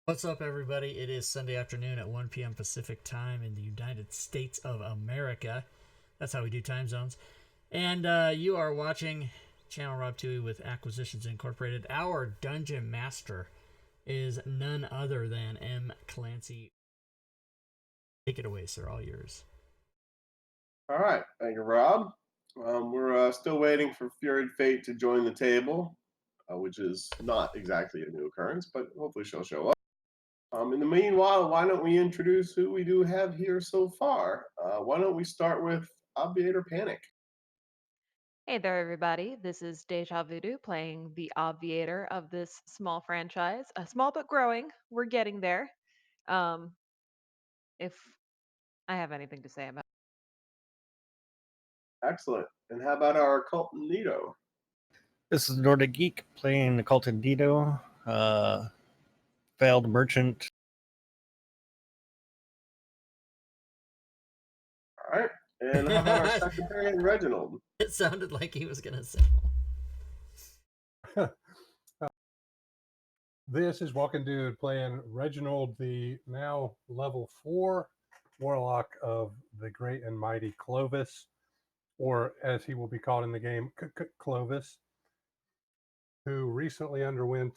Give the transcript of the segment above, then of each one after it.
What's up, everybody? It is Sunday afternoon at 1 p.m. Pacific time in the United States of America. That's how we do time zones. And you are watching Channel Rob Tui with Acquisitions Incorporated. Our dungeon master is none other than M. Clancy. Take it away, sir. All yours. All right, thank you, Rob. We're still waiting for Fury Fate to join the table, which is not exactly a new occurrence, but hopefully she'll show up. In the meanwhile, why don't we introduce who we do have here so far? Why don't we start with Obviator Panic? Hey there, everybody. This is Deja Voodoo playing the obviator of this small franchise. Small but growing. We're getting there. Um, if I have anything to say about Excellent. And how about our Cult Nito? This is Nordic Geek playing Occult Indito, failed merchant. All right. And how about our Secretary, Reginald? It sounded like he was going to say. This is Walking Dude playing Reginald, the now level 4 warlock of the great and mighty Clovis, or as he will be called in the game, Clovis, who recently underwent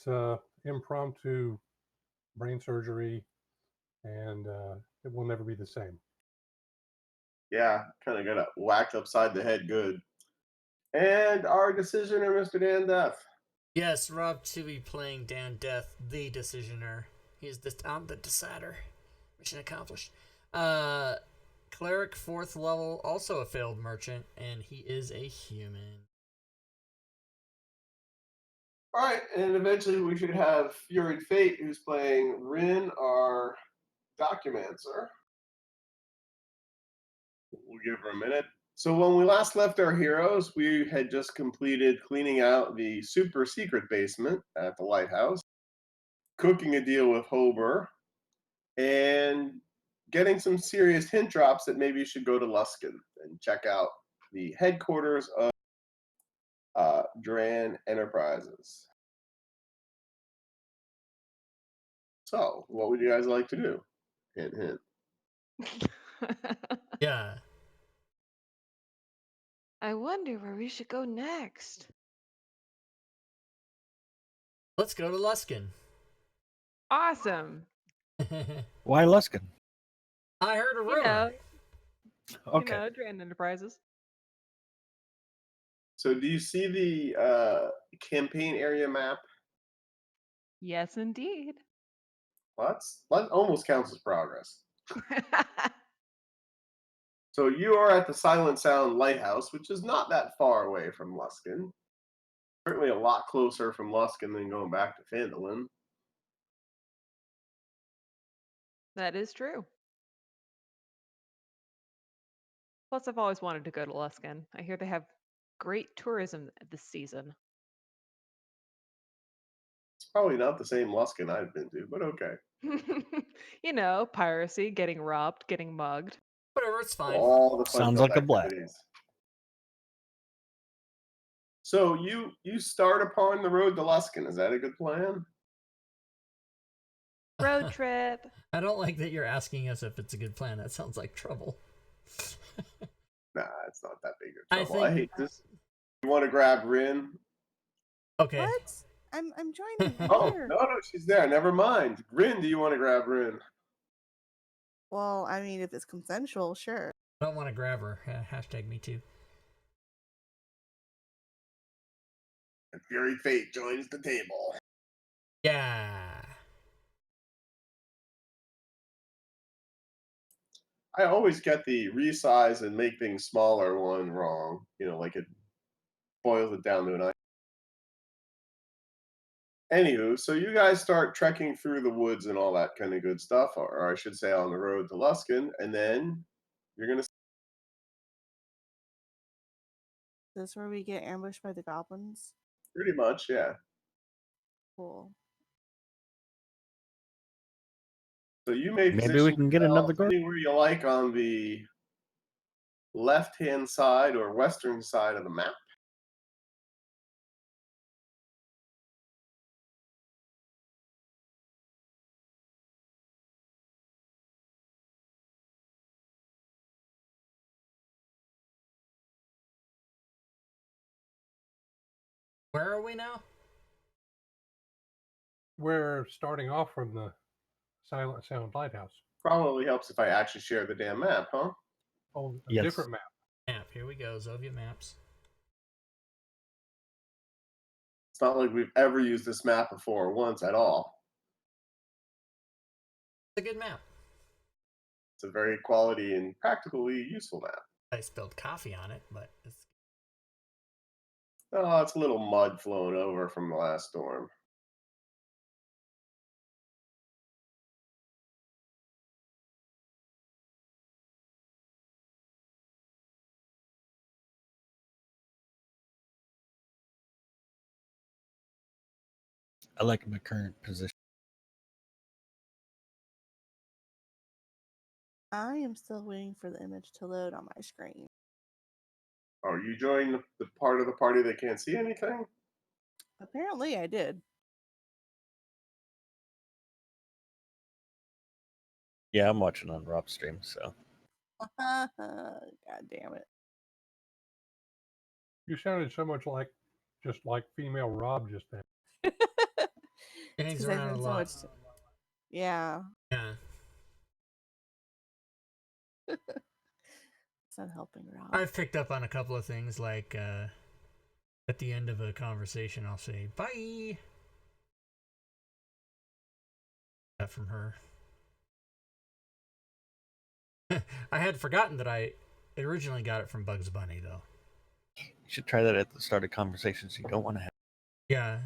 impromptu brain surgery, and it will never be the same. Yeah, kind of got whacked upside the head good. And our decisioner, Mr. Dan Death. Yes, Rob Tui playing Dan Death, the decisioner. He's the decider. Mission accomplished. Cleric 4th level, also a failed merchant, and he is a human. All right, and eventually we should have Fury Fate, who's playing Rin, our Documancer. We'll give her a minute. So when we last left our heroes, we had just completed cleaning out the super secret basement at the lighthouse, cooking a deal with Hober, and getting some serious hint drops that maybe you should go to Luskin and check out the headquarters of Dran Enterprises. So, what would you guys like to do? Hint, hint. Yeah. I wonder where we should go next. Let's go to Luskin. Awesome. Why Luskin? I heard a You rumor. know, Okay. Dran Enterprises. So, do you see the campaign area map? Yes, indeed. Well, that almost counts as progress. So you are at the Silent Sound Lighthouse, which is not that far away from Luskin. Certainly a lot closer from Luskin than going back to Phandalin. That is true. Plus, I've always wanted to go to Luskin. I hear they have great tourism this season. It's probably not the same Luskin I've been to, but okay. Piracy, getting robbed, getting mugged. Whatever, it's fine. All the fun Sounds filled like a blast. activities. So you start upon the road to Luskin. Is that a good plan? Road trip. I don't like that you're asking us if it's a good plan. That sounds like trouble. Nah, it's not that big of I trouble. I think- hate this. You want to grab Rin? Okay. What? I'm joining. I'm Oh, here. no, she's there. Never mind. Rin, do you want to grab Rin? Well, I mean, if it's consensual, sure. I don't want to grab her. Hashtag me too. And Fury Fate joins the table. Yeah. I always get the resize and make things smaller one wrong. Like it boils it down to an. Anywho, so you guys start trekking through the woods and all that kind of good stuff, or I should say on the road to Luskin, and then you're going to. This is where we get ambushed by the goblins. Pretty much, yeah. Cool. So you may Maybe we can get another guard. anywhere you like on the left-hand side or western side of the map. Where are we now? We're starting off from the Silent Sound Lighthouse. Probably helps if I actually share the damn map, huh? Oh, a Yes. different map. Map. Here we go. Zovia Maps. It's not like we've ever used this map before once at all. It's a good map. It's a very quality and practically useful map. I spilled coffee on it, but it's Oh, it's a little mud flowing over from the last storm. I like my current position. I am still waiting for the image to load on my screen. Are you joining the part of the party that can't see anything? Apparently, I did. Yeah, I'm watching on Rob's stream, so God damn it. You sounded so much like just like female Rob just then. hangs 'Cause I've around a been so lot. much Yeah, Yeah. it's not helping Rob. I've picked up on a couple of things, like at the end of a conversation, I'll say "bye." That from her. I had forgotten that I originally got it from Bugs Bunny, though. you should try that at the start of conversations you don't want to have. Yeah.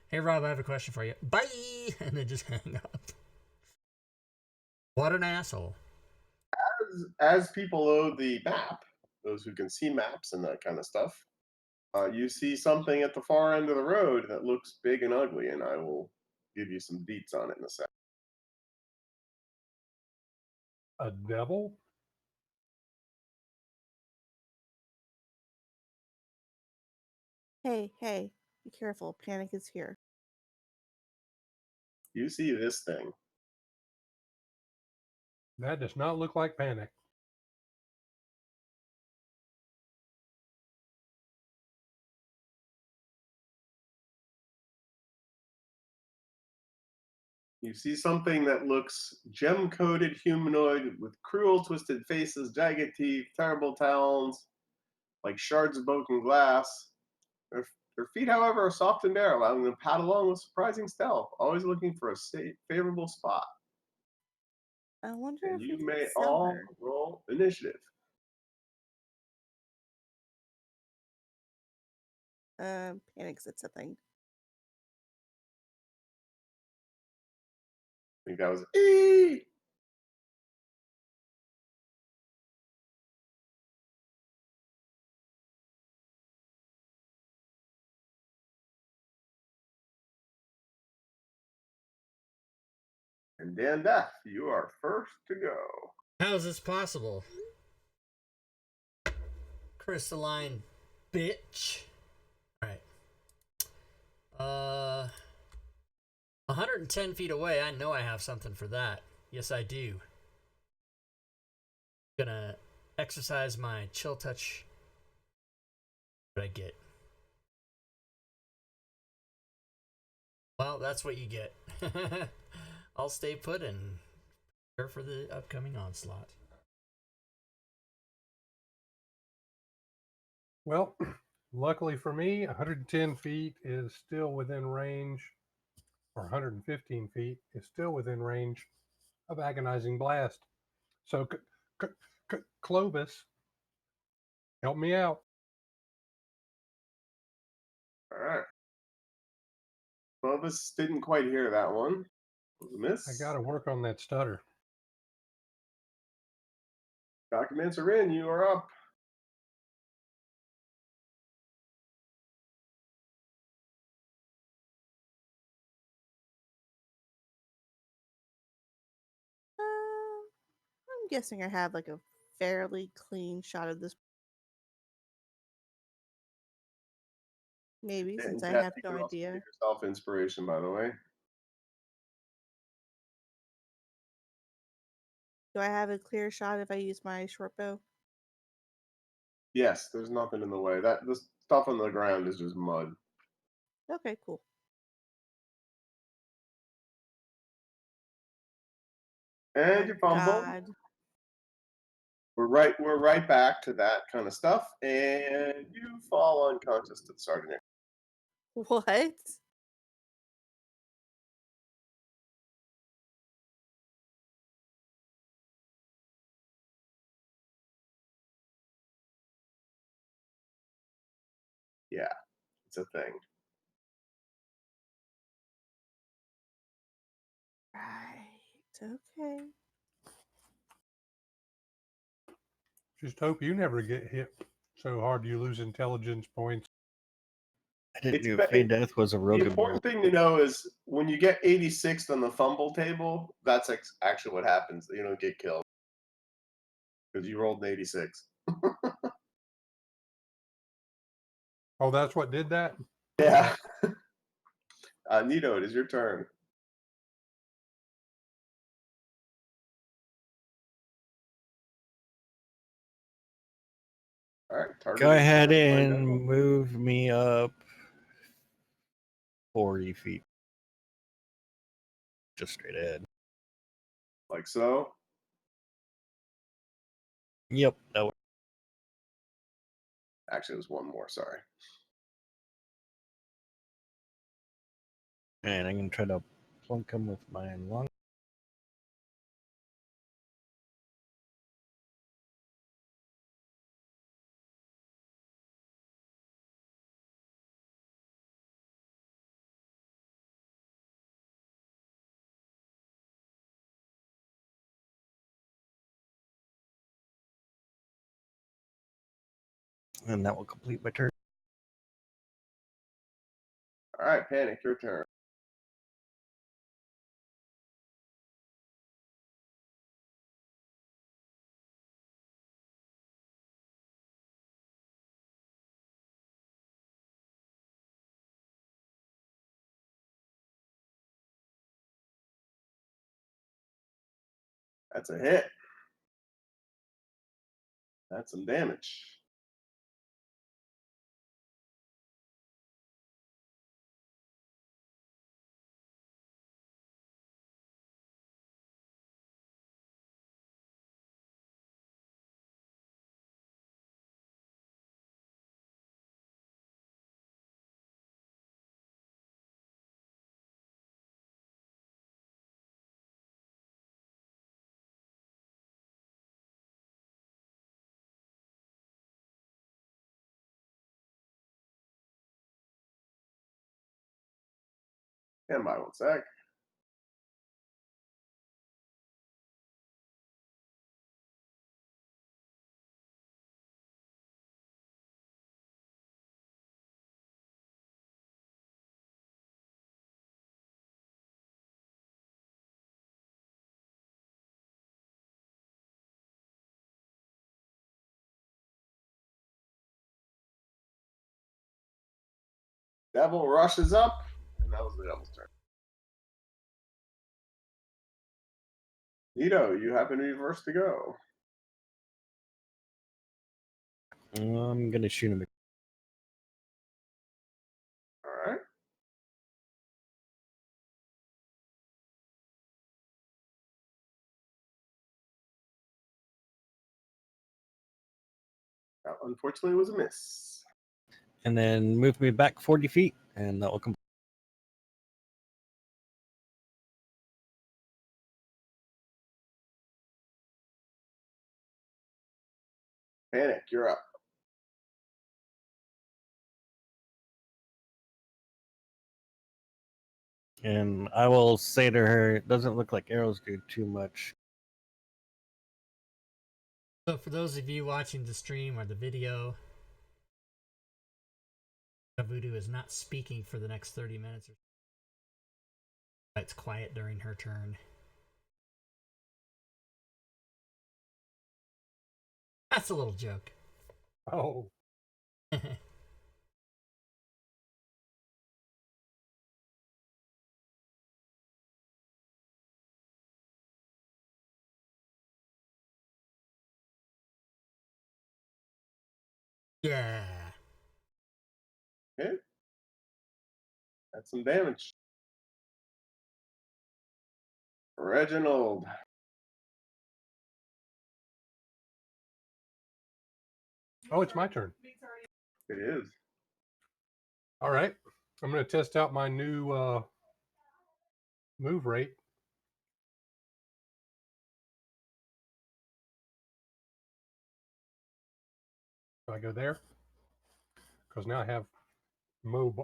Hey Rob, I have a question for you. Bye, and then just hang up. What an asshole. As people load the map, those who can see maps and that kind of stuff, you see something at the far end of the road that looks big and ugly, and I will give you some deets on it in a sec. A devil? Hey, be careful. Panic is here. You see this thing. That does not look like panic. You see something that looks gem-coated humanoid with cruel, twisted faces, jagged teeth, terrible talons, like shards of broken glass. Their feet, however, are soft and bare, allowing them to pad along with surprising stealth, always looking for a favorable spot. I wonder And if we you can may sell all her. roll initiative. Panic's it's a thing. I think that was E. And Dan Death, you are first to go. How is this possible? Crystalline bitch. Alright. 110 feet away, I know I have something for that. Yes, I do. Gonna exercise my chill touch. What I get? Well, that's what you get. I'll stay put and prepare for the upcoming onslaught. Well, luckily for me, 110 feet is still within range, or 115 feet is still within range of agonizing blast. So, Clovis, help me out. All right. Clovis didn't quite hear that one. Was a miss. I got to work on that stutter. Documents are in. You are up. I'm guessing I have like a fairly clean shot of this. Maybe, And since I Death, have you no can also idea. give yourself inspiration, by the way. Do I have a clear shot if I use my short bow? Yes, there's nothing in the way. That the stuff on the ground is just mud. Okay, cool. And Oh, you fumble. God. We're right back to that kind of stuff, and you fall unconscious to the start of next. What? Yeah, it's a thing. Right. Okay. Just hope you never get hit so hard you lose intelligence points. I didn't It's know be- Fey Death was a The Rogan important thing to know is when you get 86th on the fumble table, that's actually what happens. You don't get killed because you rolled an 86. Oh, that's what did that? Yeah. Nito, it is your turn. All right. Target Go is ahead down, find and out. move me up 40 feet. Just straight ahead. Like so. Yep, that was. Actually, it was one more. Sorry. And I'm going to try to plunk him with my long. And that will complete my turn. All right, Panic, your turn. That's a hit. That's some damage. Stand by 1 sec. Devil rushes up, and that was the devil's turn. Nito, you happen to be first to go. I'm going to shoot him. All right. That unfortunately was a miss. And then move me back 40 feet. And that will complete. Panic, you're up. And I will say to her, it doesn't look like arrows do too much. So for those of you watching the stream or the video, Voodoo is not speaking for the next 30 minutes. It's quiet during her turn. That's a little joke. Oh, Yeah. Okay. That's some damage. Reginald. Oh, it's my turn. It is. All right. I'm going to test out my new move rate. So I go there because now I have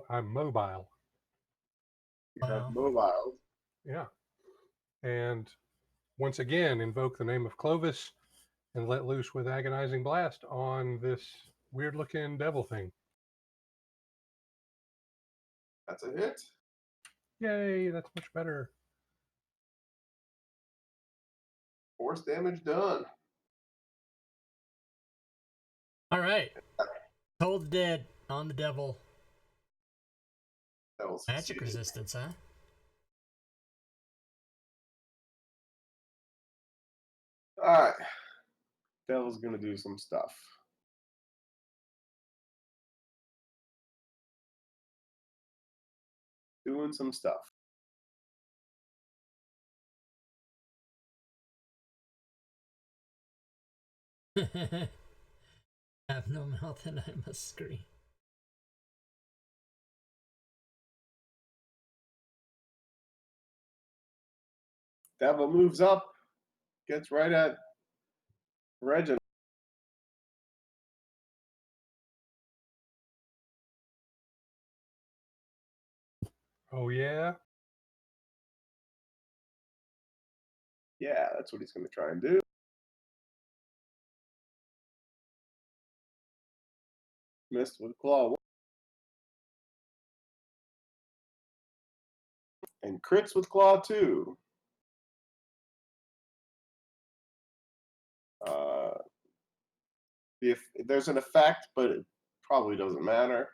I'm mobile. You have Wow. mobile. Yeah. And once again, invoke the name of Clovis and let loose with agonizing blast on this weird looking devil thing. That's a hit. Yay, that's much better. Force damage done. All right. Toll the Dead on the devil. That was Magic resistance, huh? Alright. Devil's gonna do some stuff. Doing some stuff. Have no mouth and I must scream. Devil moves up, gets right at Reginald. Oh, yeah. Yeah, that's what he's gonna try and do. Missed with claw. And crits with claw 2. If there's an effect, but it probably doesn't matter.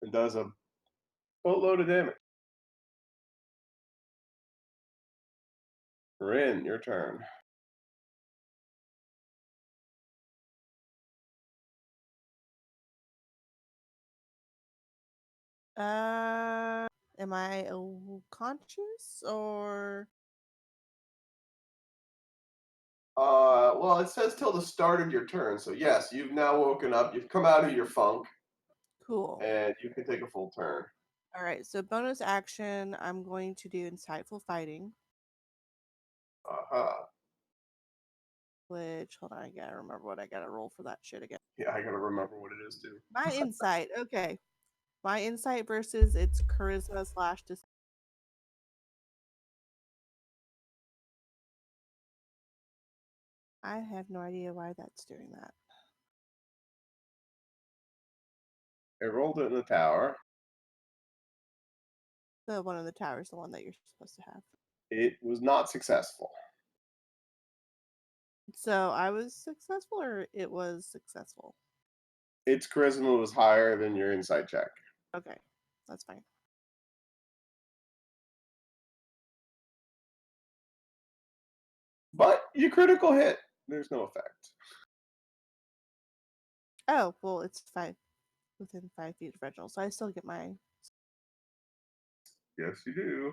And does a boatload of damage. Rin, your turn. Am I conscious or? Well, it says till the start of your turn. So yes, you've now woken up. You've come out of your funk, Cool. and you can take a full turn. All right. So bonus action, I'm going to do insightful fighting. Which, hold on, I gotta remember what I gotta roll for that shit again. Yeah, I gotta remember what it is too. My insight. Okay. My insight versus its charisma / dis. I have no idea why that's doing that. I rolled it in the tower. The one in the tower is the one that you're supposed to have. It was not successful. So I was successful, or it was successful? Its charisma was higher than your insight check. Okay, that's fine. But you critical hit. There's no effect. Oh, well, it's within 5 feet of Reginald, so I still get my. Yes, you do.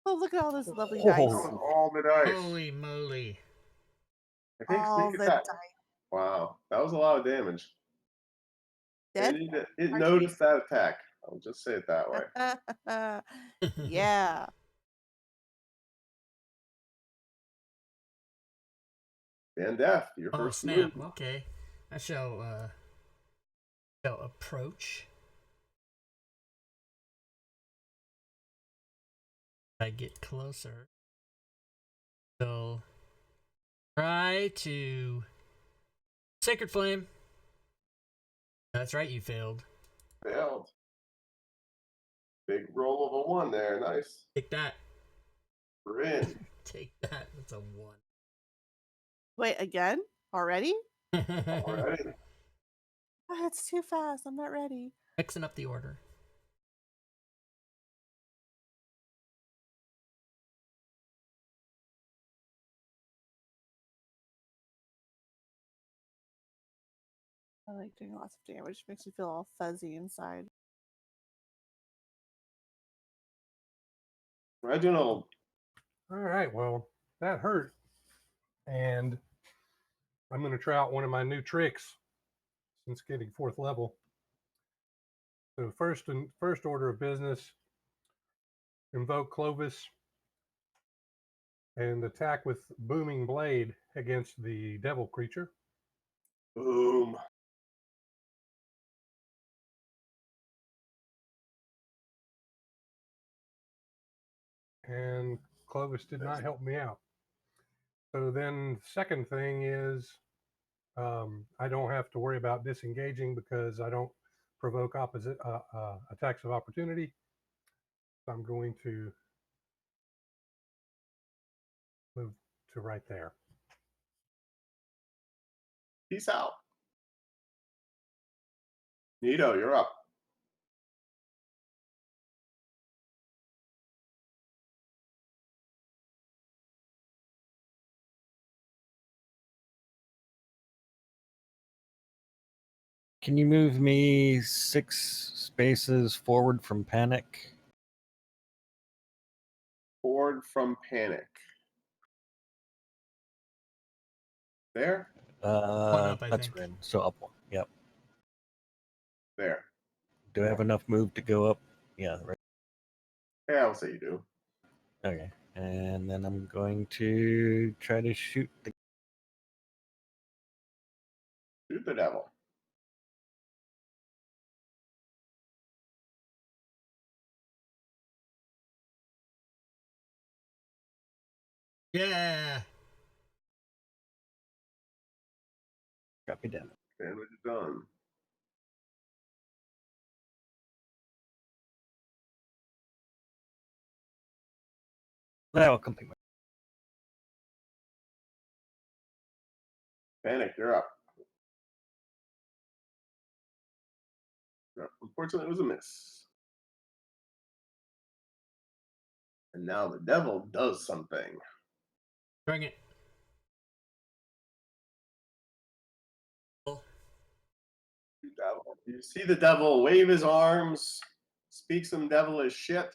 Oh, look at all this lovely Oh. dice. All the dice. Holy moly. I think All sneak the attack. dice. Wow, that was a lot of damage. Dead? It noticed that attack. I'll just say it that way. Yeah. And death, your Oh, first snap. move. Okay. I shall approach. I get closer. So try to Sacred Flame. That's right, you failed. Failed. Big roll of a 1 there. Nice. Take that. We're in. Take that. That's a 1. Wait, again? Already? Already. Oh, it's too fast. I'm not ready. Mixing up the order. I like doing lots of damage. Makes me feel all fuzzy inside. Reginald. All right, well, that hurt. And I'm going to try out one of my new tricks since getting 4th level. So first order of business, invoke Clovis and attack with Booming Blade against the devil creature. Boom. And Clovis did not help me out. So then second thing is I don't have to worry about disengaging because I don't provoke opposite attacks of opportunity. So I'm going to move to right there. Peace out. Nito, you're up. Can you move me 6 spaces forward from panic? Forward from panic. There? up, I That's think. red. So up one. Yep. There. Do I have enough move to go up? Yeah, right. Yeah, I'll say you do. Okay. And then I'm going to try to shoot the. Shoot the devil. Yeah. Copy down. Damage done. That will complete my. Panic, you're up. No, unfortunately, it was a miss. And now the devil does something. Bring it. Devil. You see the devil wave his arms, speak some devilish shit.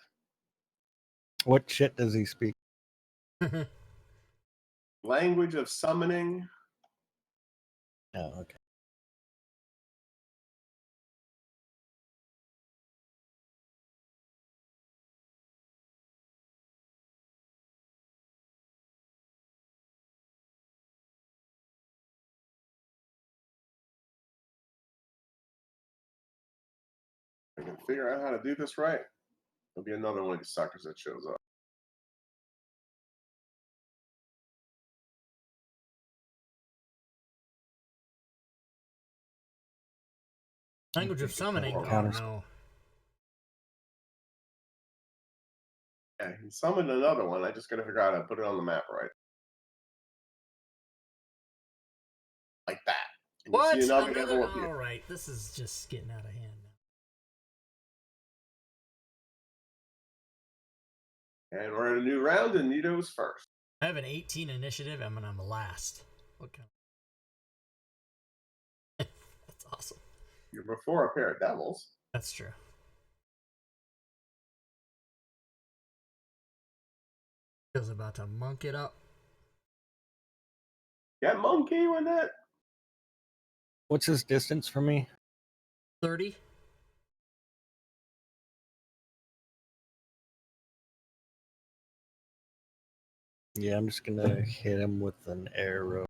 What shit does he speak? Language of summoning. Oh, okay. I can figure out how to do this right. There'll be another one of these suckers that shows up. Language of summoning. Oh Counters. no. Yeah, he summoned another one. I just got to figure out how to put it on the map right. Like that. And What? you see another Another? devil appear. All right. This is just getting out of hand now. And we're in a new round, and Nito's first. I have an 18 initiative, and I'm last. What kind? That's awesome. You're before a pair of devils. That's true. Feels about to monk it up. Got monkey with it. What's his distance from me? 30. Yeah, I'm just gonna hit him with an arrow.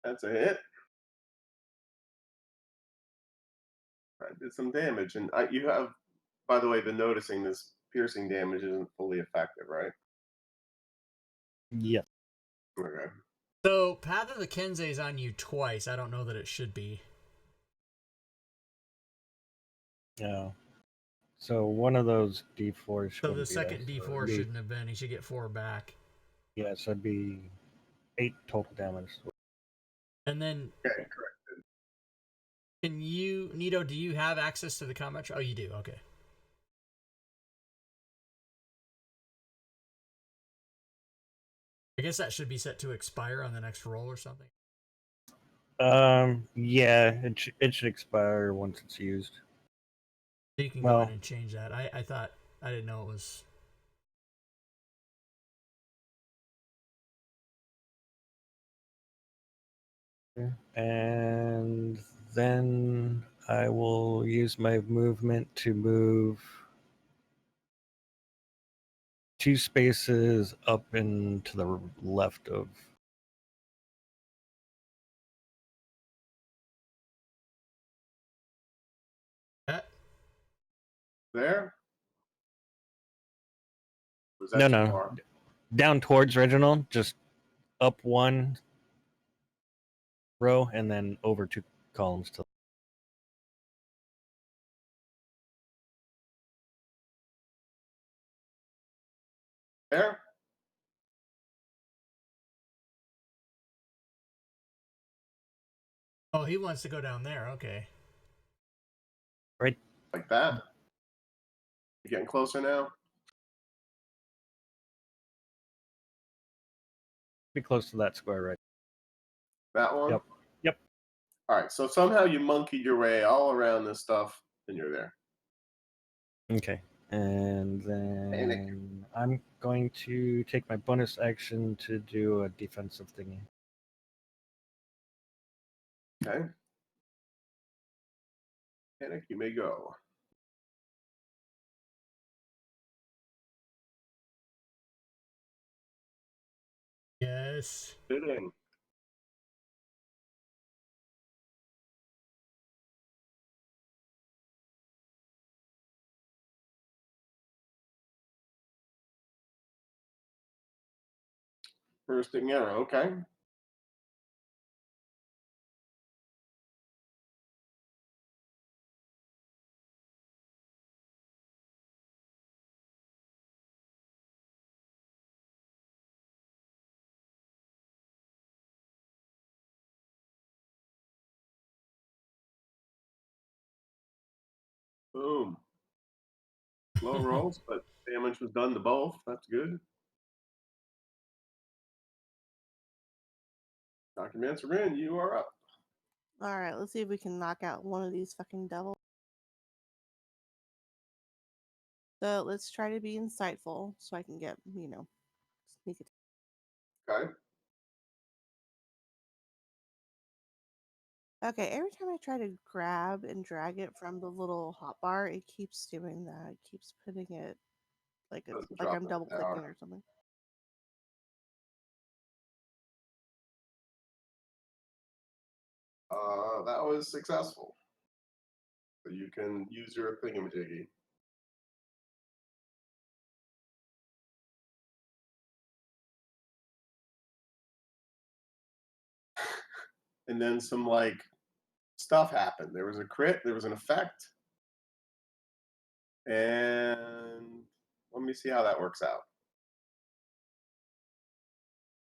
That's a hit. I did some damage, and you have, by the way, been noticing this piercing damage isn't fully effective, right? Yeah. Okay. So, Path of the Kensei is on you twice. I don't know that it should be. No. So one of those D4s. So the second D4 be, shouldn't have been. He should get 4 back. Yeah, so it'd be 8 total damage. And then, Okay, correct. can you, Nito, do you have access to the combat? Oh, you do. Okay. I guess that should be set to expire on the next roll or something. Yeah, it should expire once it's used. So you can go Well- in and change that. I thought I didn't know it was. And then I will use my movement to move 2 spaces up and to the left of. That. There? Was that No, too no. far? Down towards Reginald, just up 1 row and then over 2 columns to. There? Oh, he wants to go down there. Okay. Like that? You getting closer now? Be close to that square, right? That one? Yep. Yep. All right, so somehow you monkeyed your way all around this stuff, and you're there. Okay. And then I'm going to take my bonus action to do a defensive thingy. Okay. Panic, you may go. Yes. Fitting. Bursting arrow, okay. Boom. Low rolls, but damage was done to both. That's good. Dr. Mansarin, you are up. All right, let's see if we can knock out one of these fucking devils. So let's try to be insightful so I can get, sneak attack. Okay. Okay, every time I try to grab and drag it from the little hotbar, it keeps doing that. It keeps putting it like it's Doesn't like drop I'm that double clicking power. or something. That was successful. So you can use your thingamajiggy. And then some like stuff happened. There was a crit, there was an effect. And let me see how that works out.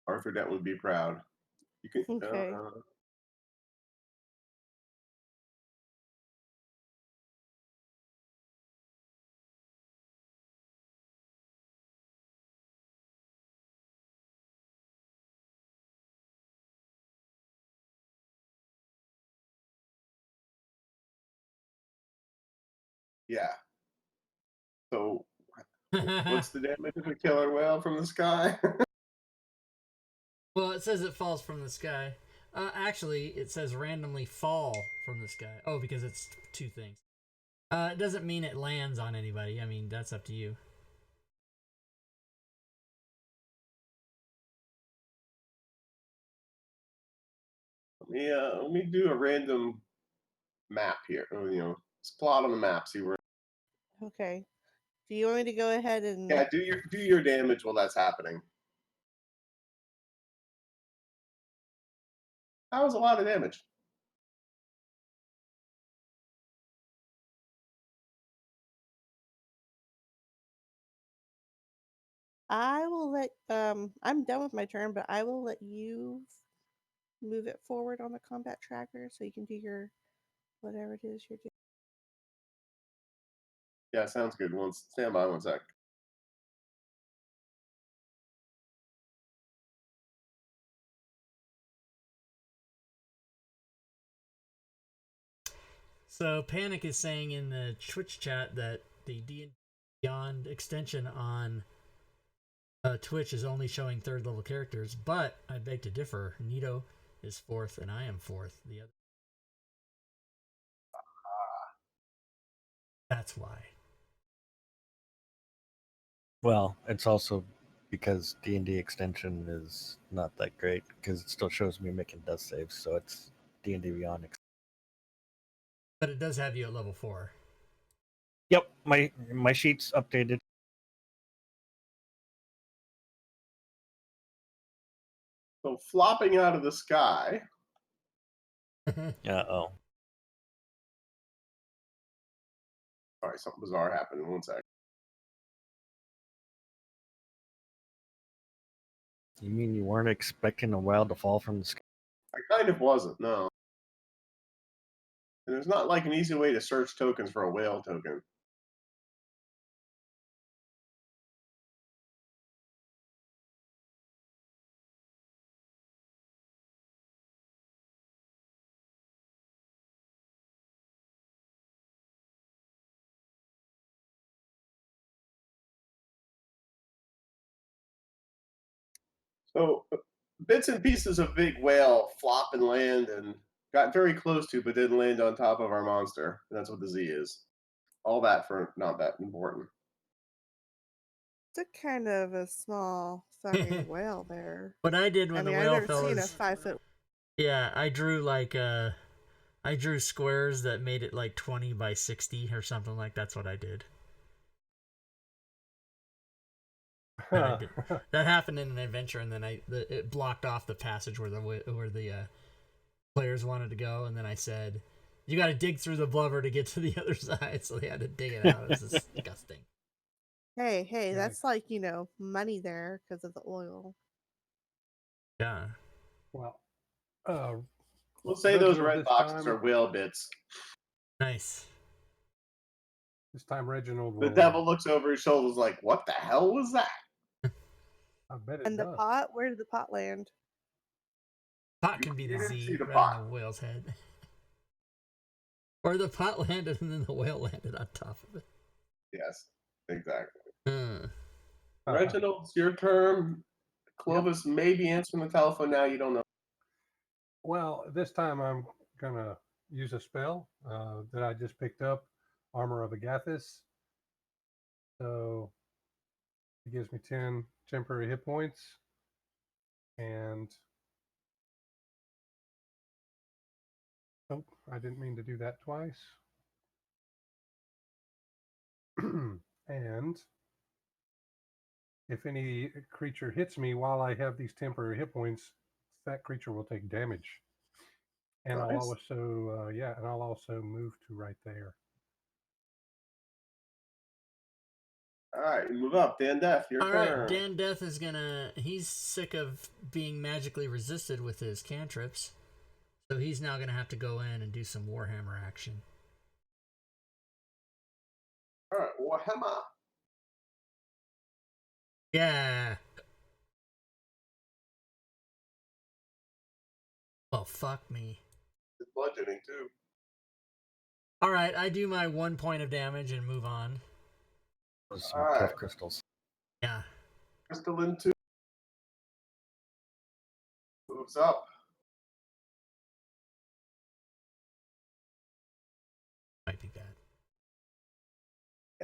Arthur Dent would be proud. You can Okay. Yeah. So what's the damage of a killer whale from the sky? Well, it says it falls from the sky. Actually, it says randomly fall from the sky. Oh, because it's 2 things. It doesn't mean it lands on anybody. I mean, that's up to you. Let me do a random map here. Let's plot on the map. See where. Okay. Do you want me to go ahead and Yeah, do your damage while that's happening. That was a lot of damage. I will let I'm done with my turn, but I will let you move it forward on the combat tracker so you can do your whatever it is you're doing. Yeah, sounds good. Stand by 1 sec. So Panic is saying in the Twitch chat that the D&D Beyond extension on Twitch is only showing 3rd level characters, but I beg to differ. Nito is 4th and I am 4th. The other. That's why. Well, it's also because D&D extension is not that great because it still shows me making death saves, so it's D&D Beyond. But it does have you at level 4. Yep, my sheet's updated. So flopping out of the sky. Uh-oh. Sorry, something bizarre happened. 1 sec. You mean you weren't expecting a whale to fall from the sky? I kind of wasn't, no. And there's not like an easy way to search tokens for a whale token. So bits and pieces of big whale flop and land and got very close to, but didn't land on top of our monster. And that's what the Z is. All that for not that important. It's a kind of a small fucking whale there. What I did when I mean, the I've whale never fell seen a is, 5-foot. yeah, I drew I drew squares that made it like 20 by 60 or something like that's what I did. That happened in an adventure, and then it blocked off the passage where the players wanted to go, and then I said, "You got to dig through the blubber to get to the other side," so they had to dig it out. It was disgusting. Hey, Nice. that's like, money there because of the oil. Yeah. Well, We'll say those Reginald, red this boxes time- are whale bits. Nice. this time Reginald The will. devil looks over his shoulders like, what the hell was that? I bet it And the does. pot? Where did the pot land? Pot can be the You didn't Z see the right pot. on the whale's head. Or the pot landed and then the whale landed on top of it. Yes, exactly. Uh-huh. Reginald, it's your turn. Clovis may be answering the telephone now. You don't know. Well, this time I'm gonna use a spell that I just picked up, Armor of Agathis. So it gives me 10 temporary hit points, and oh, I didn't mean to do that twice. And if any creature hits me while I have these temporary hit points, that creature will take damage. And Nice. I'll also move to right there. All right, you move up. Dan Death, your All turn. right, Dan Death is he's sick of being magically resisted with his cantrips. So he's now gonna have to go in and do some Warhammer action. All right, Warhammer. Yeah. Well, fuck me. It's bludgeoning too. All right, I do my 1 point of damage and move on. Those some All right. tough crystals. Yeah. Crystalline 2 moves up. Might be bad.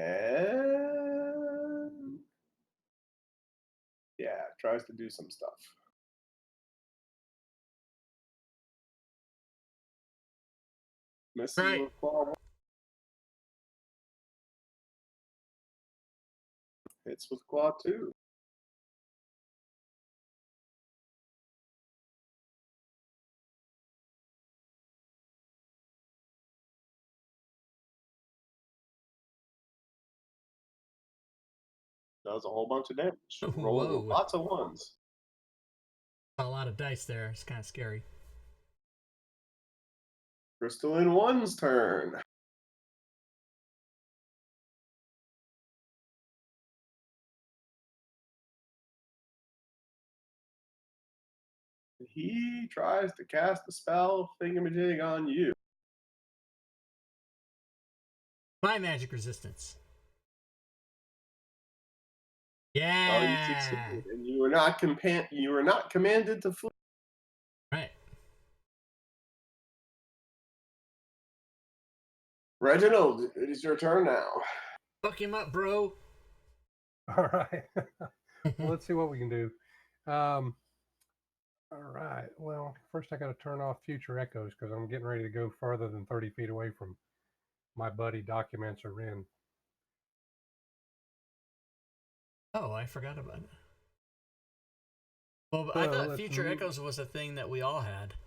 And yeah, tries to do some stuff. Misses Right. with claw. Hits with claw 2. Does a whole bunch of damage. Roll Whoa. lots of ones. A lot of dice there. It's kind of scary. Crystalline 1's turn. He tries to cast a spell thingamajig on you. My magic resistance. Oh, you Yeah. succeeded, and you were not commanded to flee. Right. Reginald, it is your turn now. Fuck him up, bro. All right. Well, let's see what we can do. All right. Well, first I got to turn off future echoes because I'm getting ready to go further than 30 feet away from my buddy Documents or Rin. Oh, I forgot about it. Well, So I thought let's future move- echoes was a thing that we all had. Is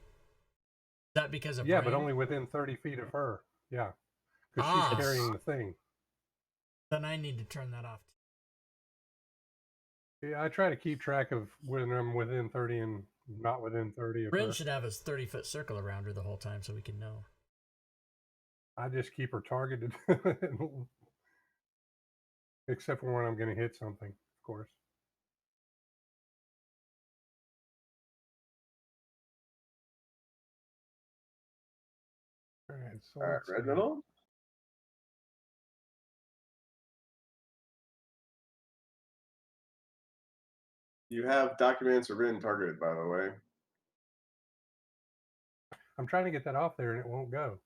that because of Yeah, Brain? but only within 30 feet of her. Yeah. Because Ah. she's carrying the thing. Then I need to turn that off. Yeah, I try to keep track of when I'm within 30 and not within 30 of Rin her. should have a 30-foot circle around her the whole time so we can know. I just keep her targeted. Except for when I'm going to hit something, of course. All right, so All right, let's see. Reginald. You have Documents are written targeted, by the way. I'm trying to get that off there and it won't go.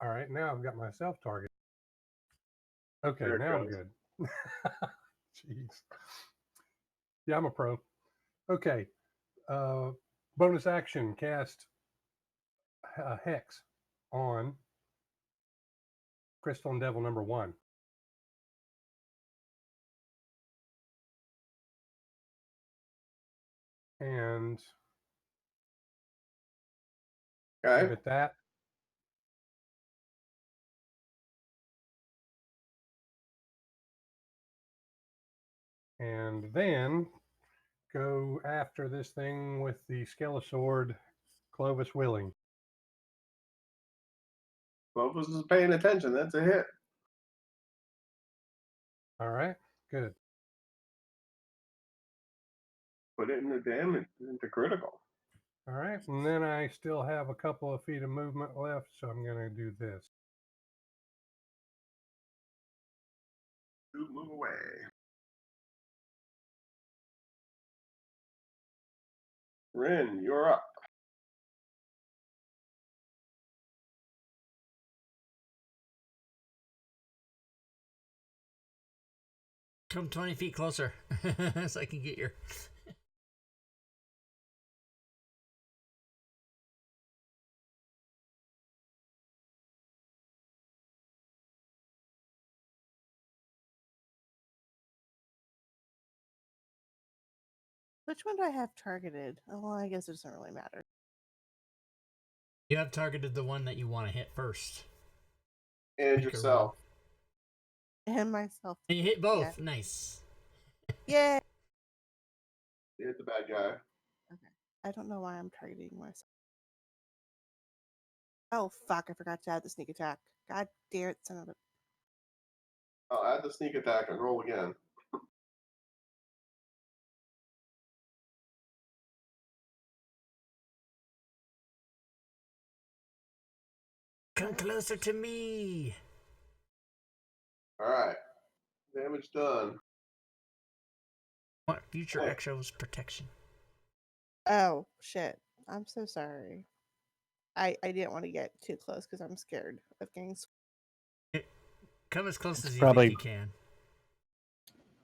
All right, now I've got myself targeted. Okay, There it now I'm goes. good. Jeez. Yeah, I'm a pro. Okay. Bonus action, cast Hex on Crystal and Devil number 1. And give Okay. it that. And then go after this thing with the Skelisword, Clovis Willing. Clovis is paying attention. That's a hit. All right, good. Put it in the damage, into critical. All right, and then I still have a couple of feet of movement left, so I'm going to do this. Move away. Rin, you're up. Come 20 feet closer so I can get your... Which one do I have targeted? Oh, well, I guess it doesn't really matter. You have targeted the one that you want to hit first. And Make a yourself. And myself. And you hit both. Nice. Yay! You hit the bad guy. I don't know why I'm targeting myself. Oh, fuck. I forgot to add the sneak attack. God damn it, son of a... I'll add the sneak attack and roll again. Come closer to me. All right. Damage done. Want future Hey. Exo's protection. Oh, shit. I'm so sorry. I didn't want to get too close because I'm scared of getting... Come as close It's as you probably- think you can.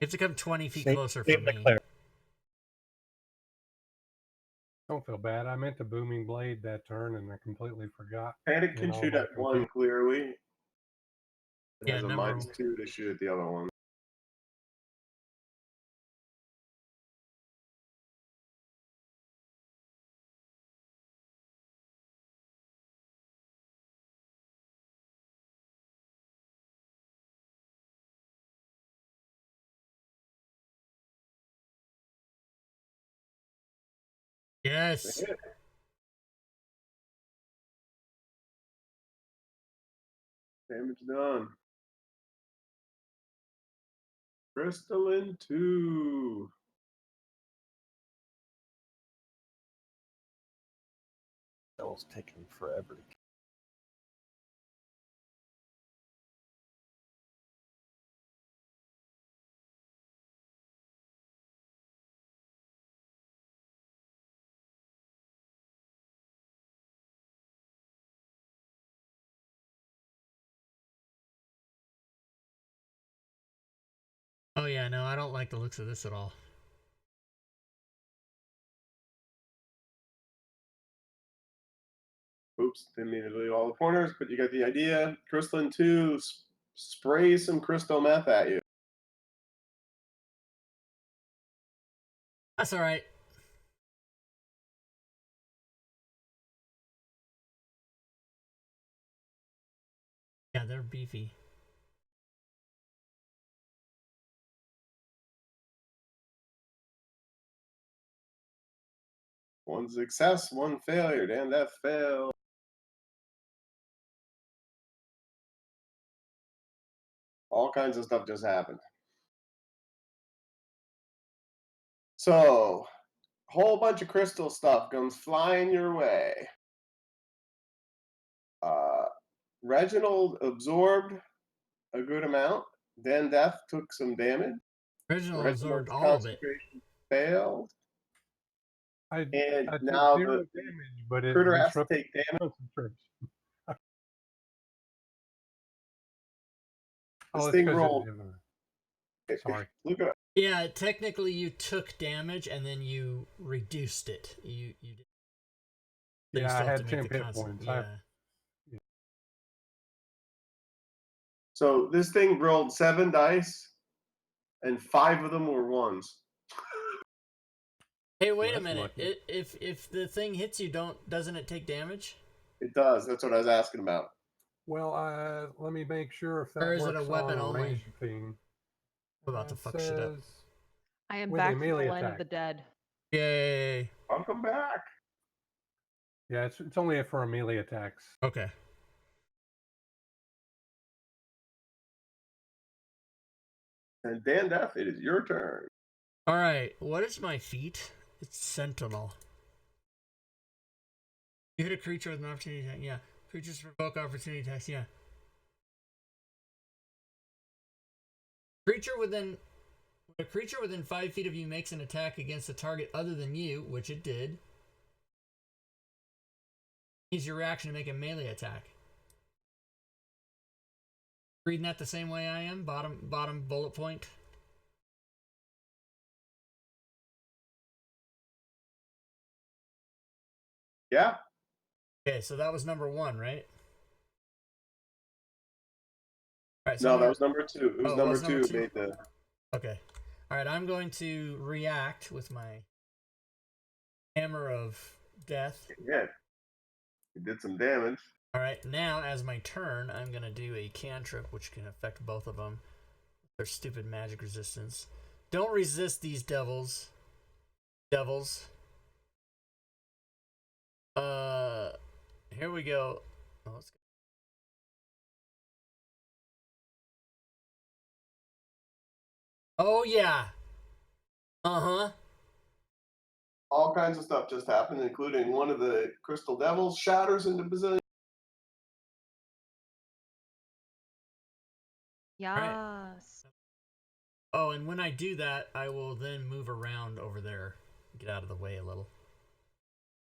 You have to come 20 feet Save- closer save for the me. cleric. Don't feel bad. I meant to Booming Blade that turn and I completely forgot. Panic can all shoot my at one clearly. It Yeah, has a number- -2 to shoot at the other one. Yes. Hit. Damage done. Crystalline 2. devil's taking forever to kill. Oh yeah, no, I don't like the looks of this at all. Oops, didn't mean to delete all the pointers, but you got the idea. Crystalline 2 sprays some crystal meth at you. That's all right. Yeah, they're beefy. One success, one failure. Damn, that failed. All kinds of stuff just happened. So, whole bunch of crystal stuff comes flying your way. Reginald absorbed a good amount. Dan Death took some damage. Reginald absorbed Reginald's all of it. concentration failed. I And took now 0 the damage, but it critter has to disrupted take damage. concentration. This Oh, it's thing 'cause rolled. Sorry. Look at it. Yeah, technically you took damage and then you reduced it. You did. So you Yeah, I still have had to make 10 the hit constant- points. Yeah. So this thing rolled 7 dice, and 5 of them were ones. Hey, wait a That's minute. lucky. If the thing hits you, doesn't it take damage? It does. That's what I was asking about. Well, let me make sure if that Or is it works a weapon on a only? ranged thing. I'm about to It fuck shit up. says I am with a back from the melee land of attack. the dead. Yay. Welcome back. Yeah, it's only for a melee attacks. Okay. And Dan Death, it is your turn. All right. What is my feat? It's Sentinel. You hit a creature with an opportunity attack. Yeah. Creatures provoke opportunity attacks. Yeah. A creature within 5 feet of you makes an attack against a target other than you, which it did. Use your reaction to make a melee attack. Reading that the same way I am? Bottom bullet point. Yeah? Okay, so that was number 1, right? All right, so No, I'm that gonna- was number 2. It was Oh, it number was number 2 2? made the. Okay. All right, I'm going to react with my Hammer of Death. Yeah. It did some damage. All right, now as my turn, I'm going to do a cantrip, which can affect both of them. Their stupid magic resistance. Don't resist these devils. Here we go. Oh, let's go. Oh, yeah. Uh-huh. All kinds of stuff just happened, including one of the crystal devils shatters into bazillion. Yes. Oh, and when I do that, I will then move around over there. Get out of the way a little.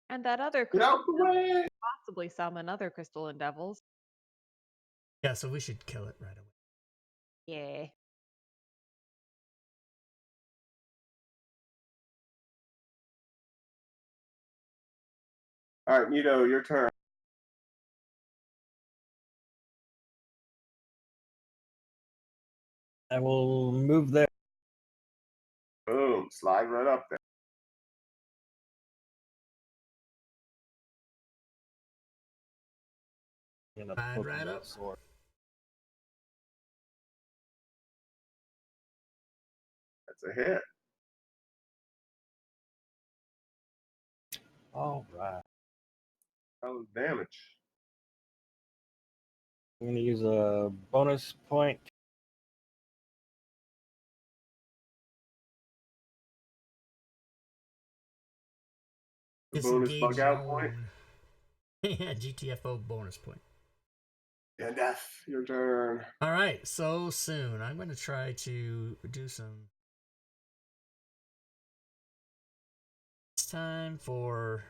And that other Get out the way! possibly summon other crystalline devils. Yeah, so we should kill it right away. Yeah. All right, Nito, your turn. I will move there. Boom. Slide right up there. You know, Slide poke right with that up. sword. That's a hit. All right. That was damage. I'm going to use a bonus point. The bonus bug Disengage out zone. point. Yeah, GTFO bonus point. And F, your turn. All right, so soon. I'm going to try to do some. It's time for.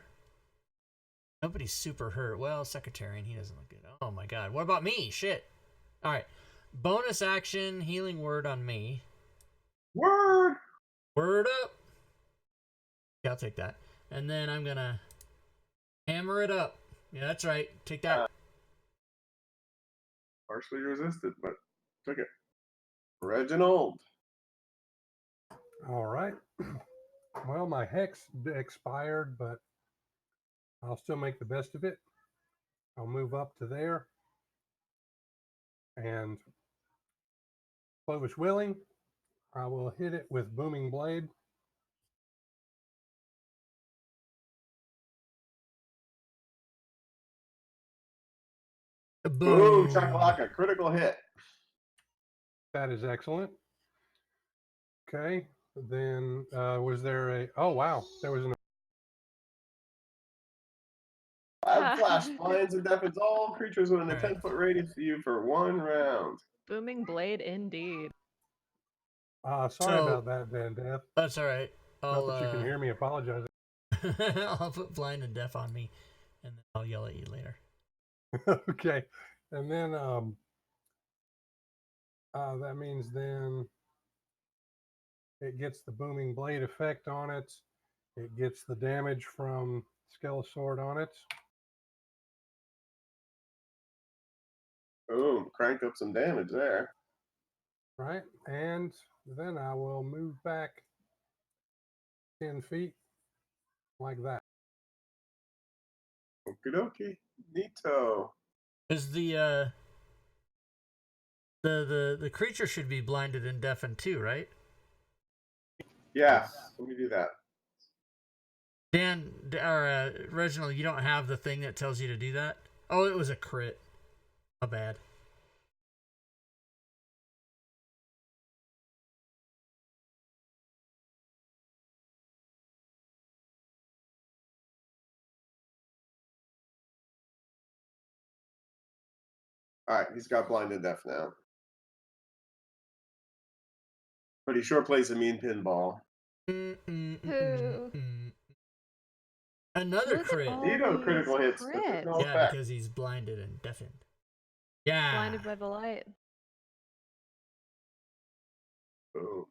Nobody's super hurt. Well, Secretarian, he doesn't look good. Oh my god. What about me? Shit. All right. Bonus action, healing word on me. Word! Word up. Yeah, I'll take that. And then I'm going to hammer it up. Yeah, that's right. Take that. Partially resisted, but took it. Reginald. All right. Well, my hex expired, but I'll still make the best of it. I'll move up to there. And Clovis willing, I will hit it with Booming Blade. Boom, chakalaka, critical hit. That is excellent. Okay. Then was there a... Oh, wow. There was an... Flash blinds and deafens all creatures within a All right. 10-foot radius of you for 1 round. Booming blade indeed. Sorry So- about that, Van Death. That's all right. Not that you can hear me apologize. I'll put blind and deaf on me, and then I'll yell at you later. Okay. And then that means then it gets the Booming Blade effect on it. It gets the damage from Skeletsword on it. Boom, cranked up some damage there. Right. And then I will move back 10 feet like that. Okie dokie. Neato. Because the creature should be blinded and deafened too, right? Yeah, let me do that. Dan or Reginald, you don't have the thing that tells you to do that. Oh, it was a crit. My bad. All right, he's got blind and deaf now. But he sure plays a mean pinball. Another Look at crit. all Neato critical these hits, but there's no crits. Yeah, effect. because he's blinded and deafened. Yeah. Blinded by the light. Boom.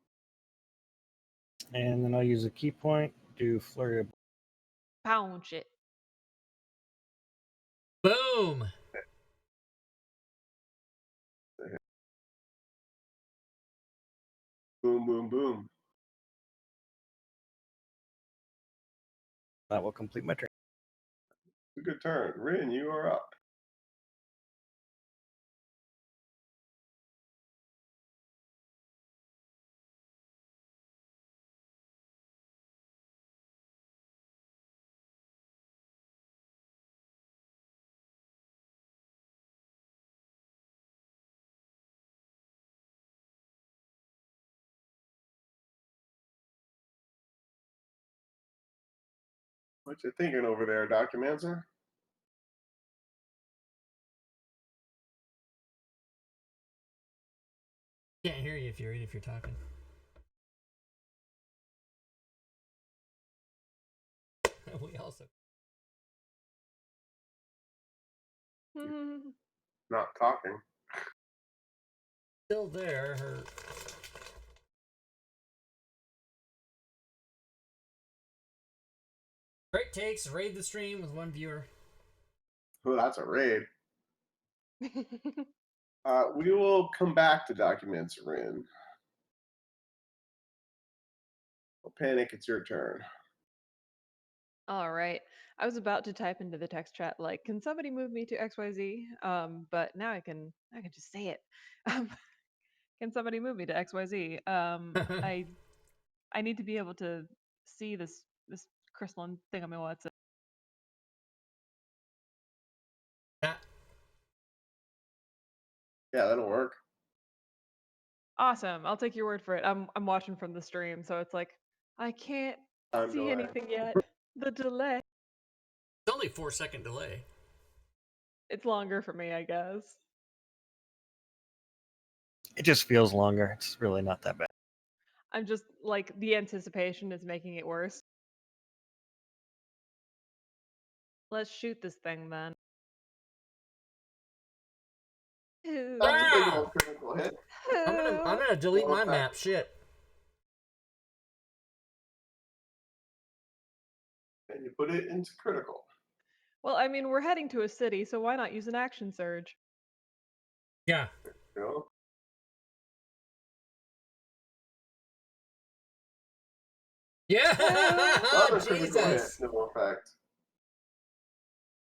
And then I'll use a key point, do flurry of... Pounce it. Boom. Boom, boom, boom. That will complete my turn. It's a good turn. Rin, you are up. What you thinking over there, Documancer? Can't hear you if you're talking. We also Not talking. still there. Her great takes. Raid the stream with one viewer. Oh, that's a raid. We will come back to Documents, Rin. Well, Panic, it's your turn. All right. I was about to type into the text chat like, "Can somebody move me to XYZ?" But now I can just say it. Um, can somebody move me to XYZ? I need to be able to see this crystalline thingamawat's. Yeah. Yeah, that'll work. Awesome. I'll take your word for it. I'm watching from the stream, so it's like I can't Time see delay. anything yet. The delay. It's only 4-second delay. It's longer for me, I guess. It just feels longer. It's really not that bad. I'm just like the anticipation is making it worse. Let's shoot this thing then. Who? That's a big Ah! old critical hit. I'm gonna delete Well, my okay. map. Shit. And you put it into critical. Well, I mean, we're heading to a city, so why not use an action surge? Yeah. You know? Yeah. Another critical hit, Jesus. no effect.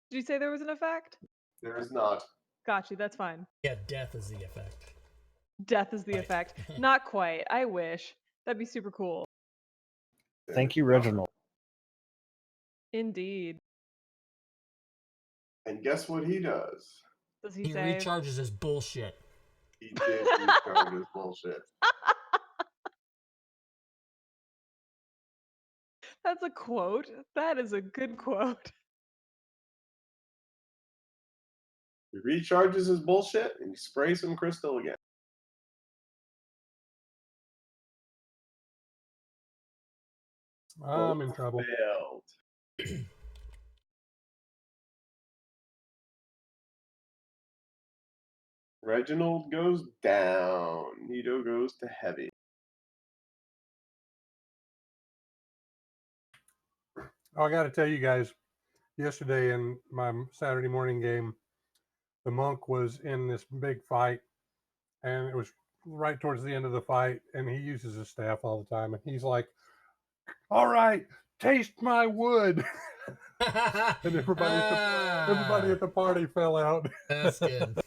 Did you say there was an effect? There is not. Got you, that's fine. Yeah, death is the effect. Death is the Right. effect. Not quite. I wish. That'd be super cool. There Thank is you, not. Reginald. Indeed. And guess what he does? Does he He say? recharges his bullshit. He did recharge his bullshit. That's a quote. That is a good quote. He recharges his bullshit and he sprays some crystal again. I'm in trouble. Failed. Reginald goes down. Nito goes to heavy. Oh, I got to tell you guys, yesterday in my Saturday morning game, the monk was in this big fight, and it was right towards the end of the fight, and he uses his staff all the time, and he's like, "All right, taste my wood," and everybody at the party fell out. That's good.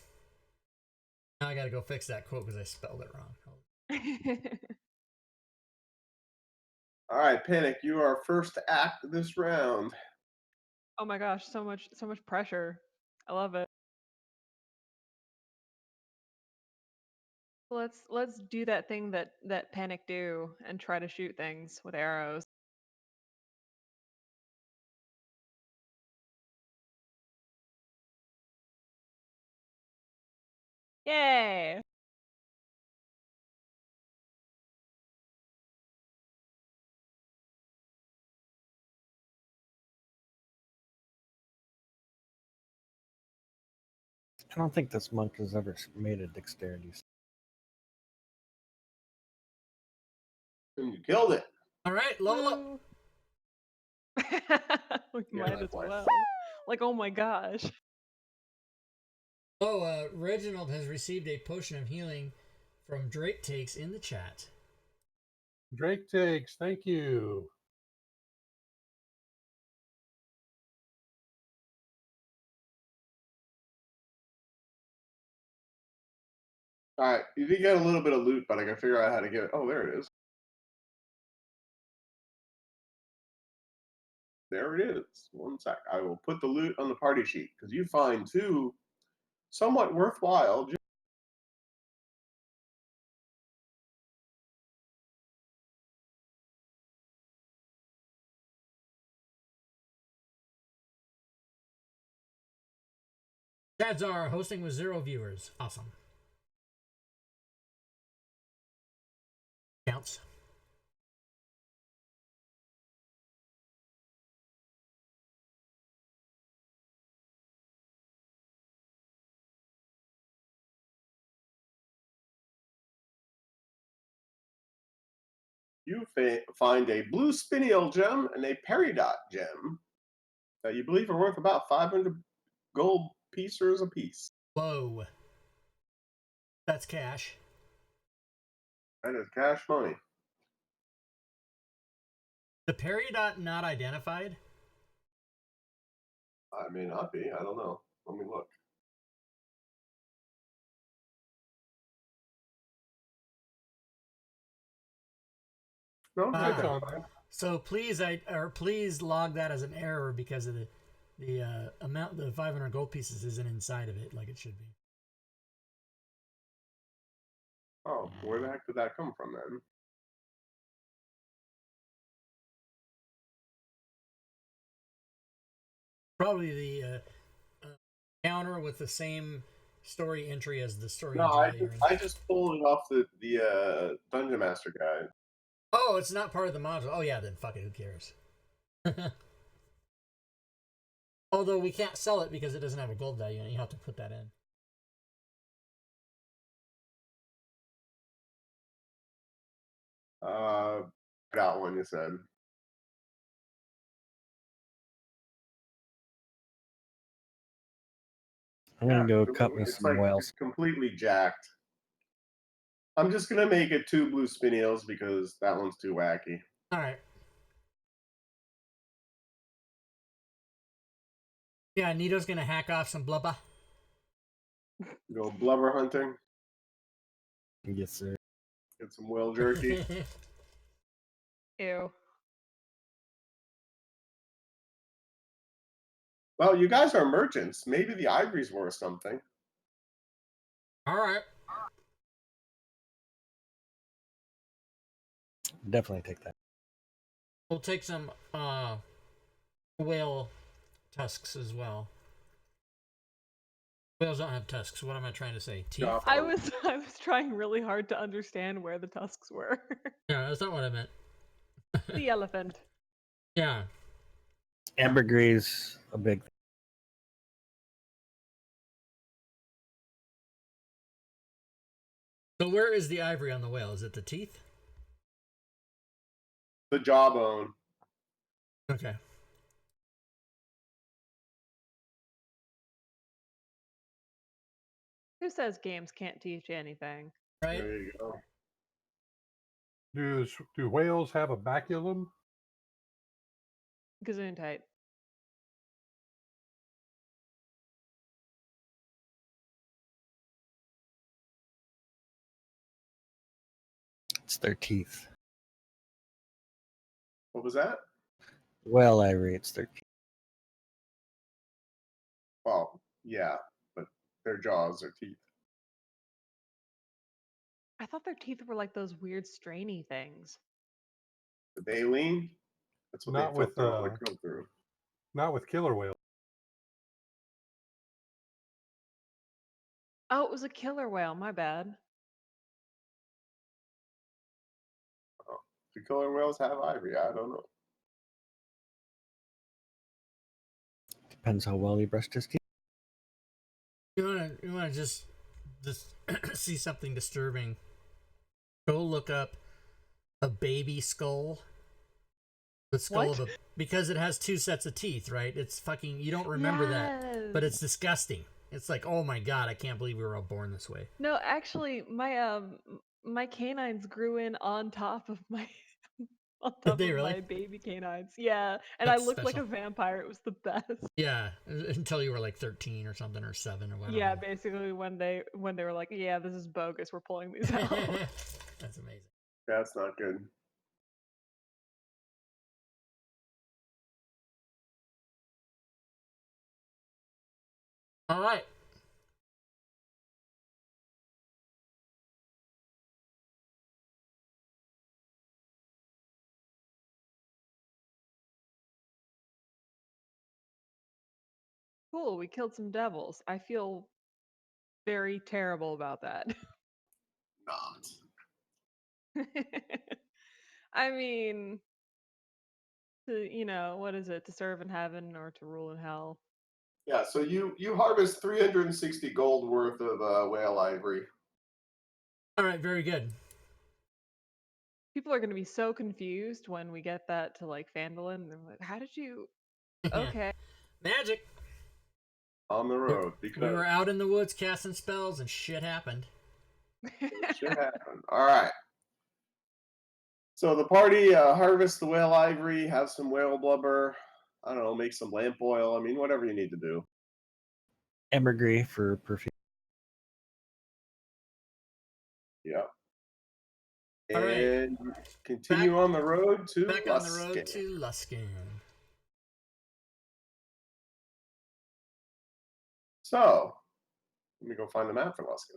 Now I gotta go fix that quote because I spelled it wrong. All right, Panic, you are first to act this round. Oh my gosh, so much pressure. I love it. Let's do that thing that Panic do and try to shoot things with arrows. Yay! I don't think this monk has ever made a dexterity. And you killed it. All right, level up. Woo. We Yeah, might that's as why. well. Like, oh my gosh. Oh, Reginald has received a potion of healing from Drake Takes in the chat. Drake takes, thank you. All right, you did get a little bit of loot, but I can figure out how to get it. Oh, there it is. There it is. One sec. I will put the loot on the party sheet because you find two somewhat worthwhile. Chadzar hosting with 0 viewers. Awesome. Counts. You find a blue spiniel gem and a peridot gem that you believe are worth about 500 gold pieces apiece. Whoa. That's cash. That is cash money. The peridot not identified? I may not be. I don't know. Let me look. No, it's right It's there. on there. So please log that as an error because of the amount, the 500 gold pieces isn't inside of it like it should be. Oh, where the heck did that come from then? Probably the counter with the same story entry as the story No, entry that you're in. I just pulled it off the Dungeon Master guide. Oh, it's not part of the module. Oh yeah, then fuck it. Who cares? Although we can't sell it because it doesn't have a gold value, and you have to put that in. Got one, you said. I'm gonna go It's cut me it's some like whales. completely jacked. I'm just gonna make it 2 blue spiniels because that one's too wacky. All right. Yeah, Nito's gonna hack off some blubber. Go blubber hunting, Yes, sir. get some whale jerky. Ew. Well, you guys are merchants. Maybe the ivory's worth something. All right. Definitely take that. We'll take some whale tusks as well. Whales don't have tusks. What am I trying to say? Teeth? Chop I on. was trying really hard to understand where the tusks were. No, that's not what I meant. The elephant. Yeah. Ambergris, a big thing. So where is the ivory on the whale? Is it the teeth? The jawbone. Okay. Who says games can't teach you anything? Right? There you go. Do whales have a baculum? Gesundheit. It's their teeth. What was that? Whale ivory, it's their teeth. Well, yeah, but their jaws are teeth. I thought their teeth were like those weird strainy things. The baleen. That's what Not they with filter all the krill through. not with killer whales. Oh, it was a killer whale. My bad. Do killer whales have ivory? I don't know. Depends how well he brushed his teeth. You wanna just see something disturbing. Go look up a baby skull. The skull What? of a, because it has 2 sets of teeth, right? It's fucking, you don't remember that, but it's disgusting. It's like, oh my god, I can't believe we were all born this way. No, actually, my canines grew in on top of my on top they of really? my baby canines. Yeah, and That's I looked like special. a vampire. It was the best. Yeah, until you were like 13 or something, or 7 or whatever. Yeah, basically when they were like, yeah, this is bogus. We're pulling these out. That's amazing. That's not good. All right. Cool. We killed some devils. I feel very terrible about that. Not. I mean, what is it? To serve in heaven or to rule in hell? Yeah, so you harvest 360 gold worth of whale ivory. All right, very good. People are going to be so confused when we get that to like Phandalin. They're like, how did you? Okay. Magic. On the road We because were out in the woods casting spells and shit happened. shit happened. All right. So the party harvests the whale ivory, have some whale blubber. I don't know, make some lamp oil. I mean, whatever you need to do. Ambergris for perfume. Yeah. All right. And continue on the road to Back on the road Luskin. to Luskin. So, let me go find the map for Luskin.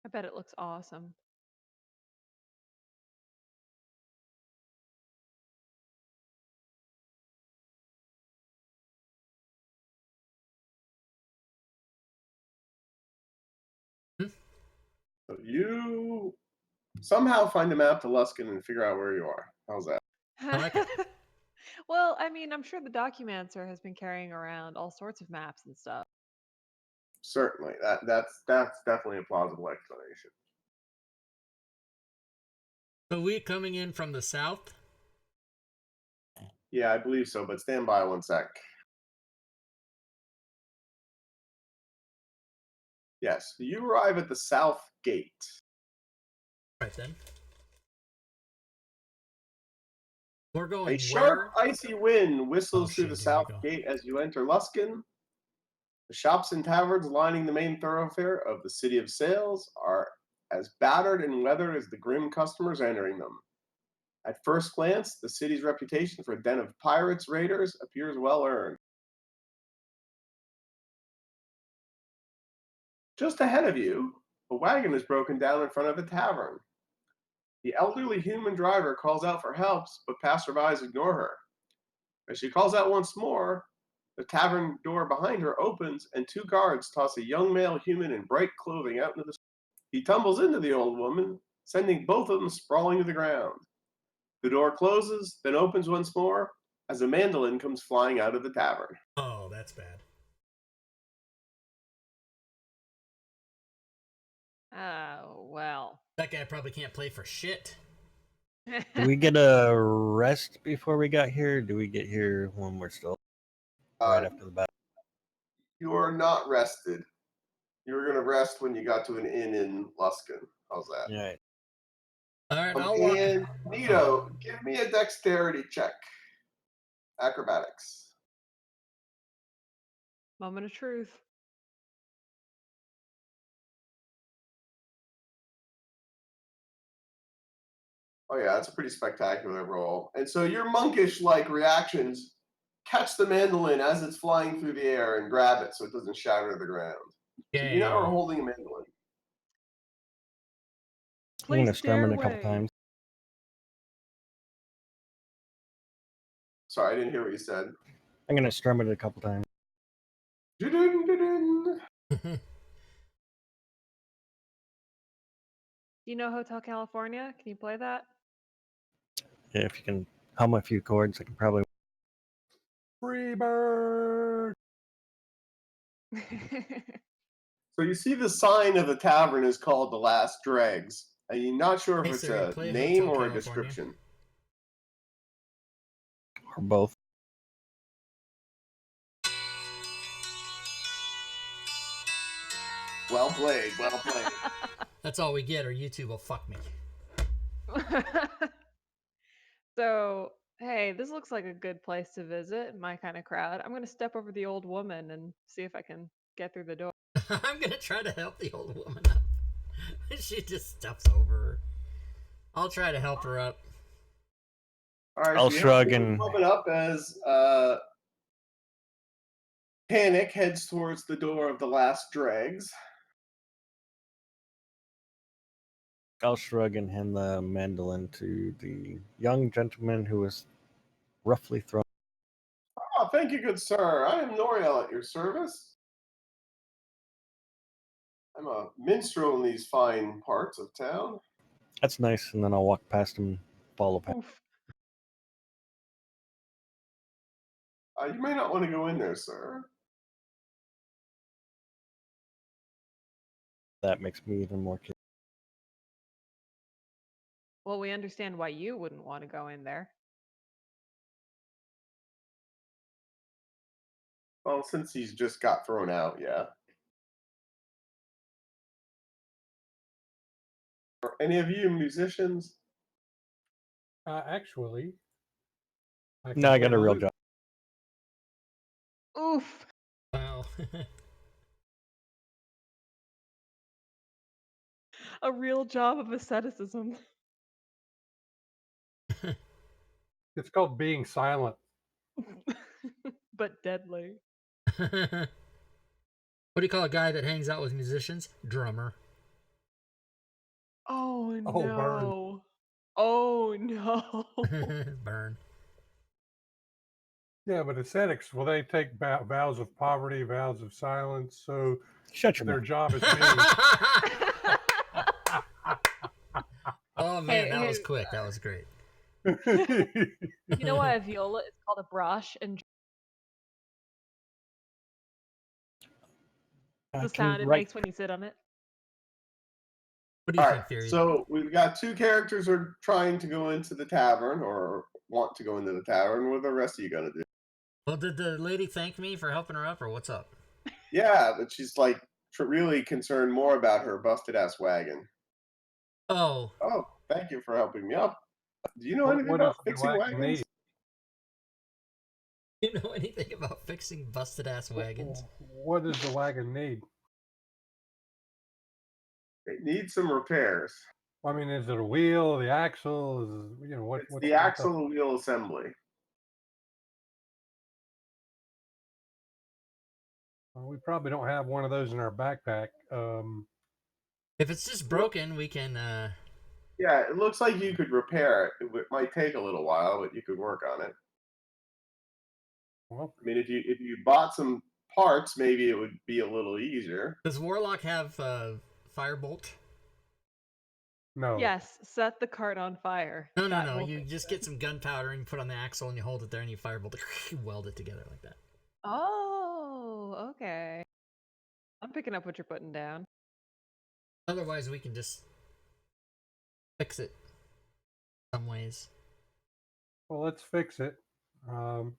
I bet it looks awesome. So you somehow find a map to Luskin and figure out where you are. How's that? I like it. Well, I mean, I'm sure the Documancer has been carrying around all sorts of maps and stuff. Certainly, that's definitely a plausible explanation. So we coming in from the south? Yeah, I believe so, but stand by one sec. Yes, you arrive at the south gate. Right then. We're A going sharp, where? icy wind whistles Oh, through the shit, here we south go. gate as you enter Luskin. The shops and taverns lining the main thoroughfare of the City of Sails are as battered and weathered as the grim customers entering them. At first glance, the city's reputation for a den of pirates, raiders appears well earned. Just ahead of you, a wagon is broken down in front of a tavern. The elderly human driver calls out for help, but passerbys ignore her. As she calls out once more, the tavern door behind her opens and two guards toss a young male human in bright clothing out into the street. He tumbles into the old woman, sending both of them sprawling to the ground. The door closes, then opens once more as a mandolin comes flying out of the tavern. Oh, that's bad. Oh, well. That guy probably can't play for shit. Do we get a rest before we got here? Or do we get here when we're still right after the battle? You are not rested. You were going to rest when you got to an inn in Luskin. How's that? All right. All right, I'll walk. And Nito, give me a dexterity check. Acrobatics. Moment of truth. Oh yeah, that's a pretty spectacular roll. And so your monkish-like reactions catch the mandolin as it's flying through the air and grab it so it doesn't shatter to the ground. So you now are holding a mandolin. I'm going to Place strum it a couple stairway. times. Sorry, I didn't hear what you said. I'm going to strum it a couple times. Doo-doo, doo-doo. You know Hotel California? Can you play that? Yeah, if you can hum a few chords, I can probably. Free bird. So you see the sign of the tavern is called The Last Dregs, and you're not sure if Hey, it's Siri, a play name Hotel or a California. description. Or both. Well played, well played. That's all we get, or YouTube will fuck me. So, hey, this looks like a good place to visit, my kind of crowd. I'm going to step over the old woman and see if I can get through the door. I'm gonna try to help the old woman up. She just steps over her. I'll try to help her up. All right, I'll so you shrug help and- the woman up as Panic heads towards the door of The Last Dregs. I'll shrug and hand the mandolin to the young gentleman who was roughly thrown. Oh, thank you, good sir. I am Noriel at your service. I'm a minstrel in these fine parts of town. That's nice, and then I'll walk past him, follow past. Oof. You may not want to go in there, sir. That makes me even more curious. Well, we understand why you wouldn't want to go in there. Well, since he's just got thrown out, yeah. Are any of you musicians? Actually. No, I can got play a the real lute. job. Oof. Wow. A real job of asceticism. It's called being silent. But deadly. What do you call a guy that hangs out with musicians? Drummer. Oh Oh, burn. no. Oh no. Burn. Yeah, but ascetics, well, they take vows of poverty, vows of silence. So Shut your their mouth. job is being Oh man, Hey, that was hey. quick. That was great. You know why a viola is called a broche, and I the can sound it write. makes when you sit on it? What do you All think, right, Fury? so we've got two characters who are trying to go into the tavern or want to go into the tavern. What are the rest of you gonna do? Well, did the lady thank me for helping her up, or what's up? Yeah, but she's like really concerned more about her busted ass wagon. Oh, Oh, thank you for helping me up. Do you know What, anything what does about the fixing wagon wagons? need? you know anything about fixing busted ass wagons? What does the wagon need? It needs some repairs. I mean, is it a wheel, the axle? Is what? It's What's the what's up? axle wheel assembly. Well, we probably don't have one of those in our backpack. If it's just broken, we can. Yeah, it looks like you could repair it. It might take a little while, but you could work on it. Well, I mean, if you bought some parts, maybe it would be a little easier. Does Warlock have firebolt? no. Yes, set the cart on fire. No. That will You fix just it. get some gunpowder and you put on the axle and you hold it there and you firebolt it, weld it together like that. Oh, okay. I'm picking up what you're putting down. Otherwise, we can just fix it some ways. Well, let's fix it. One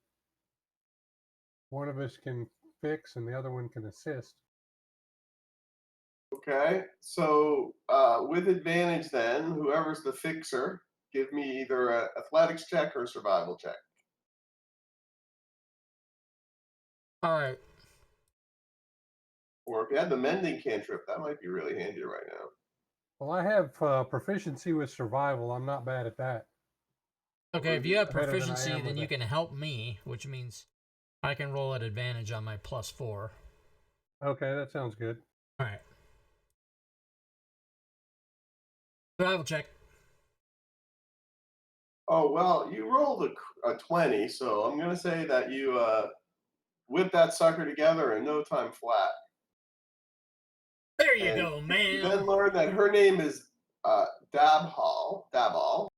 of us can fix, and the other one can assist. Okay, so with advantage, then whoever's the fixer, give me either a athletics check or a survival check. All right. Or if you had the mending cantrip, that might be really handy right now. Well, I have proficiency with survival. I'm not bad at that. Okay, if you have Better than I proficiency, am then with you it. can help me, which means I can roll at advantage on my +4. Okay, that sounds good. All right. Survival check. Oh well, you rolled a 20, so I'm gonna say that you whip that sucker together in no time flat. There you And go, you man. then learn that her name is Dabal,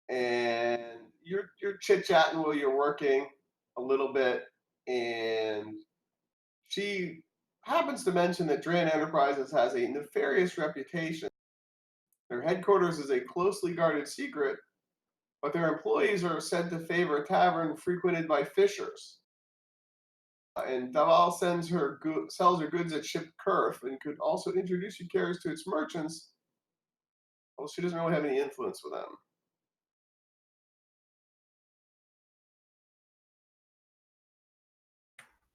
and you're chit chatting while you're working a little bit, and she happens to mention that Dran Enterprises has a nefarious reputation. Their headquarters is a closely guarded secret, but their employees are said to favor a tavern frequented by fishers. And Daval sells her goods at Ship Kurf and could also introduce you carriers to its merchants. Well, she doesn't really have any influence with them.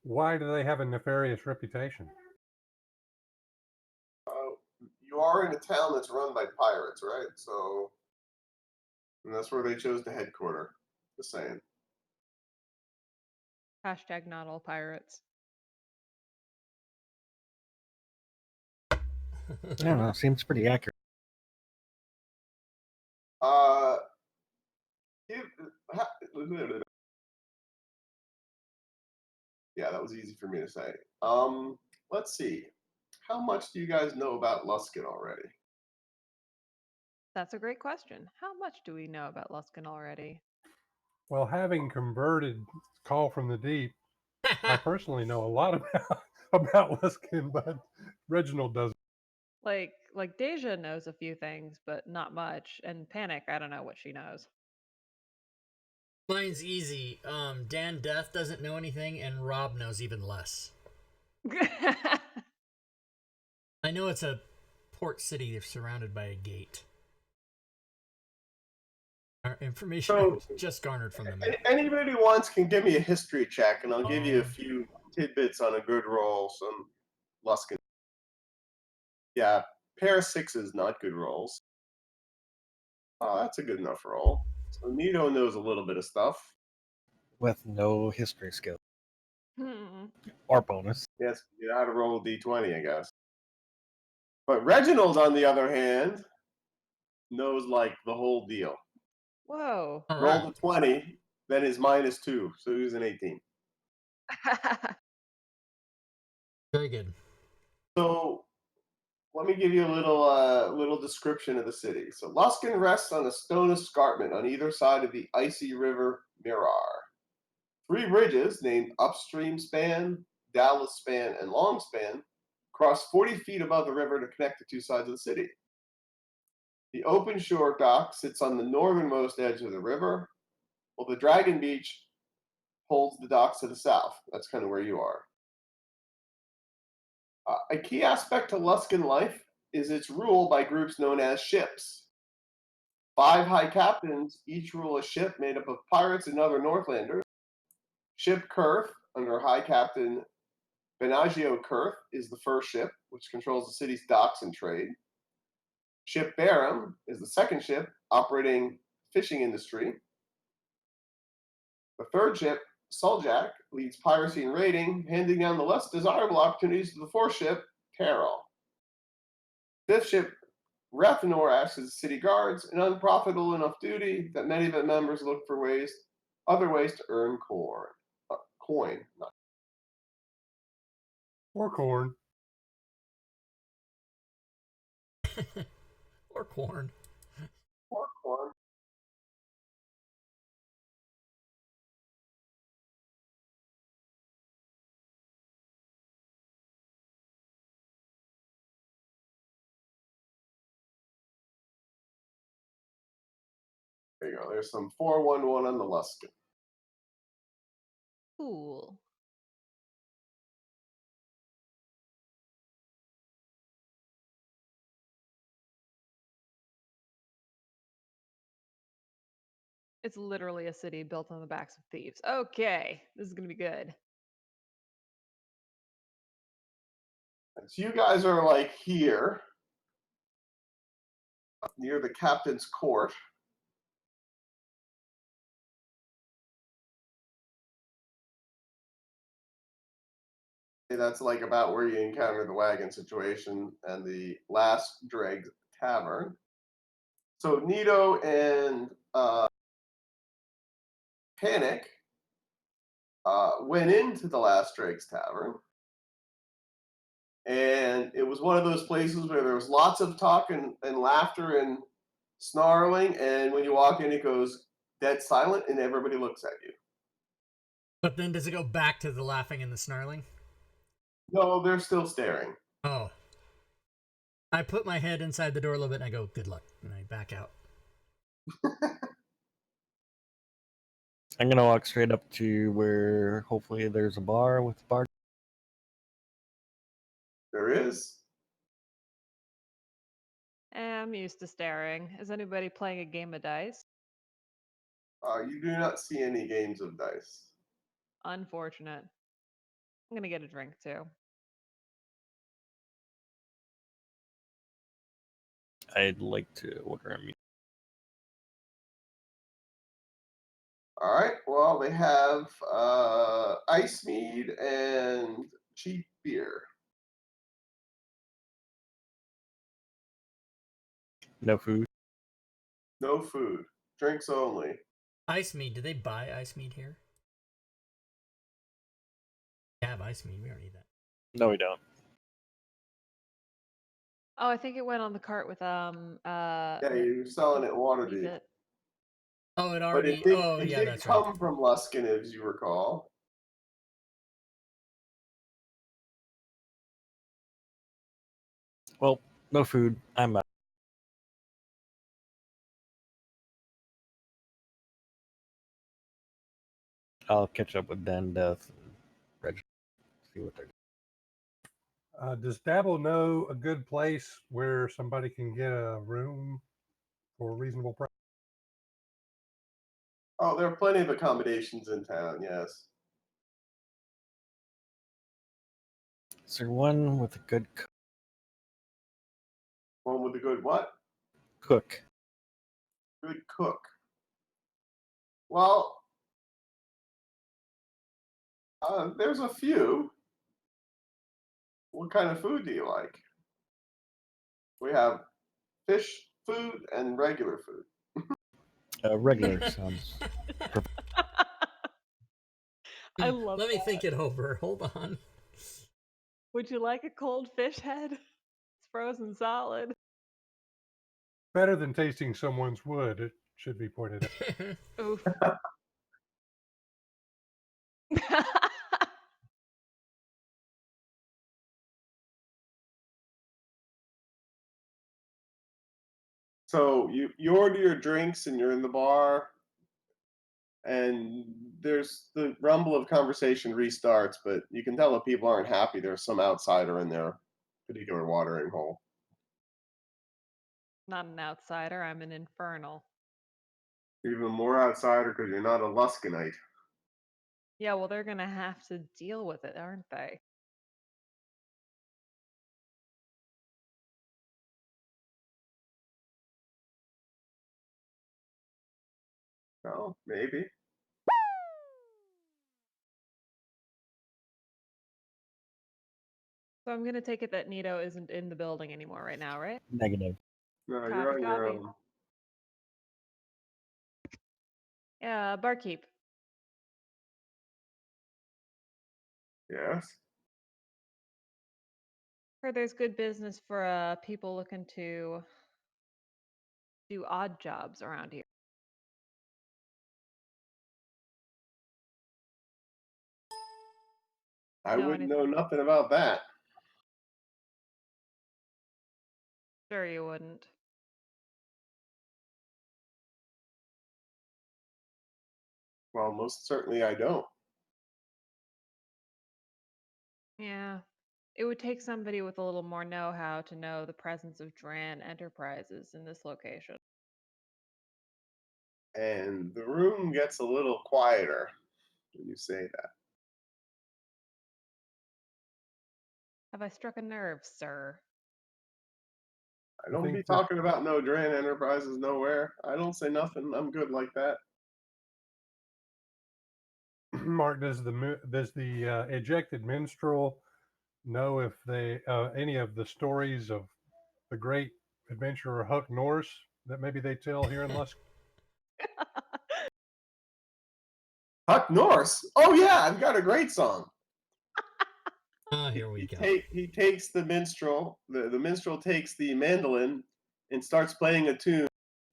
Why do they have a nefarious reputation? You are in a town that's run by pirates, right? So, and that's where they chose to headquarter. Just saying. Hashtag not all pirates. I don't know. Seems pretty accurate. Yeah, that was easy for me to say. Let's see. How much do you guys know about Luskin already? That's a great question. How much do we know about Luskin already? Well, having converted Call from the Deep, I personally know a lot about Luskin, but Reginald doesn't. Like Deja knows a few things, but not much. And Panic, I don't know what she knows. Mine's easy. Dan Death doesn't know anything, and Rob knows even less. I know it's a port city. They're surrounded by a gate. Our information So, just garnered from the map. Anybody who wants can give me a history check, and I'll give you a few tidbits on a good roll. Some Luskin. Yeah, pair of sixes, not good rolls. Oh, that's a good enough roll. So Nito knows a little bit of stuff. With no history skill Hmm. or bonus. Yes, you know how to roll a d20, I guess. But Reginald, on the other hand, knows like the whole deal. Whoa. All Rolled right. a 20, then his -2, so he was an 18. Very good. So let me give you a little description of the city. So Luskin rests on a stone escarpment on either side of the icy river Mirar. 3 bridges named Upstream Span, Dallas Span, and Long Span cross 40 feet above the river to connect the 2 sides of the city. The open shore dock sits on the northernmost edge of the river, while the Dragon Beach holds the docks to the south. That's kind of where you are. A key aspect to Luskin life is its rule by groups known as ships. 5 high captains each rule a ship made up of pirates and other Northlanders. Ship Kurth, under High Captain Benagio Kurth, is the first ship, which controls the city's docks and trade. Ship Barum is the second ship, operating fishing industry. The third ship, Suljak, leads piracy and raiding, handing down the less desirable opportunities to the fourth ship, Terrell. Fifth ship, Rathanor, acts as city guards, an unprofitable enough duty that many of its members look for other ways to earn coin. Or corn. Or corn. Or corn. There you go. There's some 411 on the Luskin. Cool. It's literally a city built on the backs of thieves. Okay, this is gonna be good. So you guys are like here, near the captain's court. That's like about where you encounter the wagon situation and the last Dregs Tavern. So Nito and Panic went into the last Dregs Tavern. And it was one of those places where there was lots of talk and laughter and snarling. And when you walk in, it goes dead silent and everybody looks at you. But then does it go back to the laughing and the snarling? No, they're still staring. Oh. I put my head inside the door a little bit and I go, good luck. And I back out. I'm gonna walk straight up to where hopefully there's a bar with a bar. There is. I'm used to staring. Is anybody playing a game of dice? You do not see any games of dice. Unfortunate. I'm gonna get a drink too. I'd like to order a meal. All right. Well, they have ice mead and cheap beer. No food. No food. Drinks only. Ice mead. Do they buy ice mead here? We have ice mead. We don't need that. No, we don't. Oh, I think it went on the cart with Yeah, you're selling it Waterdeep. it. Oh, it But already. it did, Oh, it yeah, did that's come right. from Luskin, as you recall. Well, no food. I'm out. I'll catch up with Dan, Death, and Reg. See what they're doing. Does Dabble know a good place where somebody can get a room for a reasonable price? Oh, there are plenty of accommodations in town, yes. Is there one with a good One with a good what? cook? Good cook. Well, there's a few. What kind of food do you like? We have fish food and regular food. Regular sounds. I love Let me that. think it over. Hold on. Would you like a cold fish head? It's frozen solid. Better than tasting someone's wood, it should be pointed out. Oof. So you order your drinks and you're in the bar, and there's the rumble of conversation restarts, but you can tell that people aren't happy. There's some outsider in their particular watering hole. Not an outsider, I'm an infernal. Even more outsider because you're not a Luskanite. Yeah, well, they're gonna have to deal with it, aren't they? Oh, maybe. So I'm gonna take it that Nito isn't in the building anymore right now, right? Negative. No, Copy, you're on your copy. own. Yeah, barkeep. Yes. Heard there's good business for people looking to do odd jobs around here. I Know wouldn't know anything? nothing about that. Sure you wouldn't. Well, most certainly I don't. Yeah. It would take somebody with a little more know-how to know the presence of Dran Enterprises in this location. And the room gets a little quieter when you say that. Have I struck a nerve, sir? I I don't be think that talking about no Dran Enterprises nowhere. I don't say nothing. I'm good like that. Mark, does the ejected minstrel know if they any of the stories of the great adventurer Huck Norris that maybe they tell here in Lusk? Huck Norris. Oh yeah, I've got a great song. Oh, here we go. He takes the minstrel. The minstrel takes the mandolin and starts playing a tune.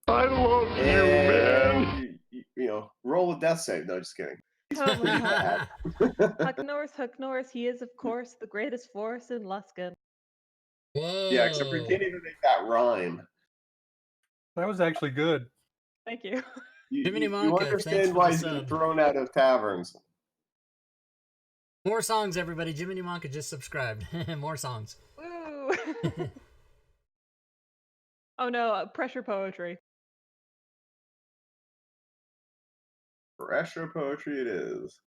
I love you, man. And you know, roll a death save. No, just kidding. He's Oh my pretty god. bad. Huck Norris, he is, of course, the greatest force in Luskan. Yeah, except we Whoa. can't even make that rhyme. That was actually good. Thank you. Jiminy You Monka, thanks understand for why the he's been sub. thrown out of taverns. More songs, everybody. Jiminy Monka just subscribed. More songs. Woo! Oh no, pressure poetry. Pressure poetry it is.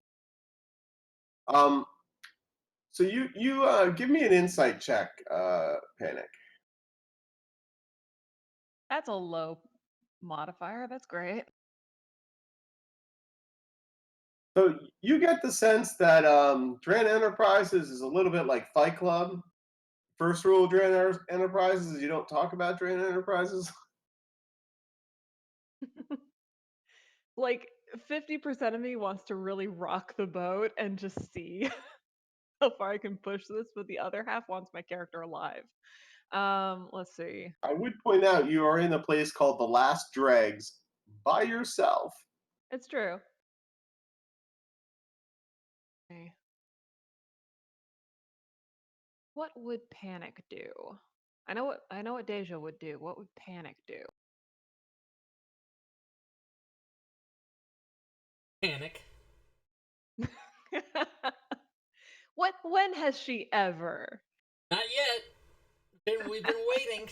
So you give me an insight check, Panic. That's a low modifier. That's great. So you get the sense that Dran Enterprises is a little bit like Fight Club. First rule of Dran Enterprises is you don't talk about Dran Enterprises. Like 50% of me wants to really rock the boat and just see how far I can push this, but the other half wants my character alive. Let's see. I would point out you are in a place called the Last Dregs by yourself. It's true. Okay. What would Panic do? I know what Deja would do. What would Panic do? Panic. When has she ever? Not yet. We've been waiting.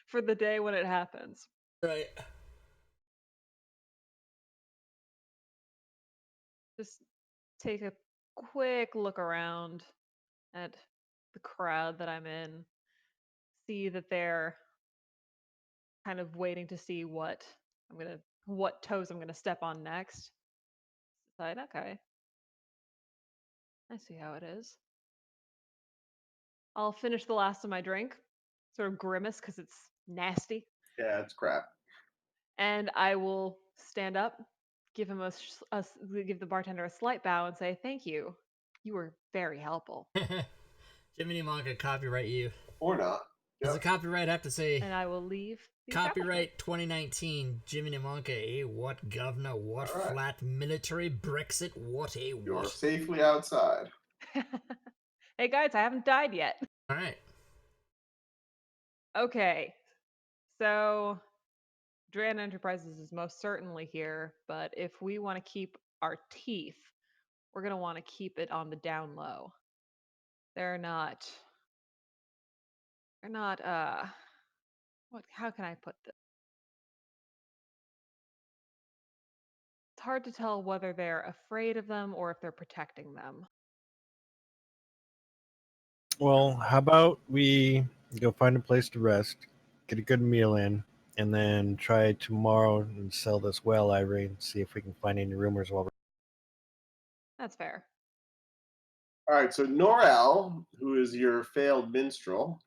For the day when it happens. Right. Just take a quick look around at the crowd that I'm in. See that they're kind of waiting to see what toes I'm gonna step on next. Decide, okay. I see how it is. I'll finish the last of my drink, sort of grimace because it's nasty, Yeah, it's crap. and I will stand up, give him give the bartender a slight bow, and say, "Thank you. You were very helpful." Jiminy Monka, copyright you. Or not. Does Yep. the copyright have to say And I will leave the establishment. copyright 2019 Jiminy Monka? What governor? What All right. flat military Brexit? What a You're what? safely outside. Hey guys, I haven't died yet. All right. Okay. So Dran Enterprises is most certainly here, but if we want to keep our teeth, we're going to want to keep it on the down low. They're not how can I put this? It's hard to tell whether they're afraid of them or if they're protecting them. Well, how about we go find a place to rest, get a good meal in, and then try tomorrow and sell this well, Irene, see if we can find any rumors while we're. That's fair. All right, so Norel, who is your failed minstrel,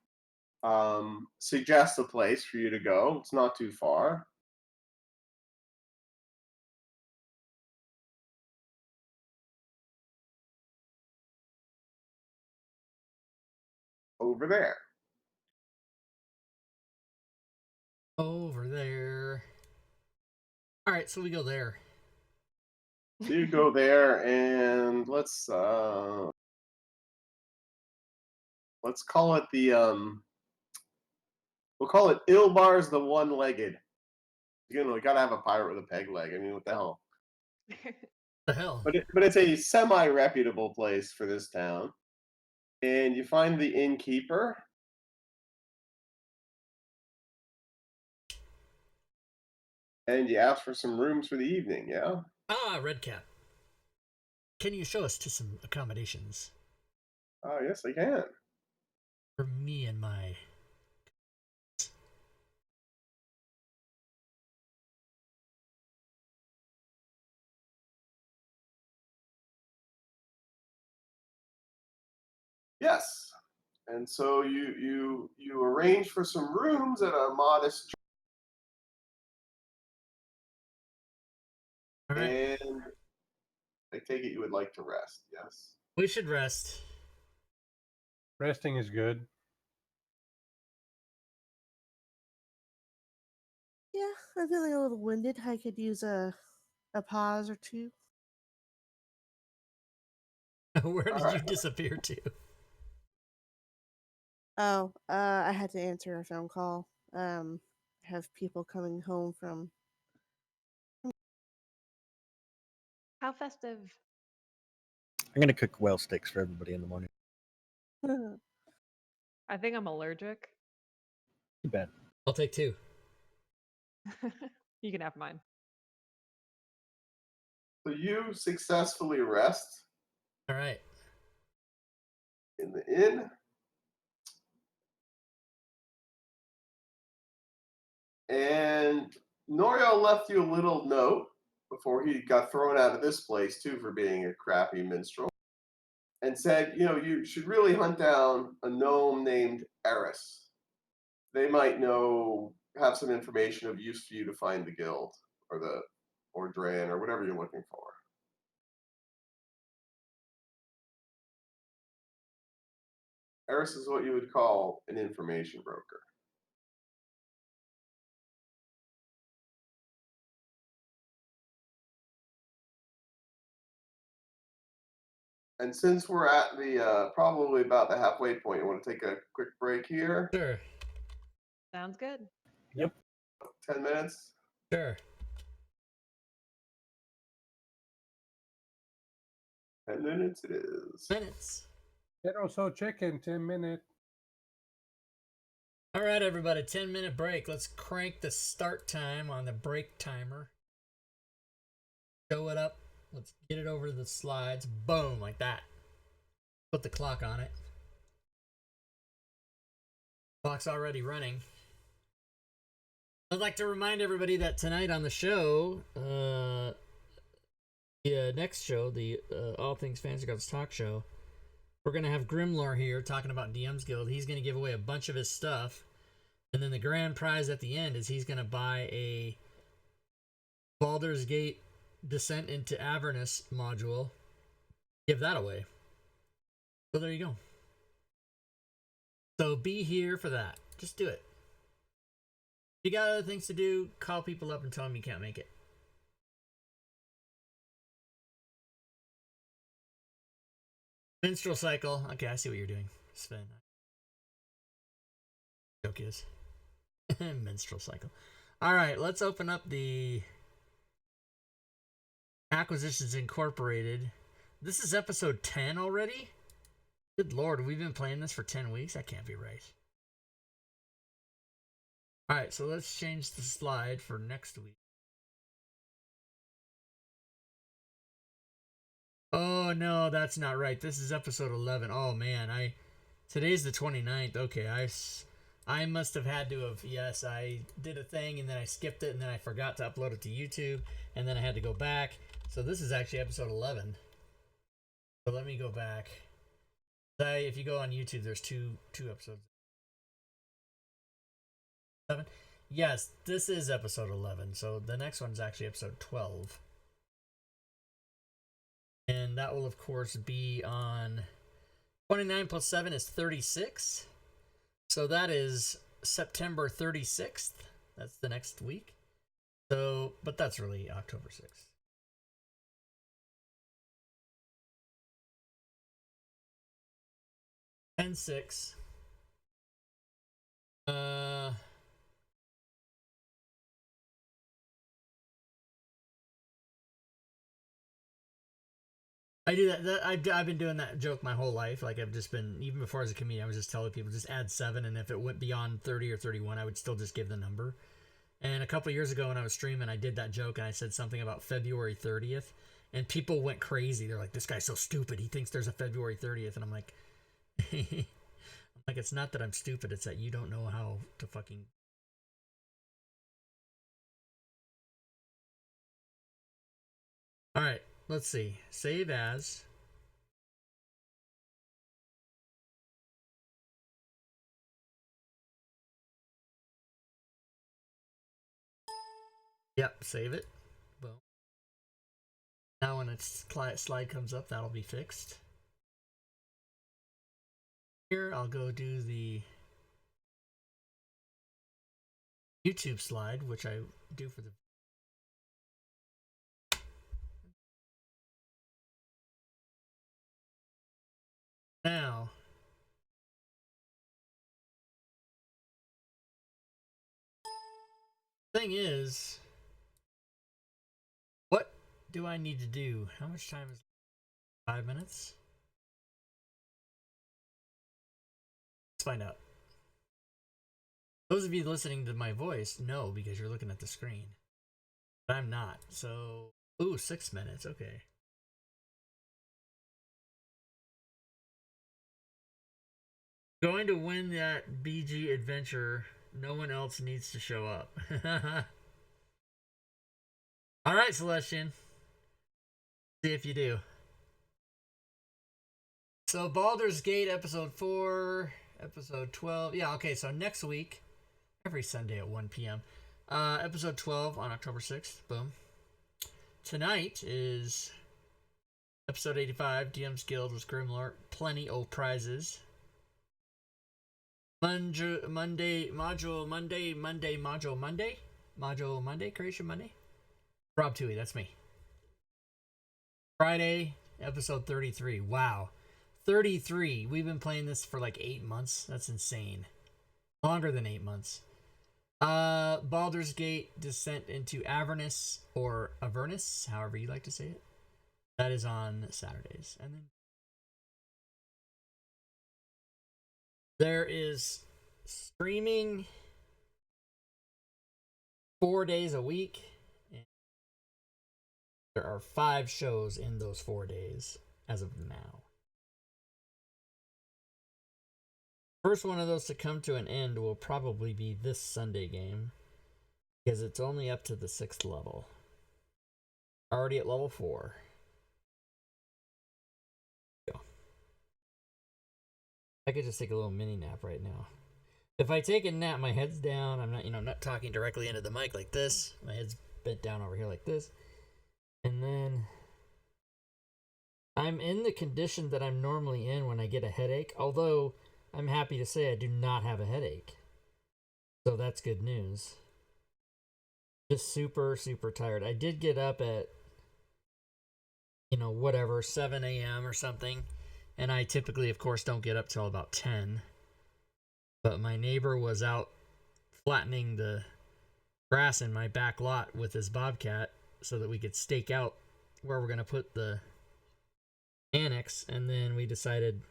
suggests a place for you to go. It's not too far. Over there. Over there. All right, so we go there. So you go there, and let's call it the we'll call it Ilbar's the One-Legged. You know, we gotta have a pirate with a peg leg. I mean, what the hell? The hell? But it's a semi-reputable place for this town. And you find the innkeeper. And you ask for some rooms for the evening, yeah? Ah, Redcap. Can you show us to some accommodations Oh, yes, I can. for me and my... Yes. And so you arrange for some rooms at a modest All right. and I take it you would like to rest, yes? We should rest. Resting is good. Yeah, I'm feeling a little winded. I could use a pause or two. Where did you Alright. disappear to? Oh, I had to answer a phone call. Have people coming home from. How festive. I'm gonna cook whale steaks for everybody in the morning. I think I'm allergic. Too bad. I'll take 2. You can have mine. So you successfully rest All right. in the inn. And Norio left you a little note before he got thrown out of this place, too, for being a crappy minstrel. And said, you know, you should really hunt down a gnome named Eris. They might have some information of use for you to find the guild or Dran or whatever you're looking for. Eris is what you would call an information broker. And since we're at the probably about the halfway point, you want to take a quick break here? Sure. Sounds good. 10 minutes? Sure. 10 minutes it is. Minutes. So chicken, 10 minutes. All right, everybody. 10-minute break. Let's crank the start time on the break timer. Show it up. Let's get it over the slides. Boom, like that. Put the clock on it. Clock's already running. I'd like to remind everybody that tonight on the show, the next show, the All Things Fantasy Cards Talk Show, we're going to have Grimlore here talking about DM's Guild. He's going to give away a bunch of his stuff. And then the grand prize at the end is he's going to buy a Baldur's Gate Descent into Avernus module. Give that away. So there you go. So be here for that. Just do it. If you got other things to do, call people up and tell them you can't make it. Minstrel cycle. Okay, I see what you're doing, Sven. Joke is. Minstrel cycle. All right, let's open up the Acquisitions Incorporated. This is episode 10 already? Good lord, we've been playing this for 10 weeks? That can't be right. Alright, so let's change the slide for next week. Oh no, that's not right. This is episode 11. Oh man, today's the 29th. Okay, I must have had to have, yes, I did a thing and then I skipped it and then I forgot to upload it to YouTube and then I had to go back. So this is actually episode 11. So let me go back. If you go on YouTube, there's two episodes. 7? Yes, this is episode 11. So the next one's actually episode 12. And that will, of course, be on 29 plus 7 is 36. So that is September 36th. That's the next week. So, but that's really October 6th. And 6. I do that. I've been doing that joke my whole life. Like I've just been, even before as a comedian, I was just telling people just add 7, and if it went beyond 30 or 31, I would still just give the number. And a couple of years ago when I was streaming, I did that joke and I said something about February 30th, and people went crazy. They're like, "This guy's so stupid. He thinks there's a February 30th," and I'm like, it's not that I'm stupid. It's that you don't know how to fucking. All right. Let's see. Save as. Yep, save it. Boom. Now when its slide comes up, that'll be fixed. Here, I'll go do the YouTube slide, which I do for the. Now, thing is, what do I need to do? How much time is 5 minutes? Let's find out. Those of you listening to my voice know because you're looking at the screen. But I'm not. So, 6 minutes. Okay. Going to win that BG adventure. No one else needs to show up. All right, Celestian. See if you do. So Baldur's Gate episode 4, episode 12. Yeah, okay, so next week, every Sunday at 1 p.m. Episode 12 on October 6th. Boom. Tonight is episode 85, DM's Guild with Grimlord. Plenty of prizes. Module Monday, Creation Monday. Rob Toohey, that's me. Friday, episode 33. Wow. 33. We've been playing this for like 8 months. That's insane. Longer than 8 months. Baldur's Gate Descent into Avernus, or Avernus, however you like to say it. That is on Saturdays. And then there is streaming 4 days a week. And there are 5 shows in those 4 days as of now. First one of those to come to an end will probably be this Sunday game, because it's only up to the 6th level. Already at level 4. I could just take a little mini nap right now. If I take a nap, my head's down. I'm not talking directly into the mic like this. My head's bent down over here like this. And then I'm in the condition that I'm normally in when I get a headache. Although I'm happy to say I do not have a headache. So that's good news. Just super, super tired. I did get up at, whatever, 7 a.m. or something. And I typically, of course, don't get up till about 10. But my neighbor was out flattening the grass in my back lot with his bobcat so that we could stake out where we're going to put the annex. And then we decided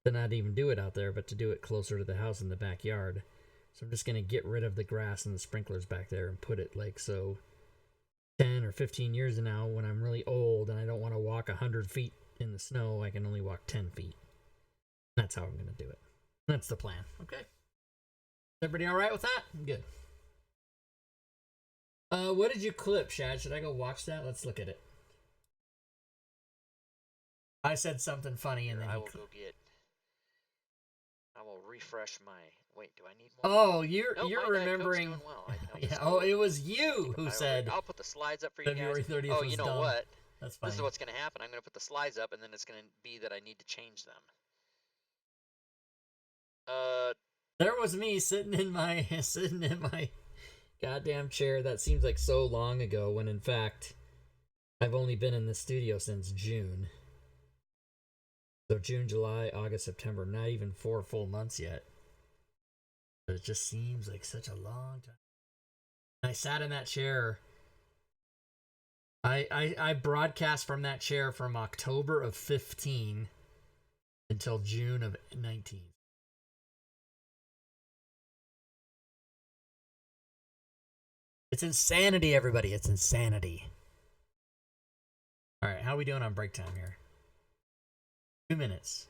to not even do it out there, but to do it closer to the house in the backyard. So I'm just going to get rid of the grass and the sprinklers back there and put it like so 10 or 15 years now when I'm really old and I don't want to walk 100 feet in the snow, I can only walk 10 feet. That's how I'm going to do it. That's the plan. Okay. Everybody all right with that? Good. What did you clip, Shad? Should I go watch that? Let's look at it. I said something funny and then I will refresh my. Wait, do I need more? Oh, Nope, you're my Diet Coke's remembering. doing well. I'll Yeah. just Oh, go- it was you who said I'll put the slides up for you February guys. 30th Oh, was you know dumb. what? That's fine. This is what's going to happen. I'm going to put the slides up, and then it's going to be that I need to change them. There was me sitting in my goddamn chair. That seems like so long ago when in fact I've only been in the studio since June. So June, July, August, September, not even 4 full months yet. But it just seems like such a long time. I sat in that chair. I broadcast from that chair from October of 15 until June of 19. It's insanity, everybody. It's insanity. All right, how are we doing on break time here? 2 minutes.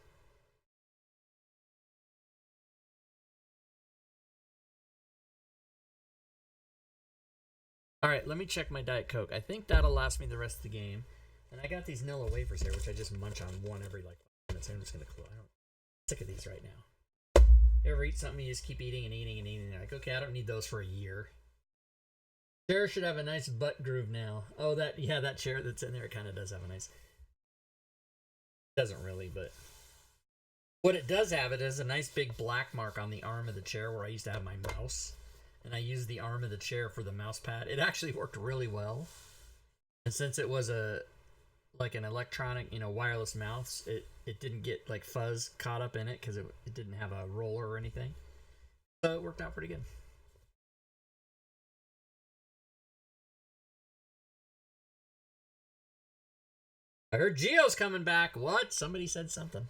All right, let me check my Diet Coke. I think that'll last me the rest of the game. And I got these Nilla wafers here, which I just munch on one every 5 minutes. I'm just gonna close. I'm sick of these right now. You ever eat something you just keep eating and eating and eating? You're like, okay, I don't need those for a year. Chair should have a nice butt groove now. Oh, that chair that's in there kind of does have a nice. Doesn't really, but what it does have, it has a nice big black mark on the arm of the chair where I used to have my mouse, and I used the arm of the chair for the mouse pad. It actually worked really well, and since it was an electronic, wireless mouse, it didn't get like fuzz caught up in it because it didn't have a roller or anything, so it worked out pretty good. I heard Geo's coming back. What? Somebody said something.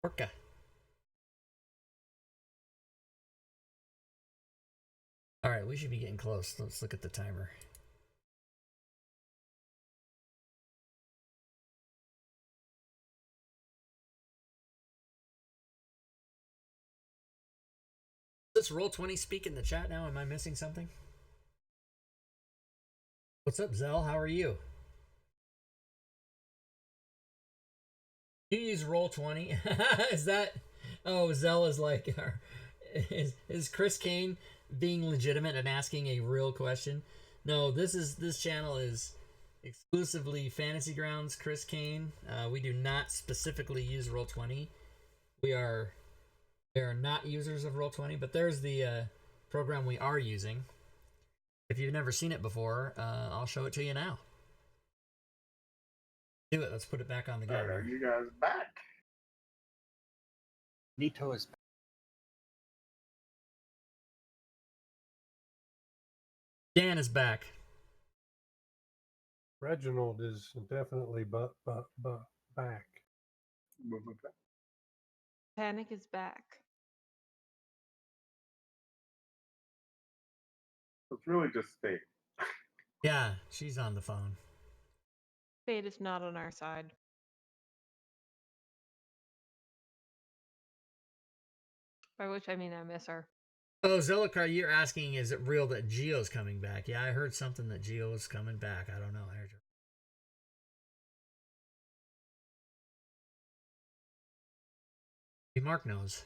Orca. All right, we should be getting close. Let's look at the timer. Does Roll20 speak in the chat now? Am I missing something? What's up, Zell? How are you? You use Roll20? Is that... Oh, Zell is like... Is Chris Kane being legitimate and asking a real question? No, this channel is exclusively Fantasy Grounds, Chris Kane. We do not specifically use Roll20. We are not users of Roll20, but there's the program we are using. If you've never seen it before, I'll show it to you now. Do it. Let's put it back on the go. Are you guys back? Nito is back. Dan is back. Reginald is definitely back. Panic is back. It's really just fate. Yeah, she's on the phone. Fate is not on our side. By which I mean I miss her. Oh, Zelakar, you're asking, is it real that Geo's coming back? Yeah, I heard something that Geo is coming back. I don't know. I heard you. Mark knows.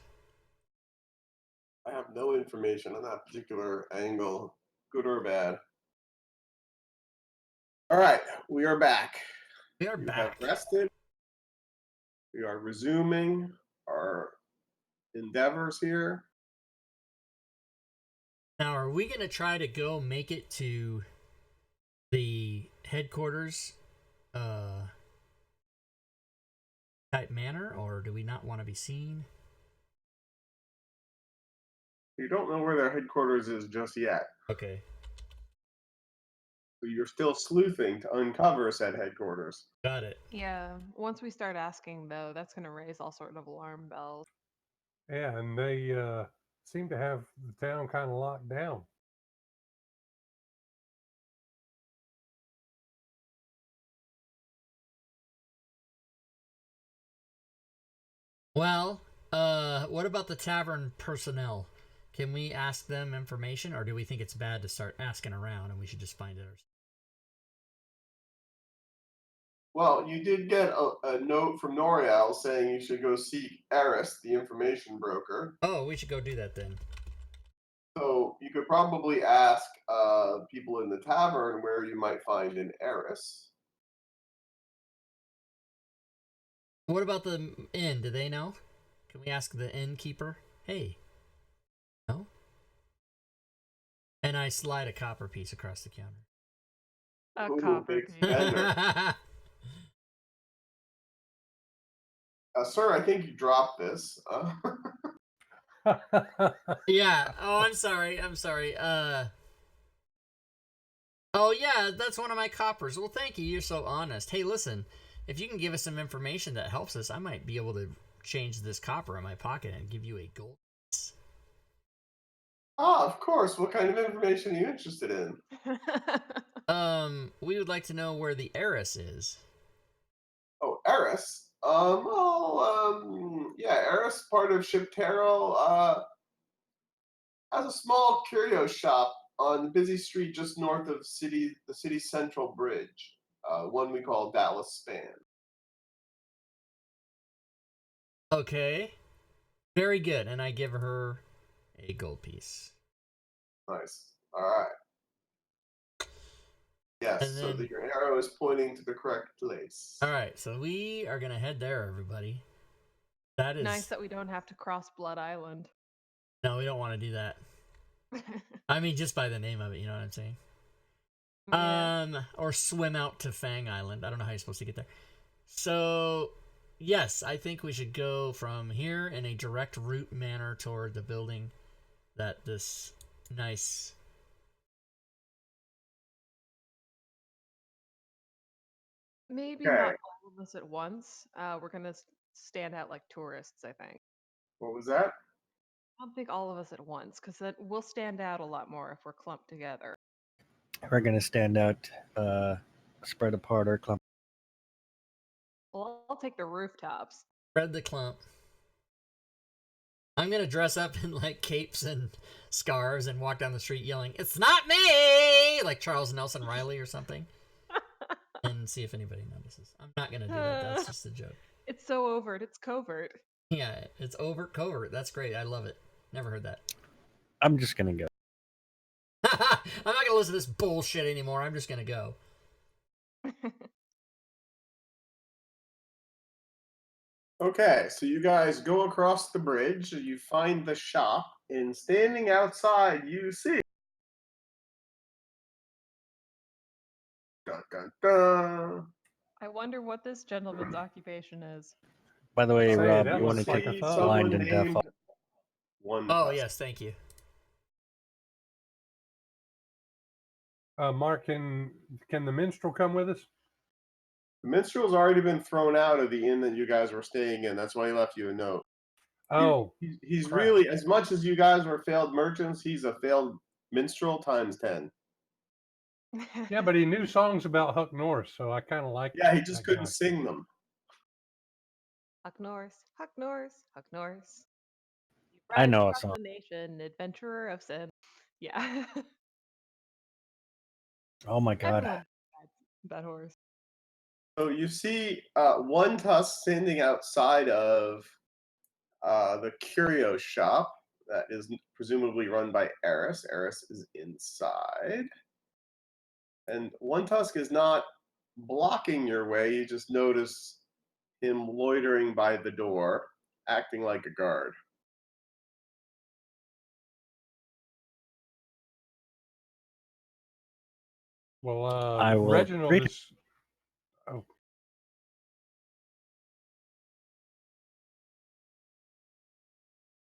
I have no information on that particular angle, good or bad. All right, we are back. We are You back. have rested. We are resuming our endeavors here. Now, are we going to try to go make it to the headquarters type manner, or do we not want to be seen? You don't know where their headquarters is just yet. Okay. So you're still sleuthing to uncover said headquarters. Got it. Yeah. Once we start asking, though, that's going to raise all sort of alarm bells. Yeah, and they seem to have the town kind of locked down. Well, what about the tavern personnel? Can we ask them information, or do we think it's bad to start asking around and we should just find it ourselves? Well, you did get a note from Noriel saying you should go seek Eris, the information broker. Oh, we should go do that then. So you could probably ask people in the tavern where you might find an Eris. What about the inn? Do they know? Can we ask the innkeeper? Hey. No? And I slide a copper piece across the counter. A Ooh, copper big piece. spender. Sir, I think you dropped this. Yeah. Oh, I'm sorry. Oh, yeah, that's one of my coppers. Well, thank you. You're so honest. Hey, listen, if you can give us some information that helps us, I might be able to change this copper in my pocket and give you a gold piece. Of course. What kind of information are you interested in? We would like to know where the heiress is. Oh, Eris. Yeah, Eris, part of Shipterrell, has a small curio shop on the busy street just north of the city's central bridge, one we call Dallas Span. Okay. Very good. And I give her a gold piece. Nice. All right. Yes, And so then- that your arrow is pointing to the correct place. All right, so we are going to head there, everybody. That is... Nice that we don't have to cross Blood Island. No, we don't want to do that. I mean, just by the name of it, you know what I'm saying? Yeah. Or swim out to Fang Island. I don't know how you're supposed to get there. So, yes, I think we should go from here in a direct route manner toward the building that this nice... Maybe Okay. not all of us at once. We're going to stand out like tourists, I think. What was that? I don't think all of us at once, because we'll stand out a lot more if we're clumped together. We're gonna stand out, spread apart or clump. Well, I'll take the rooftops. Spread the clump. I'm going to dress up in, like, capes and scarves and walk down the street yelling, "It's not me!" Like Charles Nelson Riley or something. And see if anybody notices. I'm not going to do that. That's just a joke. It's so overt. It's covert. Yeah, it's overt covert. That's great. I love it. Never heard that. I'm just gonna go. I'm not going to listen to this bullshit anymore. I'm just going to go. Okay, so you guys go across the bridge, you find the shop, and standing outside, you see. Dun, dun, dun. I wonder what this gentleman's occupation is. By the way, Say, Rob, that you want to looks like take a thug. blind Someone and deaf named off? One Oh, Tusk. yes, thank you. Mark, can the minstrel come with us? The minstrel's already been thrown out of the inn that you guys were staying in. That's why he left you a note. Oh, He's crap. really, as much as you guys were failed merchants, he's a failed minstrel times 10. yeah, but he knew songs about Huck Norris, so I kind of like. Yeah, he just that couldn't guy. sing them. Huck Norris, Huck Norris, Huck Norris. You I rise know a across song. the nation, adventurer of sin. Yeah. Oh my god. Everyone rides that horse. So you see One Tusk standing outside of the curio shop that is presumably run by Eris. Eris is inside. And One Tusk is not blocking your way. You just notice him loitering by the door, acting like a guard. Well, I will Reginald greet is. Oh,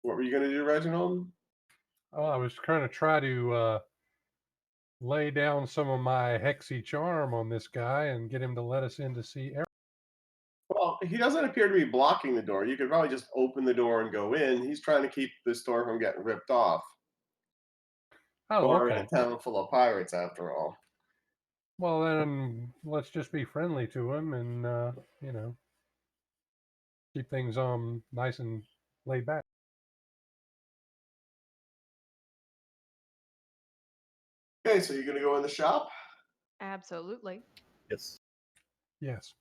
What were you going to do, Reginald? oh, I was trying to try to lay down some of my hexy charm on this guy and get him to let us in to see Eric. Well, he doesn't appear to be blocking the door. You could probably just open the door and go in. He's trying to keep this door from getting ripped off. Oh, We're in okay. a town full of pirates, after all. Well, then let's just be friendly to him and keep things nice and laid back. Okay, so you're going to go in the shop? Absolutely. Yes. Yes.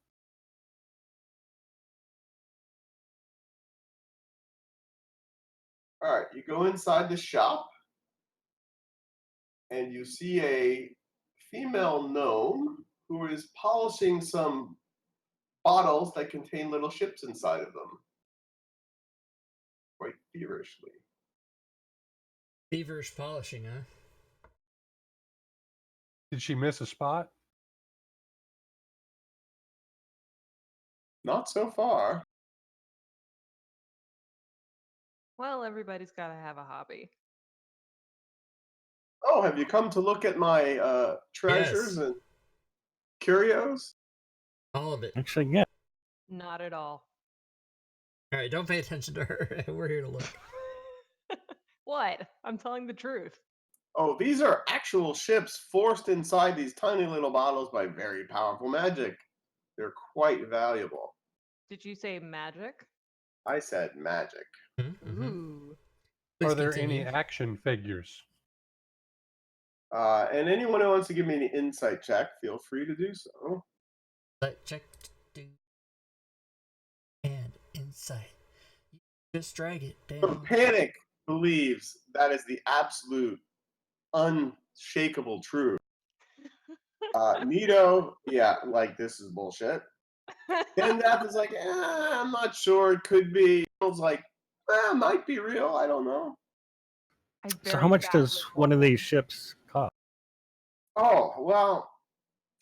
All right, you go inside the shop and you see a female gnome who is polishing some bottles that contain little ships inside of them quite feverishly. Feverish polishing, huh? Did she miss a spot? Not so far. Well, everybody's got to have a hobby. Oh, have you come to look at my treasures Yes. and curios? All of it. Actually, yeah. Not at all. All right, don't pay attention to her. We're here to look. What? I'm telling the truth. Oh, these are actual ships forced inside these tiny little bottles by very powerful magic. They're quite valuable. Did you say magic? I said magic. Mm-hmm. Ooh. Please Are there continue. any action figures? And anyone who wants to give me an insight check, feel free to do so. Insight check. Do. And insight. Just drag it down. Panic believes that is the absolute unshakable truth. Nito, yeah, like this is bullshit. Gandalf is like, I'm not sure. It could be. It's like, might be real. I don't know. So how much does one of these ships cost? Oh well,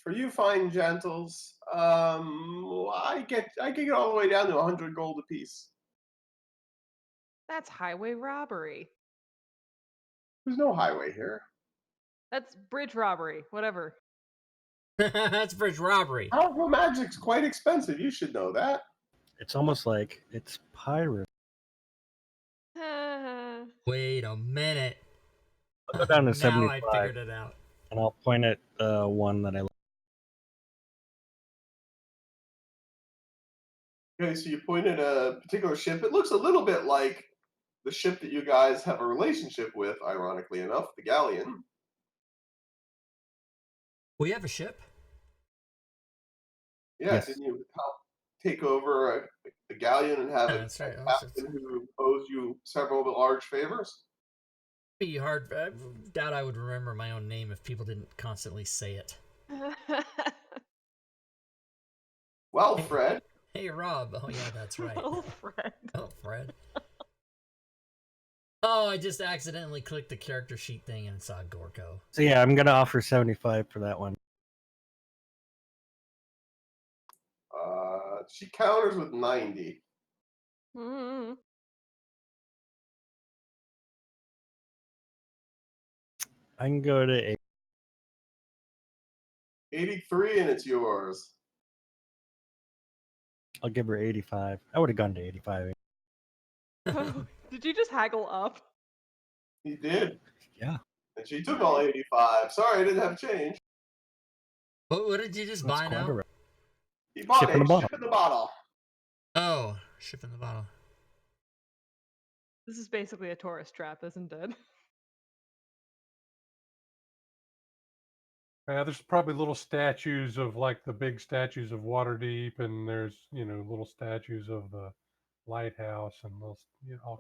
for you fine gentles, I could get all the way down to 100 gold apiece. That's highway robbery. There's no highway here. That's bridge robbery. Whatever. That's bridge robbery. Powerful magic's quite expensive. You should know that. It's almost like it's pirate. Wait a minute. I'll go down to Now 75, I figured it out. and I'll point at one that I like. Okay, so you point at a particular ship. It looks a little bit like the ship that you guys have a relationship with, ironically enough, the Galleon. We have a ship? Yeah, Yes. didn't you help take over a galleon and have Yeah, a that's right. captain who owes you several large favors? Be hard. I doubt I would remember my own name if people didn't constantly say it. Well, Fred. Hey, Rob. Oh, yeah, that's right. Oh, Fred. Oh, Fred. Oh, I just accidentally clicked the character sheet thing and saw Gorko. So yeah, I'm gonna offer 75 for that one. She counters with 90. Mm. I can go to 8. 83 and it's yours. I'll give her 85. I would have gone to 85. Did you just haggle up? He did. Yeah. And she took all 85. Sorry, I didn't have change. What did you just buy now? He bought Ship in the bottle. Ship in the bottle. Oh, ship in the bottle. This is basically a tourist trap, isn't it? Yeah, there's probably little statues of like the big statues of Waterdeep, and there's little statues of the lighthouse and little,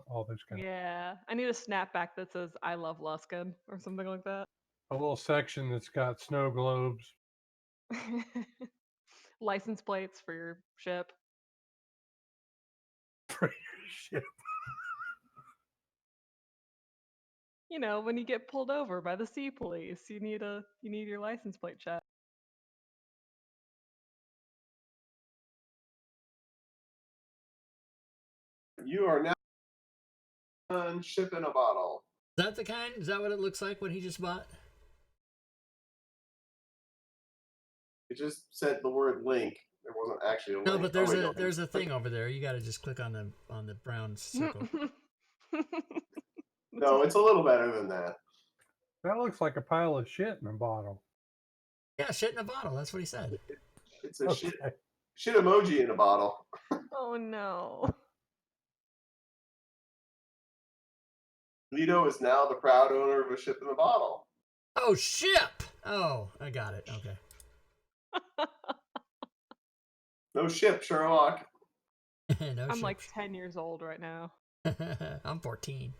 all those kind of. Yeah. I need a snapback that says "I love Luskin" or something like that. A little section that's got snow globes. License plates for your ship. For your ship. You know, when you get pulled over by the sea police, you need your license plate check. You are now on ship in a bottle. Is that the kind? Is that what it looks like when he just bought? It just said the word link. There wasn't actually a link. No, but there's wait, a no. there's a thing over there. You got to just click on the brown circle. No, it's a little better than that. That looks like a pile of shit in a bottle. Yeah, shit in a bottle. That's what he said. It's a Okay. shit emoji in a bottle. Oh no. Lido is now the proud owner of a ship in a bottle. Oh, ship! Oh, I got it. Okay. No ship, Sherlock. No I'm like ships. 10 years old right now. I'm 14.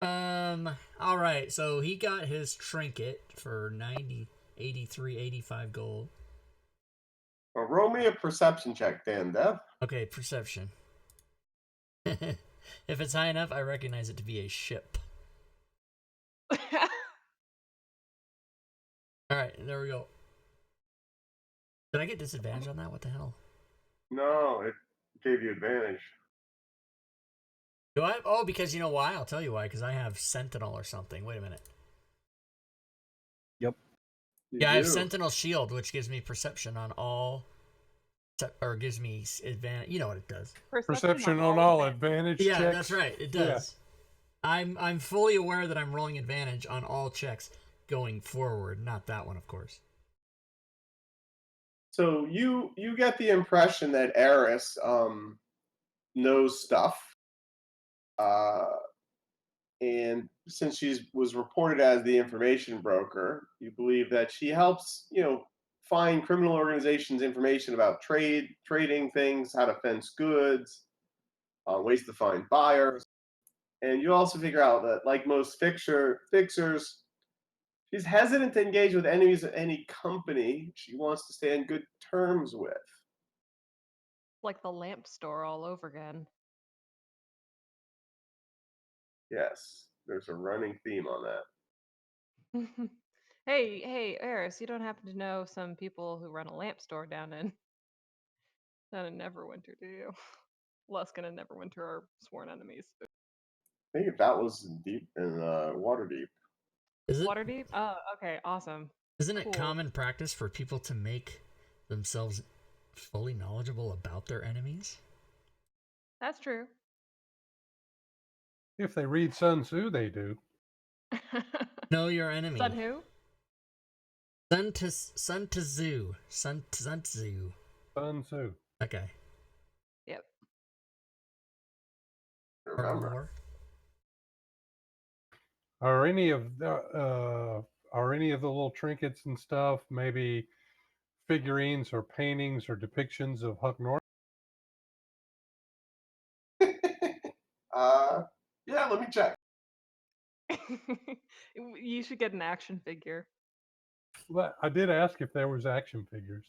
All right. So he got his trinket for 90, 83, 85 gold. Well, roll me a perception check, Dan Dev. Okay, perception. If it's high enough, I recognize it to be a ship. All right, there we go. Did I get disadvantage on that? What the hell? No, it gave you advantage. Do I? Oh, because you know why? I'll tell you why. Because I have Sentinel or something. Wait a minute. You Yeah, I have do. Sentinel Shield, which gives me perception on all, or gives me advantage. You know what it does. Perception on all advantage. advantage Yeah, checks. that's right. It Yeah. does. I'm fully aware that I'm rolling advantage on all checks going forward. Not that one, of course. So you get the impression that Eris knows stuff, and since she was reported as the information broker, you believe that she helps find criminal organizations information about trading things, how to fence goods, ways to find buyers, and you also figure out that, like most fixers, she's hesitant to engage with enemies of any company she wants to stay on good terms with. Like the lamp store all over again. Yes, there's a running theme on that. Hey, Eris, you don't happen to know some people who run a lamp store down in Neverwinter, do you? Lusk and Neverwinter are sworn enemies. I think that was deep in Waterdeep. Is it? Waterdeep? Oh, okay, awesome. Isn't it Cool. common practice for people to make themselves fully knowledgeable about their enemies? That's true. If they read Sun Tzu, they do. Know your enemy. Sun who? Sun Tzu. Sun Tzu. Sun Tzu. Okay. Yep. Or Remember. more. Are any of the little trinkets and stuff maybe figurines or paintings or depictions of Huck North? Yeah, let me check. You should get an action figure. Well, I did ask if there was action figures.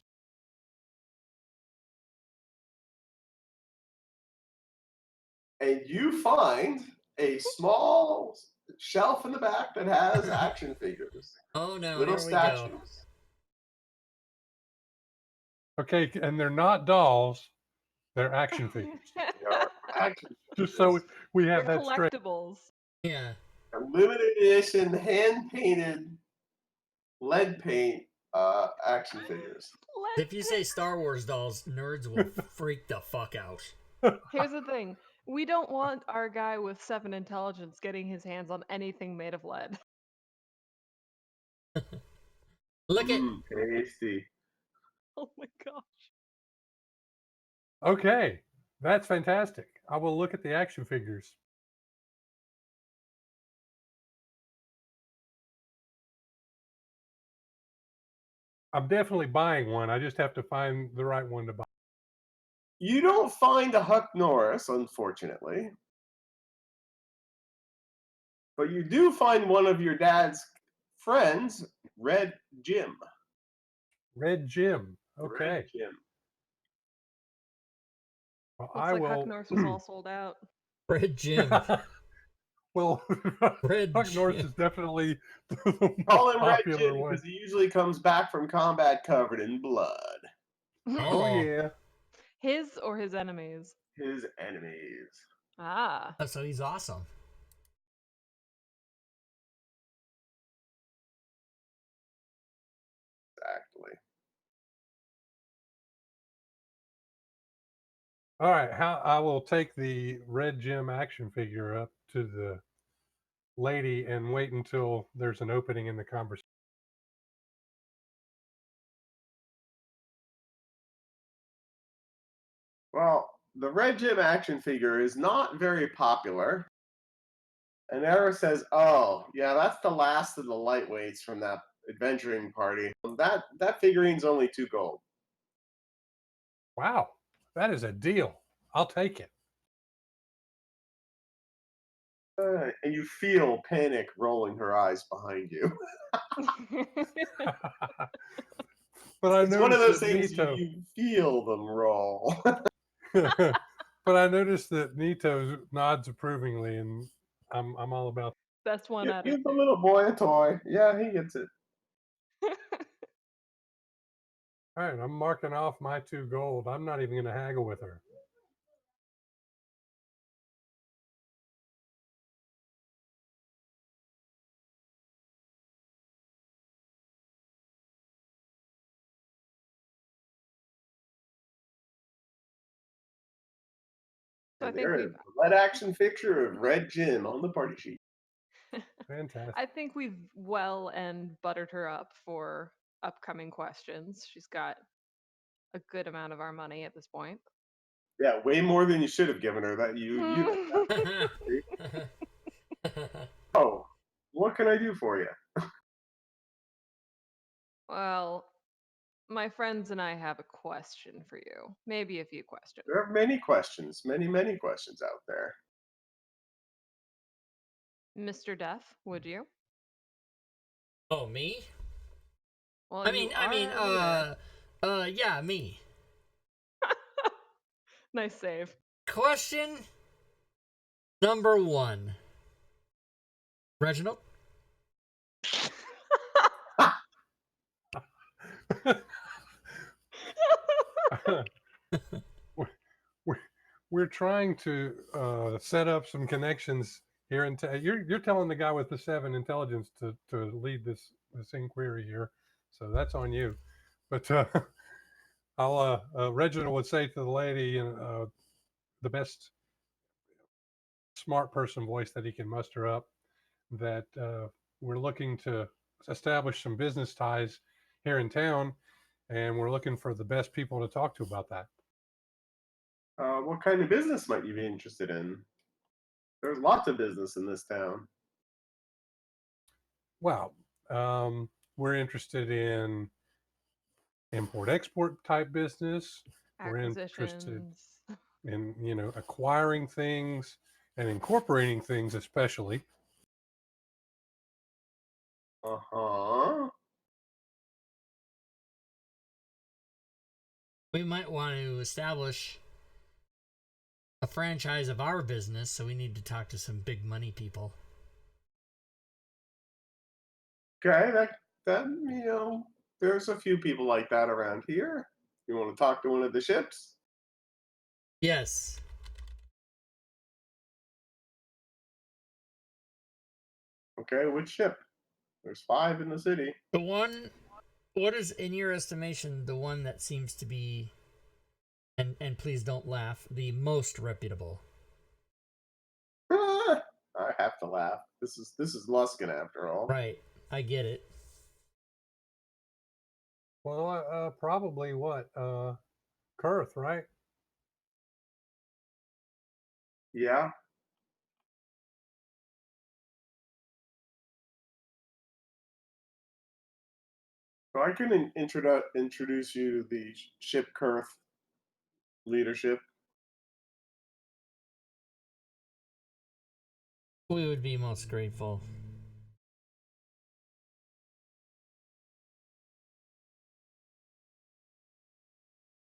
And you find a small shelf in the back that has action figures. Oh no, Little here we statues. go. Okay, and they're not dolls; they're action figures. They are action Just so figures. we have They're that straight. collectibles. Yeah. A limited edition, hand-painted lead paint action figures. If you say Star Wars dolls, nerds will freak the fuck out. Here's the thing. We don't want our guy with 7 intelligence getting his hands on anything made of lead. Look at Tasty. Oh my gosh. Okay, that's fantastic. I will look at the action figures. I'm definitely buying one. I just have to find the right one to buy. You don't find a Huck Norris, unfortunately. But you do find one of your dad's friends, Red Jim. Red Jim. Red Okay. Jim. Well, Looks I like Huck will. Norse was all sold out. Red Jim. Well, Red Huck Norse Jim. is definitely the Call most him Red popular Jim one. because he usually comes back from combat covered in blood. Oh Oh. yeah. His or his enemies? His enemies. Ah. Oh, so he's awesome. Exactly. All right. How I will take the Red Jim action figure up to the lady and wait until there's an opening in the conversation. Well, the Red Jim action figure is not very popular. And Era says, "Oh, yeah, that's the last of the lightweights from that adventuring party. That figurine's only 2 gold." Wow, that is a deal. I'll take it. And you feel panic rolling her eyes behind you. But I It's one of noticed those that things Nito. you feel them roll. But I noticed that Nito nods approvingly, and I'm all about. Best one out of Give the two. little boy a toy. Yeah, he gets it. All right, I'm marking off my 2 gold. I'm not even going to haggle with her. So I And think there we've is the lead action picture of Red Jim on the party sheet. Fantastic. I think we've well and buttered her up for upcoming questions. She's got a good amount of our money at this point. Yeah, way more than you should have given her. That you. Oh, what can I do for you? Well, my friends and I have a question for you. Maybe a few questions. There are many questions, many questions out there. Mr. Deaf, would you? Oh, me? Well, I mean, yeah, me. Nice save. Question number 1. Reginald? We're trying to set up some connections here in you're telling the guy with the 7 intelligence to lead this inquiry here, so that's on you. But I'll Reginald would say to the lady in the best smart person voice that he can muster up that we're looking to establish some business ties here in town, and we're looking for the best people to talk to about that. What kind of business might you be interested in? There's lots of business in this town. Well, we're interested in import-export type business. We're interested Acquisitions. in acquiring things and incorporating things, especially. Uh-huh. We might want to establish a franchise of our business, so we need to talk to some big money people. Okay, that there's a few people like that around here. You want to talk to one of the ships? Yes. Okay, which ship? There's 5 in the city. The one, what is, in your estimation, the one that seems to be, and please don't laugh, the most reputable? I have to laugh. This is Luskin after all. Right, I get it. Well, probably what? Kurth, right? Yeah. So I can introduce you to the ship Kurth leadership. We would be most grateful.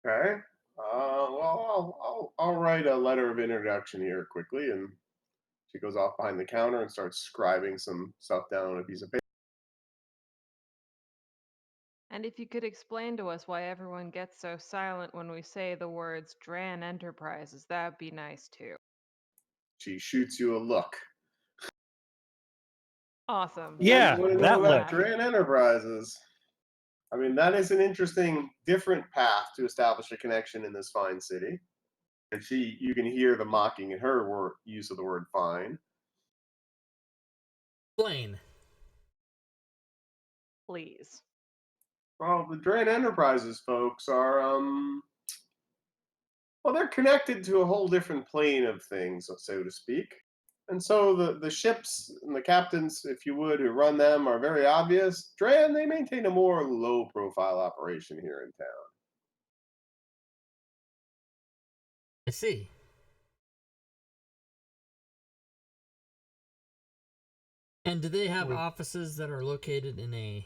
Okay. Well, I'll write a letter of introduction here quickly, and she goes off behind the counter and starts scribing some stuff down on a piece of paper. And if you could explain to us why everyone gets so silent when we say the words Dran Enterprises, that'd be nice too. She shoots you a look. Awesome. Yeah, You want to that know about look. Dran Enterprises? I mean, that is an interesting, different path to establish a connection in this fine city. And you can hear the mocking in her use of the word fine. Explain. Please. Well, the Dran Enterprises folks are, well, they're connected to a whole different plane of things, so to speak. And so the ships and the captains, if you would, who run them are very obvious. Dran, they maintain a more low profile operation here in town. I see. And do they have offices that are located in in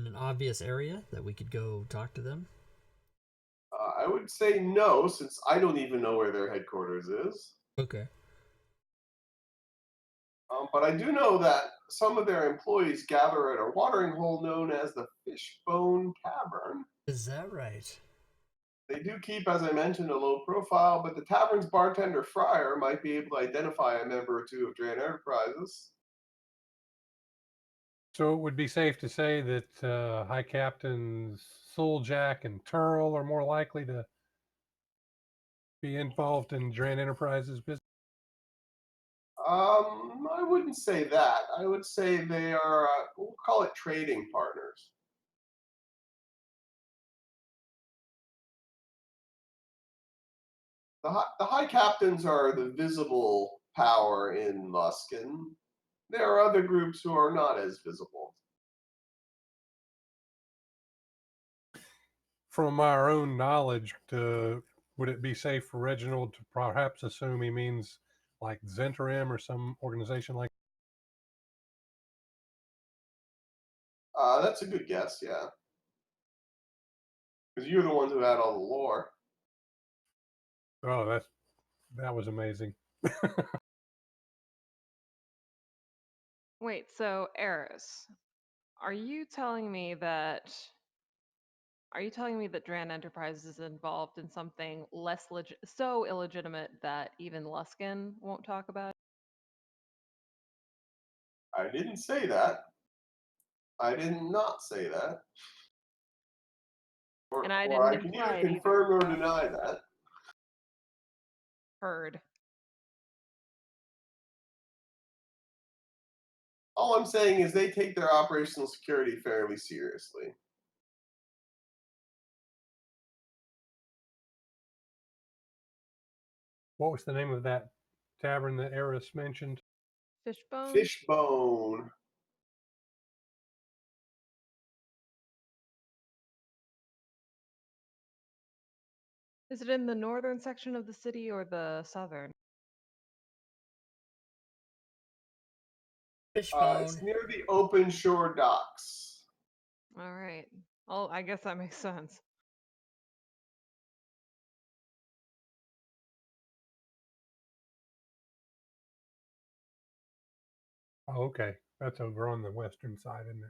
an obvious area that we could go talk to them? I would say no, since I don't even know where their headquarters is. Okay. But I do know that some of their employees gather at a watering hole known as the Fishbone Tavern. Is that right? They do keep, as I mentioned, a low profile, but the tavern's bartender Fryer might be able to identify a member or two of Dran Enterprises. So it would be safe to say that High Captains Souljack and Turl are more likely to be involved in Dran Enterprises business. I wouldn't say that. I would say they are, we'll call it trading partners. The high captains are the visible power in Luskin. There are other groups who are not as visible. From our own knowledge, would it be safe for Reginald to perhaps assume he means like Zentrim or some organization like? That's a good guess, yeah. Because you're the one who had all the lore. Oh, that was amazing. Wait, so Eris, are you telling me that Dran Enterprises is involved in something so illegitimate that even Luskin won't talk about it? I didn't say that. I did not say that. And I Or I didn't can imply either it confirm or either. deny that. Heard. All I'm saying is they take their operational security fairly seriously. What was the name of that tavern that Eris mentioned? Fishbone? Fishbone. Is it in the northern section of the city or the southern? Fishbone. It's near the open shore docks. All right. Well, I guess that makes sense. Oh, okay. That's over on the western side, isn't it?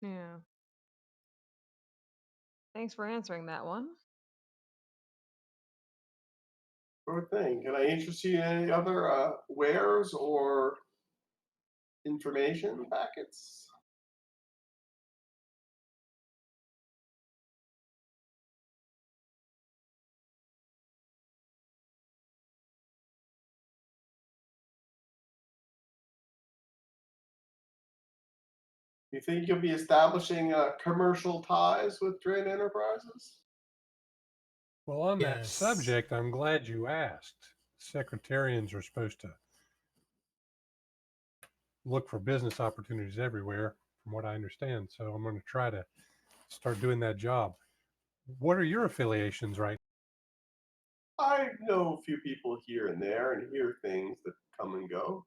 Yeah. Thanks for answering that one. Sure thing. Can I interest you in any other wares or information packets? You think you'll be establishing commercial ties with Dran Enterprises? Well, on that Yes. subject, I'm glad you asked. Secretarians are supposed to look for business opportunities everywhere, from what I understand. So I'm going to try to start doing that job. What are your affiliations right I know a few people here and there and hear things that come and go.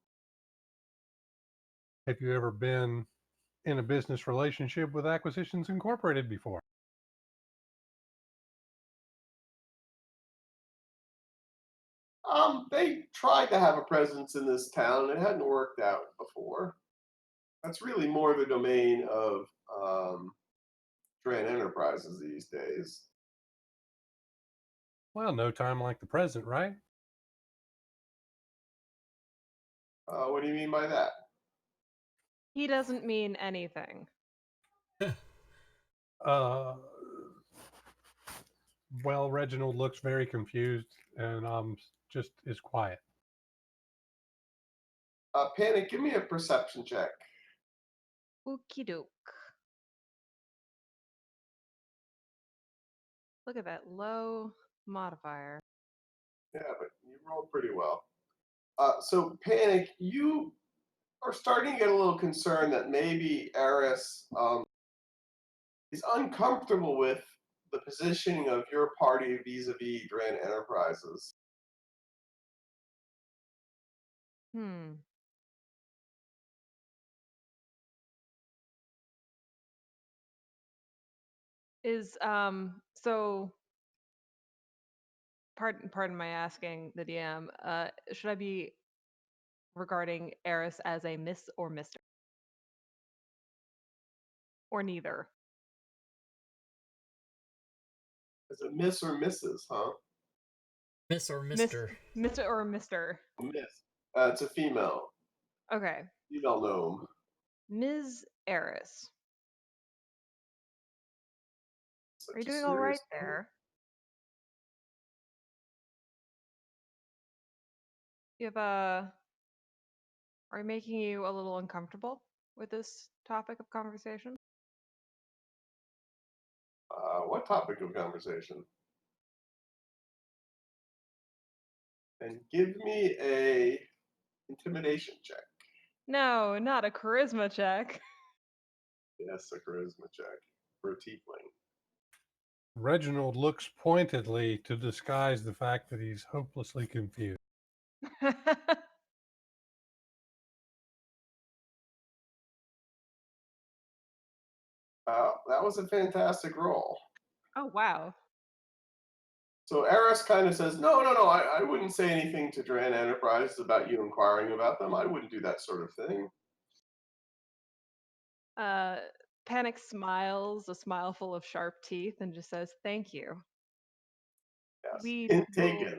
Have you ever been in a business relationship with Acquisitions Incorporated before? They tried to have a presence in this town. It hadn't worked out before. That's really more the domain of Dran Enterprises these days. Well, no time like the present, right? What do you mean by that? He doesn't mean anything. Uh, well, Reginald looks very confused and just is quiet. Panic, give me a perception check. Okie doke. Look at that low modifier. Yeah, but you rolled pretty well. So, Panic, you are starting to get a little concerned that maybe Eris is uncomfortable with the positioning of your party vis-a-vis Dran Enterprises. Hmm. Is so pardon my asking the DM, should I be regarding Eris as a Miss or Mr.? Or neither? Is it Miss or Mrs., huh? Miss or Miss, Mr. Mr. or Mr. Miss. It's a female. Okay. Female gnome. Ms. Eris. Such Are you a doing all right serious name. there? You have are we making you a little uncomfortable with this topic of conversation? What topic of conversation? And give me a intimidation check. No, not a charisma check. Yes, a charisma check for a tiefling. Reginald looks pointedly to disguise the fact that he's hopelessly confused. That was a fantastic roll. Oh wow. So Eris kind of says, no, I wouldn't say anything to Dran Enterprises about you inquiring about them. I wouldn't do that sort of thing. Panic smiles, a smile full of sharp teeth, and just says, "Thank you. Yes. We Hint will, taken.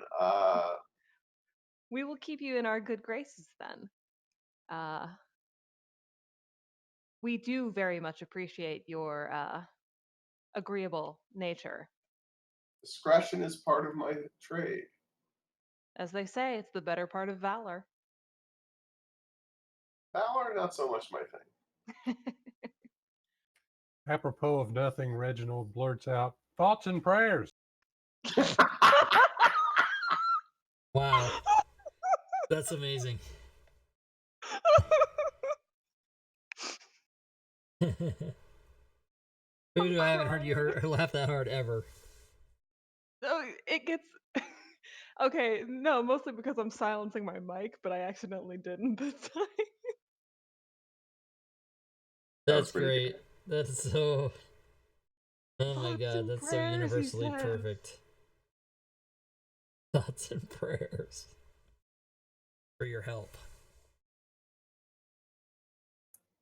we will keep you in our good graces then. Uh, we do very much appreciate your agreeable nature. Discretion is part of my trade. As they say, it's the better part of valor." Valor, not so much my thing. Apropos of nothing, Reginald blurts out, "Thoughts and prayers." Wow. That's amazing. Voodoo, I haven't heard you laugh that hard ever. Oh, it gets okay. No, mostly because I'm silencing my mic, but I accidentally didn't this time. That's pretty great. That's so. Oh my Thoughts god, and that's so prayers, he universally says. perfect. Thoughts and prayers for your help.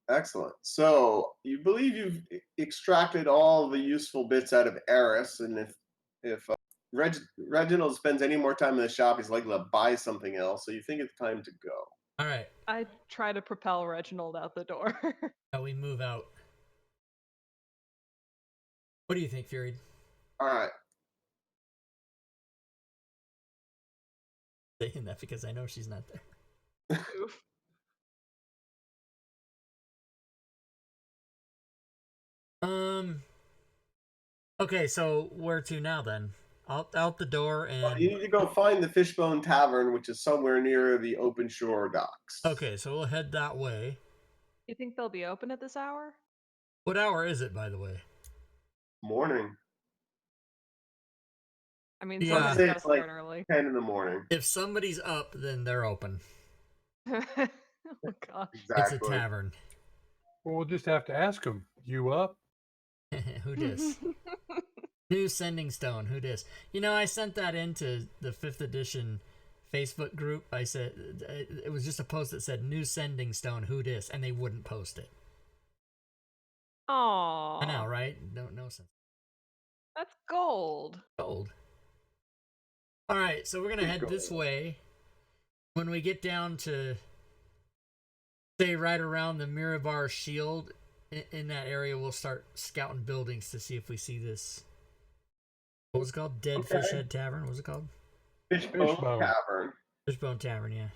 Excellent. So you believe you've extracted all the useful bits out of Eris, and if Reginald spends any more time in the shop, he's likely to buy something else. So you think it's time to go. All right, I try to propel Reginald out the door. now we move out. What do you think, Fury? All right. Saying that because I know she's not there. Oof. Okay, so where to now then? Out the door and. You need to go find the Fishbone Tavern, which is somewhere near the open shore docks. Okay, so we'll head that way. You think they'll be open at this hour? What hour is it, by the way? Morning. I mean, Yeah. someone's Say gotta it's like start early. 10 in the morning. If somebody's up, then they're open. Oh gosh. It's a Exactly. tavern. Well, we'll just have to ask him. You up? Who dis? New sending stone. Who dis? You know, I sent that into the 5th edition Facebook group. I said it was just a post that said new sending stone. Who dis? And they wouldn't post it. Aww. I know, right? No sense. That's gold. Gold. All right, so we're gonna head this Gold. way. When we get down to, say, right around the Mirabar Shield, in that area, we'll start scouting buildings to see if we see this. What was it called? Dead Okay. Fish Head Tavern. What was it called? Fishbone Fishbone. Tavern. Fishbone Tavern. Yeah.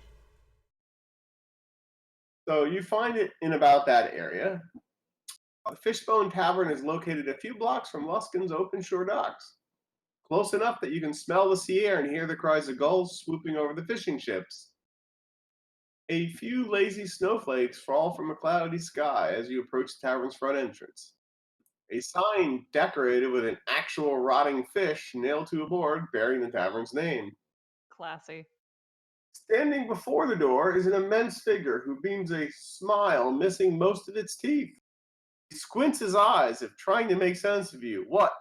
So you find it in about that area. The Fishbone Tavern is located a few blocks from Luskin's open shore docks. Close enough that you can smell the sea air and hear the cries of gulls swooping over the fishing ships. A few lazy snowflakes fall from a cloudy sky as you approach the tavern's front entrance. A sign decorated with an actual rotting fish nailed to a board bearing the tavern's name. Classy. Standing before the door is an immense figure who beams a smile missing most of its teeth. He squints his eyes if trying to make sense of you. What's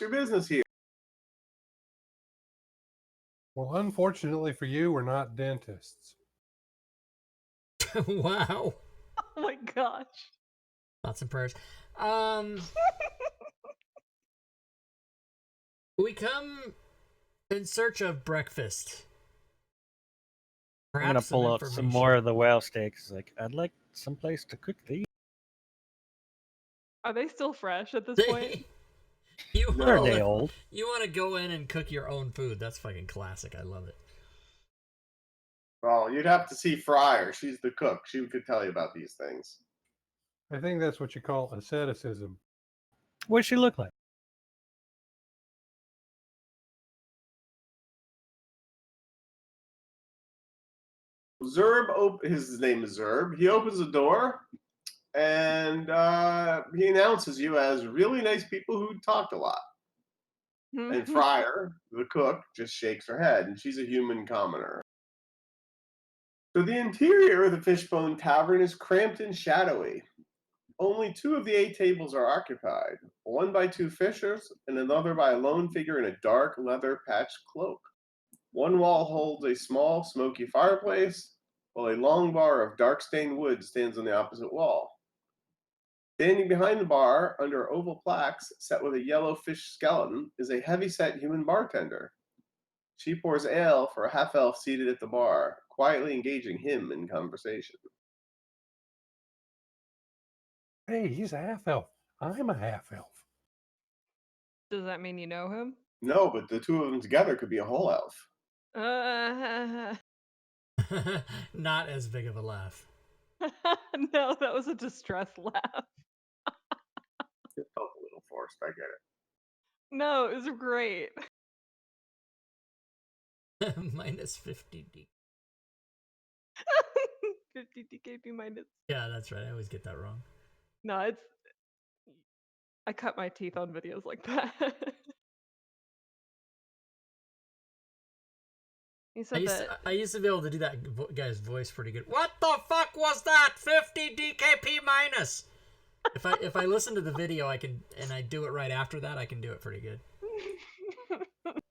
your business here? Well, unfortunately for you, we're not dentists. Wow. Oh my gosh. Thoughts and prayers. We come in search of breakfast. I'm gonna Perhaps pull out some more of the whale steaks. Like, I'd like some place to cook these. Are they still fresh at this point? information. You Are wanna- they old? You want to go in and cook your own food. That's fucking classic. I love it. Well, you'd have to see Fryer. She's the cook. She could tell you about these things. I think that's what you call asceticism. What's she look like? His name is Zerb. He opens the door and he announces you as really nice people who talked a lot. And Fryer, the cook, just shakes her head, and she's a human commoner. So the interior of the Fishbone Tavern is cramped and shadowy. Only 2 of the 8 tables are occupied, one by 2 fishers and another by a lone figure in a dark leather patched cloak. One wall holds a small, smoky fireplace, while a long bar of dark-stained wood stands on the opposite wall. Standing behind the bar, under oval plaques set with a yellow fish skeleton, is a heavy-set human bartender. She pours ale for a half-elf seated at the bar, quietly engaging him in conversation. Hey, he's a half elf. I'm a half elf. Does that mean you know him? No, but the 2 of them together could be a whole elf. Not as big of a laugh. No, that was a distressed laugh. It felt a little forced, I get it. No, it was great. Minus 50 D. 50 DKP minus. Yeah, that's right. I always get that wrong. No, it's. I cut my teeth on videos like that. You I said used, that. to, I used to be able to do that guy's voice pretty good. What the fuck was that? 50 DKP minus. If I listen to the video, I can, and I do it right after that, I can do it pretty good.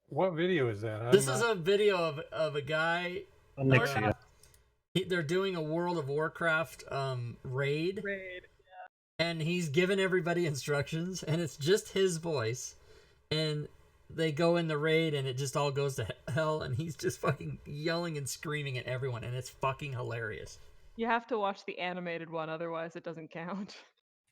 What video is that? This is a video of a guy. I'll mix it up. They're doing a World of Warcraft raid, Raid. and he's giving everybody instructions, and it's just his voice, and they go in the raid, and it just all goes to hell, and he's just fucking yelling and screaming at everyone, and it's fucking hilarious. You have to watch the animated one, otherwise it doesn't count.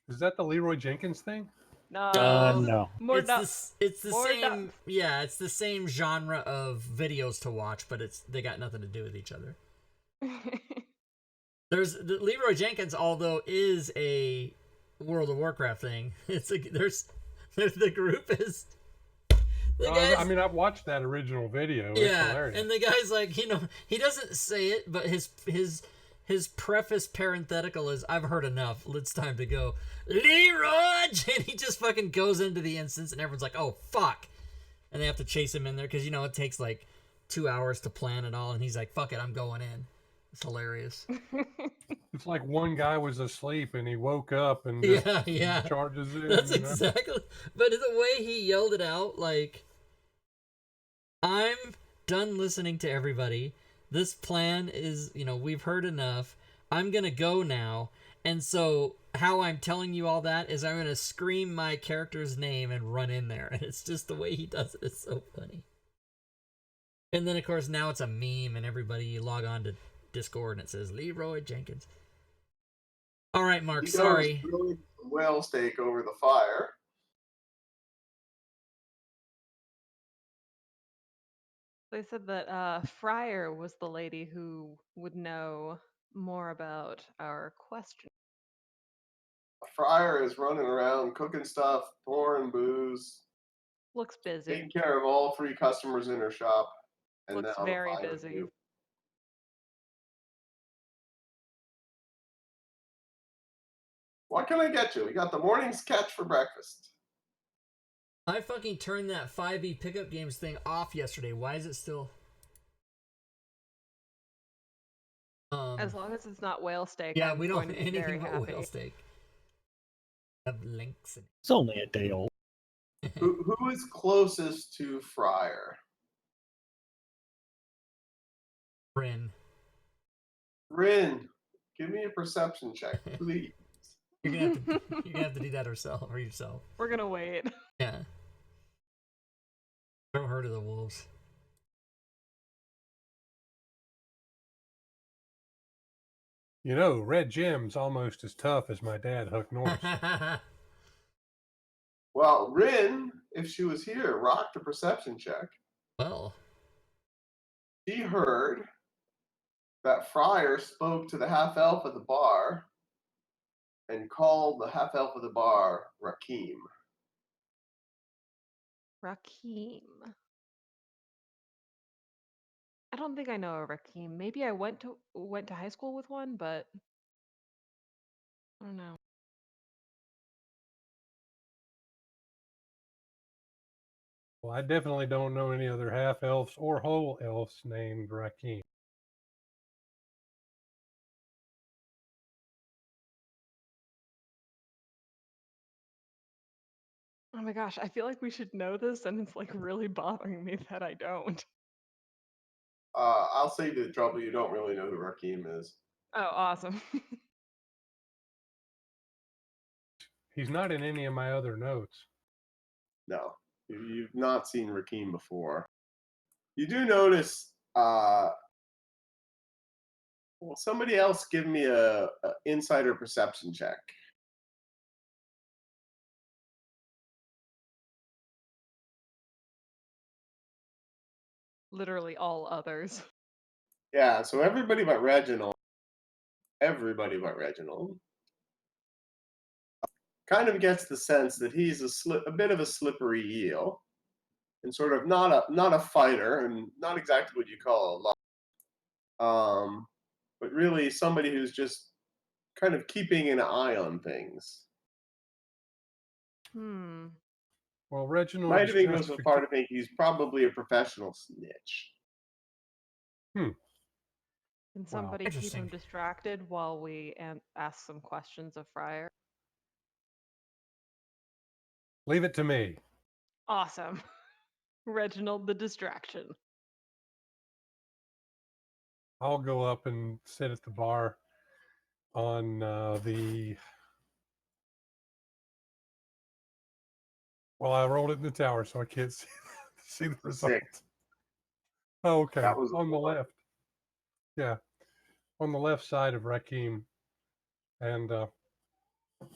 Is that the Leroy Jenkins thing? No. No. More it's ducks. it's the More same. ducks. Yeah, it's the same genre of videos to watch, but they got nothing to do with each other. There's the Leroy Jenkins, although is a World of Warcraft thing. It's there's the group is. The I guy's, mean, I've watched that original video. It's yeah, hilarious. and the guy's like, he doesn't say it, but his preface parenthetical is, "I've heard enough. It's time to go, Leroy," and he just fucking goes into the instance, and everyone's like, "Oh fuck." and they have to chase him in there because it takes like 2 hours to plan it all, and he's like, "Fuck it, I'm going in." It's hilarious. It's like one guy was asleep and he woke up and just Yeah. charges in. That's you know? exactly. But the way he yelled it out, like, I'm done listening to everybody. This plan is, we've heard enough. I'm gonna go now. And so how I'm telling you all that is I'm gonna scream my character's name and run in there. And it's just the way he does it is so funny. And then of course now it's a meme and everybody log on to Discord and it says Leroy Jenkins. All right, Mark, sorry. Grilling some whale steak over the fire. They said that Fryer was the lady who would know more about our question. Fryer is running around cooking stuff, pouring booze, Looks busy. taking care of all 3 customers in her shop. And Looks now very 5 of busy. you. What can I get you? We got the morning sketch for breakfast. I fucking turned that 5e pickup games thing off yesterday. Why is it still... As long as it's not whale steak. Yeah, I'm we don't going have to be very anything but happy. whale steak. Have links in It's only a day old. Who is closest to Fryer? Bryn. Rin, give me a perception check, please. You're gonna have to do that yourself. We're gonna wait. Yeah. Throw her to the wolves. Red Jim's almost as tough as my dad, Huck Norris. Well, Rin, if she was here, rocked a perception check. Well. She heard that Fryer spoke to the half-elf at the bar and called the half-elf of the bar Rakim. Rakim. I don't think I know a Rakim. Maybe I went to high school with one, but I don't know. Well, I definitely don't know any other half elves or whole elves named Rakim. Oh my gosh, I feel like we should know this, and it's like really bothering me that I don't. I'll save you the trouble. You don't really know who Rakim is. Oh, awesome. He's not in any of my other notes. No, you've not seen Rakim before. You do notice. Well, somebody else give me a insider perception check. Literally all others. Yeah, so everybody but Reginald kind of gets the sense that he's a bit of a slippery eel, and sort of not a fighter, and not exactly what you call a law, but really somebody who's just kind of keeping an eye on things. Well, Reginald might even go so far to think he's probably a professional snitch. Can somebody keep him distracted while we ask some questions of Fryer? Leave it to me. Awesome. Reginald the distraction. I'll go up and sit at the bar on the... Well, I rolled it in the tower, so I can't see the result. 6. Oh, okay. That was on the left. Yeah. On the left side of Rakim. And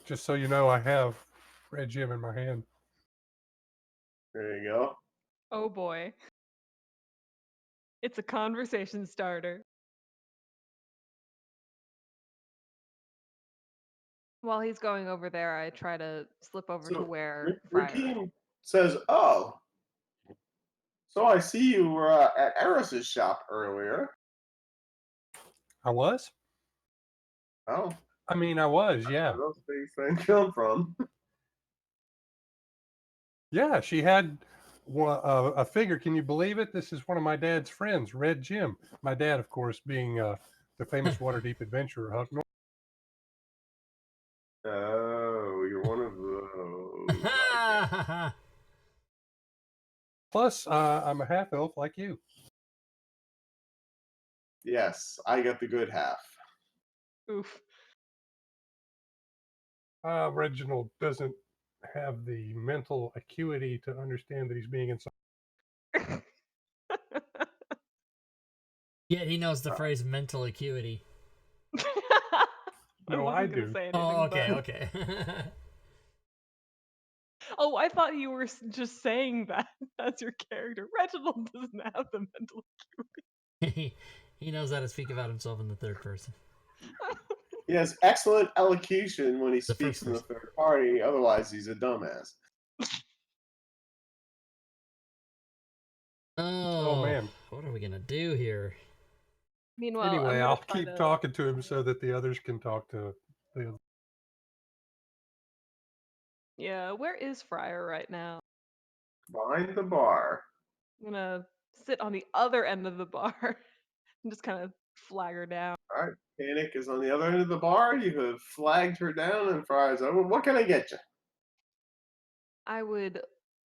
just so you know, I have Red Jim in my hand. There you go. Oh boy. It's a conversation starter. While he's going over there, I try to slip over to where Rakim says, "Oh, so I see you were at Eris's shop earlier." I was? Oh. I mean, I was, yeah. Where those things come from? Yeah, she had a figure. Can you believe it? This is one of my dad's friends, Red Jim. My dad, of course, being the famous Waterdeep adventurer, Huck Norris. Oh, you're one of those. I Plus, I'm a half elf like you. get. Yes, I get the good half. Oof. Reginald doesn't have the mental acuity to understand that he's being insulted. Yet he knows the phrase mental acuity. No, wasn't I gonna do. say Oh, anything, okay, but- okay. Oh, I thought you were just saying that as your character. Reginald doesn't have the mental He knows how to speak about himself in the third person. He has excellent elocution when he The speaks first in the person. third party. Otherwise, he's a dumbass. Oh, man. What are we gonna do here? Meanwhile, Anyway, I'm gonna I'll try keep to... talking to him so that the others can talk to the other. Yeah, where is Friar right now? Behind the bar. I'm gonna sit on the other end of the bar and just kind of flag her down. All right, Panic is on the other end of the bar. You have flagged her down, and Fry's over. What can I get you? I would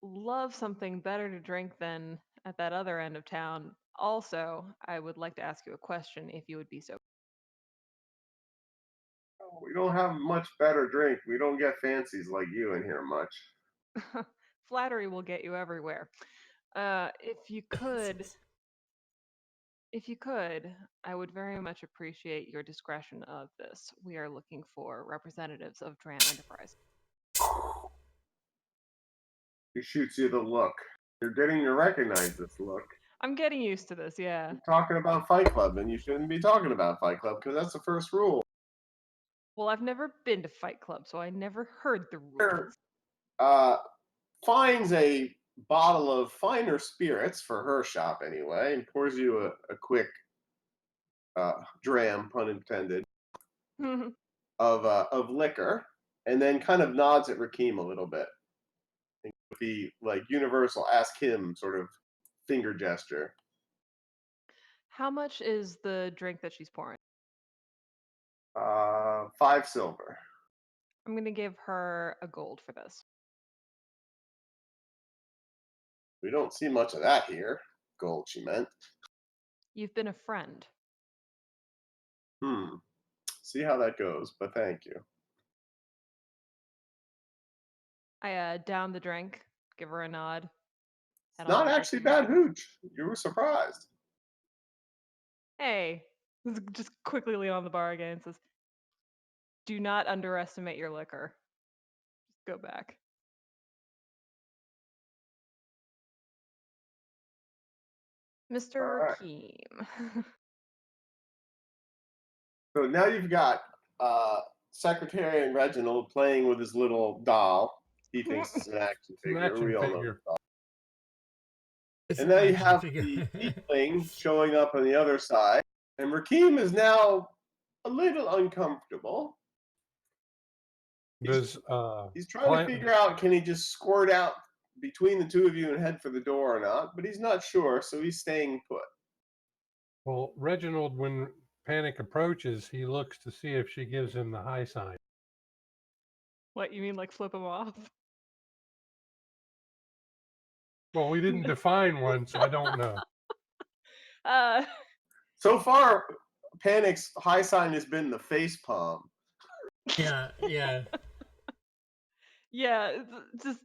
love something better to drink than at that other end of town. Also, I would like to ask you a question if you would be so. Oh, we don't have much better drink. We don't get fancies like you in here much. Flattery will get you everywhere. If you could, I would very much appreciate your discretion of this. We are looking for representatives of Dram Enterprise. He shoots you the look. You're getting to recognize this look. I'm getting used to this, yeah. You're talking about Fight Club, and you shouldn't be talking about Fight Club because that's the first rule. Well, I've never been to Fight Club, so I never heard the Sure. rules. Finds a bottle of finer spirits for her shop anyway, and pours you a quick dram, pun intended, of liquor, and then kind of nods at Rakeem a little bit. With the like universal ask him sort of finger gesture. How much is the drink that she's pouring? 5 silver. I'm going to give her a gold for this. We don't see much of that here. Gold, she meant. You've been a friend. See how that goes, but thank you. I down the drink, give her a nod. It's not actually bad hooch. You were surprised. Hey, just quickly lean on the bar again and says, "Do not underestimate your liquor. Just go back." Mr. All right. Rakeem. So now you've got Secretary and Reginald playing with his little doll. He thinks it's an action An figure. action We all know figure. the doll. It's And an now you action have figure. the tiefling showing up on the other side. And Rakeem is now a little uncomfortable. Does He's trying to figure out, can he just squirt out between the two of you and head for the door or not? But he's not sure, so he's staying put. well, Reginald, when Panic approaches, he looks to see if she gives him the high sign. What, you mean like flip him off? Well, we didn't define one, so I don't know. So far, Panic's high sign has been the face palm. Yeah. Yeah, just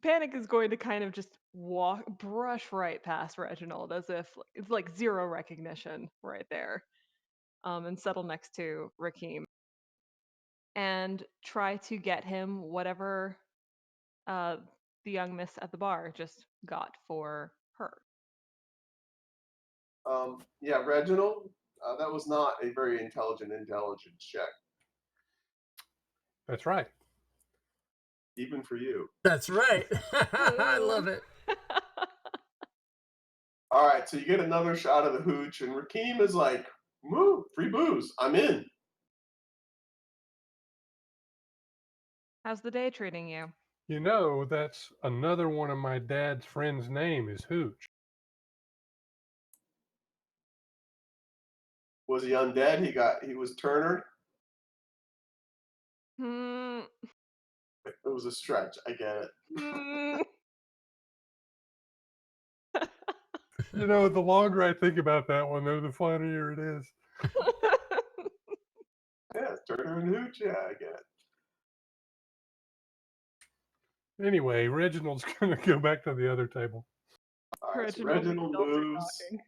Panic is going to kind of just brush right past Reginald as if it's like zero recognition right there, and settle next to Rakeem and try to get him whatever the young miss at the bar just got for her. Yeah, Reginald, that was not a very intelligence check, That's right. even for you. That's right. I love it. All right, so you get another shot of the hooch, and Rakeem is like, "Woo, free booze, I'm in." How's the day treating you? You know, that's another one of my dad's friends' name is Hooch. Was he undead? He was Turner. Hmm. It was a stretch. I get it. Hmm. You know, the longer I think about that one, though, the funnier it is. Yeah, Turner and Hooch. Yeah, I get it. Anyway, Reginald's going to go back to the other table. All right, so Reginald and Reginald Chelsea moves. talking.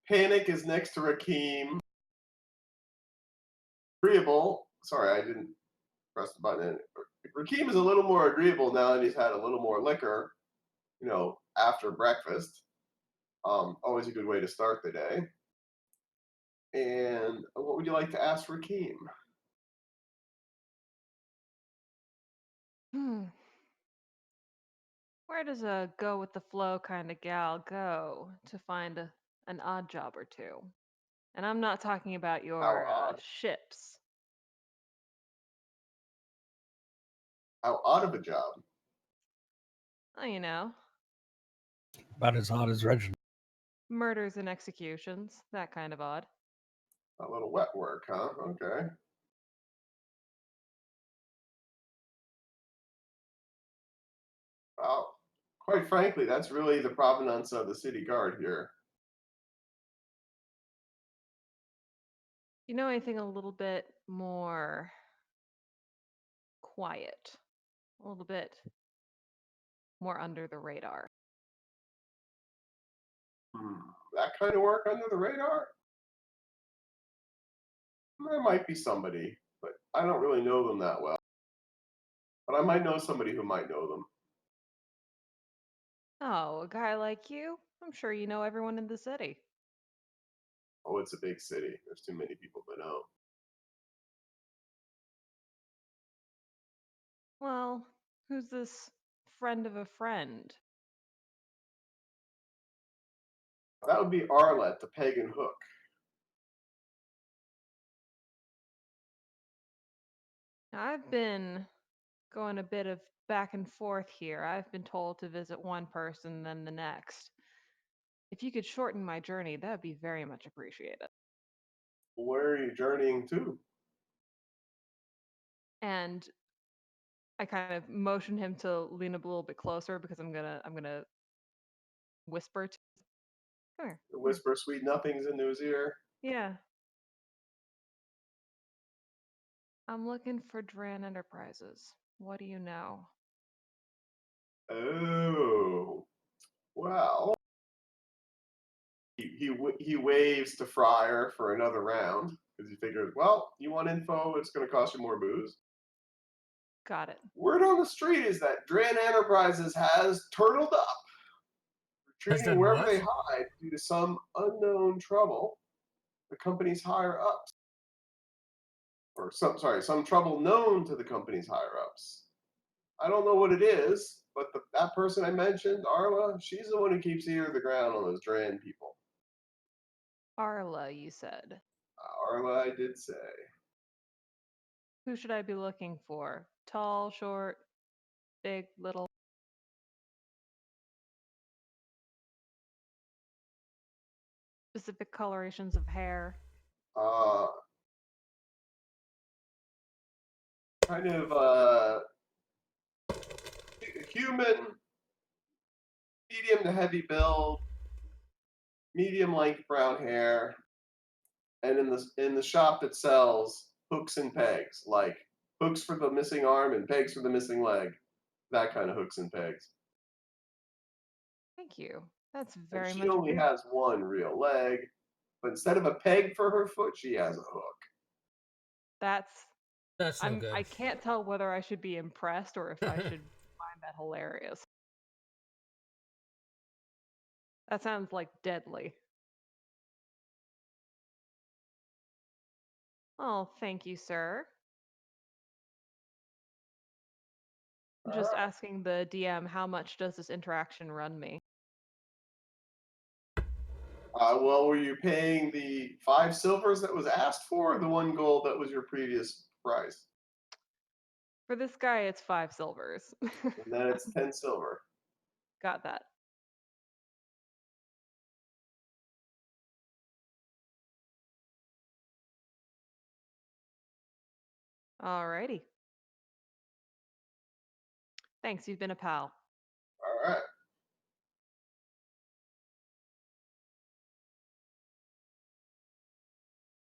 Panic is next to Rakim. Agreeable. Sorry, I didn't press the button. Rakim is a little more agreeable now that he's had a little more liquor, after breakfast. Always a good way to start the day. And what would you like to ask Rakim? Where does a go with the flow kind of gal go to find an odd job or two? And I'm not talking about How your odd? ships. How odd of a job? Oh, you know, About as odd as Reginald. murders and executions, that kind of odd. A little wet work, huh? Okay. Well, quite frankly, that's really the provenance of the city guard here. You know anything a little bit more quiet? A little bit more under the radar? That kind of work under the radar? There might be somebody, but I don't really know them that well. But I might know somebody who might know them. Oh, a guy like you? I'm sure you know everyone in the city. Oh, it's a big city. There's too many people to know. Well, who's this friend of a friend? That would be Arlet, the pagan hook. Now, I've been going a bit of back and forth here. I've been told to visit one person, then the next. If you could shorten my journey, that would be very much appreciated. Where are you journeying to? And I kind of motion him to lean up a little bit closer because I'm gonna whisper to come here. Whisper sweet nothings into his ear. Yeah. I'm looking for Dran Enterprises. What do you know? Oh, well. He waves to Fryer for another round because he figures, well, you want info, it's going to cost you more booze. Got it. Word on the street is that Dran Enterprises has turtled up, Has retreating done wherever what? they hide due to some unknown trouble. The company's higher ups, or some trouble known to the company's higher ups. I don't know what it is, but that person I mentioned, Arla, she's the one who keeps the ear to the ground on those Dran people. Arla, you said. Arla, I did say. Who should I be looking for? Tall, short, big, little? Specific colorations of hair? Uh, kind of human, medium to heavy build, medium length brown hair, and in the shop that sells hooks and pegs, like hooks for the missing arm and pegs for the missing leg, that kind of hooks and pegs. Thank you. That's And very she much only appreciated. has one real leg, but instead of a peg for her foot, she has a hook. That's That's no good. I can't tell whether I should be impressed or if I should find that hilarious. That sounds like deadly. Oh, thank you, sir. Just Alright. asking the DM, how much does this interaction run me? Well, were you paying the 5 silvers that was asked for, or the 1 gold that was your previous price? For this guy, it's 5 silvers. And then it's 10 silver. Got that. Alrighty. Thanks, you've been a pal. All right.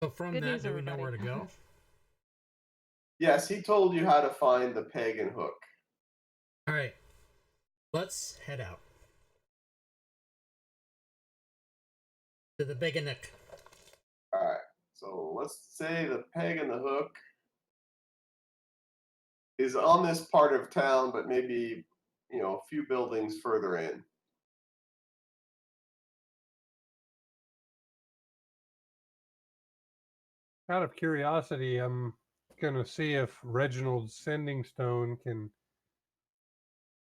So from Good that, news, do we know where to everybody. go? Yes, he told you how to find the pagan hook. All right, let's head out to the Big Nook. All right. So let's say the peg and the hook is on this part of town, but maybe, a few buildings further in. Out of curiosity, I'm going to see if Reginald's sending stone can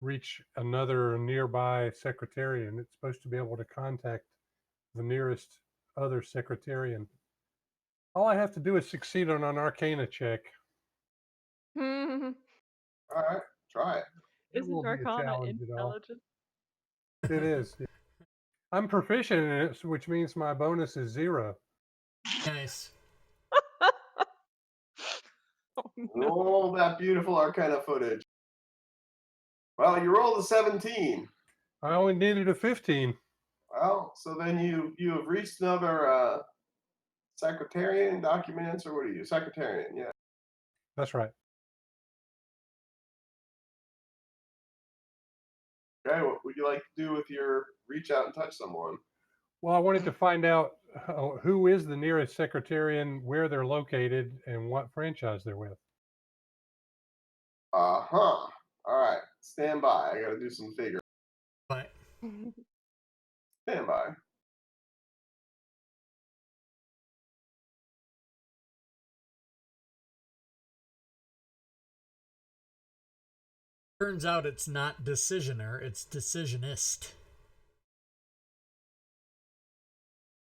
reach another nearby secretarian. It's supposed to be able to contact the nearest other secretarian. All I have to do is succeed on an Arcana check. All right, try it. It Isn't will be a Arcana challenge at all. intelligent? It is. I'm proficient in it, which means my bonus is 0. Nice. Oh, no. Roll that beautiful Arcana footage. Well, you rolled a 17. I only needed a 15. Well, so then you have reached another secretarian documents, or what are you? Secretarian, yeah. That's right. Okay, what would you like to do with your reach out and touch someone? Well, I wanted to find out who is the nearest secretarian, where they're located, and what franchise they're with. Uh-huh. All right, stand by. I gotta do some figuring. But Stand by. turns out it's not decisioner, it's decisionist.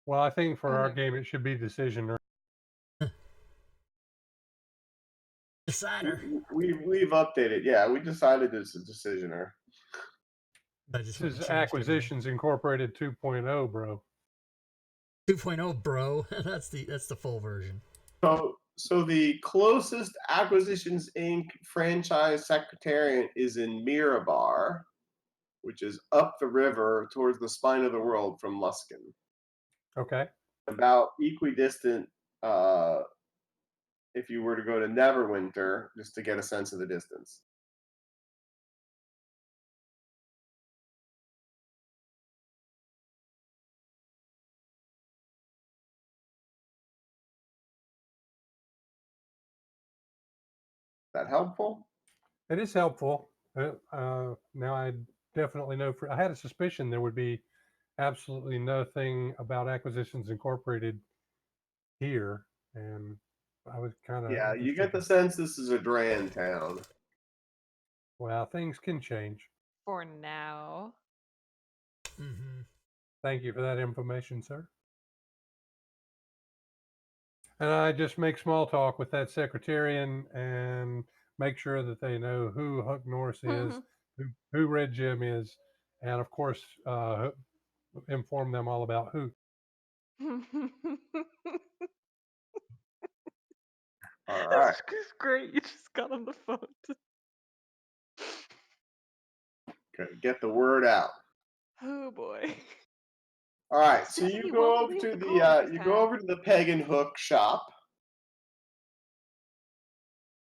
Well, I think for our Okay. game, it should be decision. Decider. We've updated. Yeah, we decided it's a decisioner. I just This want is to change everything. Acquisitions Incorporated 2.0, bro. 2.0, bro. that's the full version. So the closest Acquisitions Inc. franchise secretariat is in Mirabar, which is up the river towards the spine of the world from Luskin. Okay. About equidistant if you were to go to Neverwinter, just to get a sense of the distance. That helpful? It is helpful. Now I definitely know. I had a suspicion there would be absolutely nothing about Acquisitions Incorporated here, and I was kind of Yeah, you get the sense this is a Dran town. Well, things can change. For now. Mm-hmm. Thank you for that information, sir. And I just make small talk with that secretarian and make sure that they know who Huck Norris is, who Red Jim is, and of course, inform them all about who. All right. That's great. You just got on the phone. Okay, get the word out. Oh boy. All right, so Didn't you he go want to over leave to the the Columbus you town? go over to the Pagan Hook shop.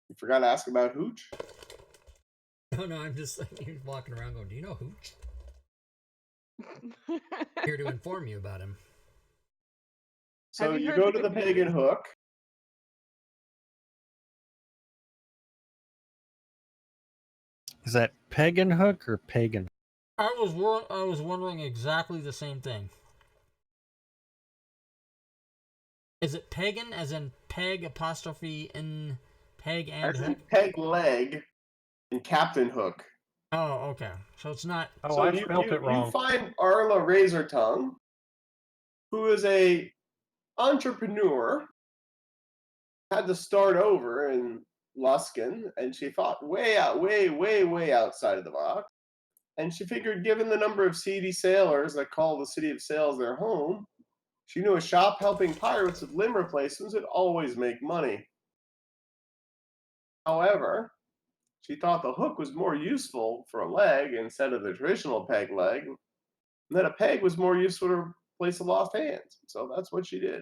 You forgot to ask about Hooch? No, I'm just like, you're walking around going, do you know Hooch? Here to inform you about him. So Have you you heard go the to the good Pagan news? Hook. Is that pagan hook or pagan? I was wondering exactly the same thing. Is it pagan as in peg apostrophe in peg and As in hook? Peg Leg and Captain Hook. Oh, okay. So it's not. Oh, So I you, spelt you, it wrong. you find Arla Razortongue, who is a entrepreneur, had to start over and Luskin, and she thought way out, way outside of the box. And she figured, given the number of seedy sailors that call the city of sails their home, she knew a shop helping pirates with limb replacements would always make money. However, she thought the hook was more useful for a leg instead of the traditional peg leg, and that a peg was more useful to replace a lost hand. So that's what she did.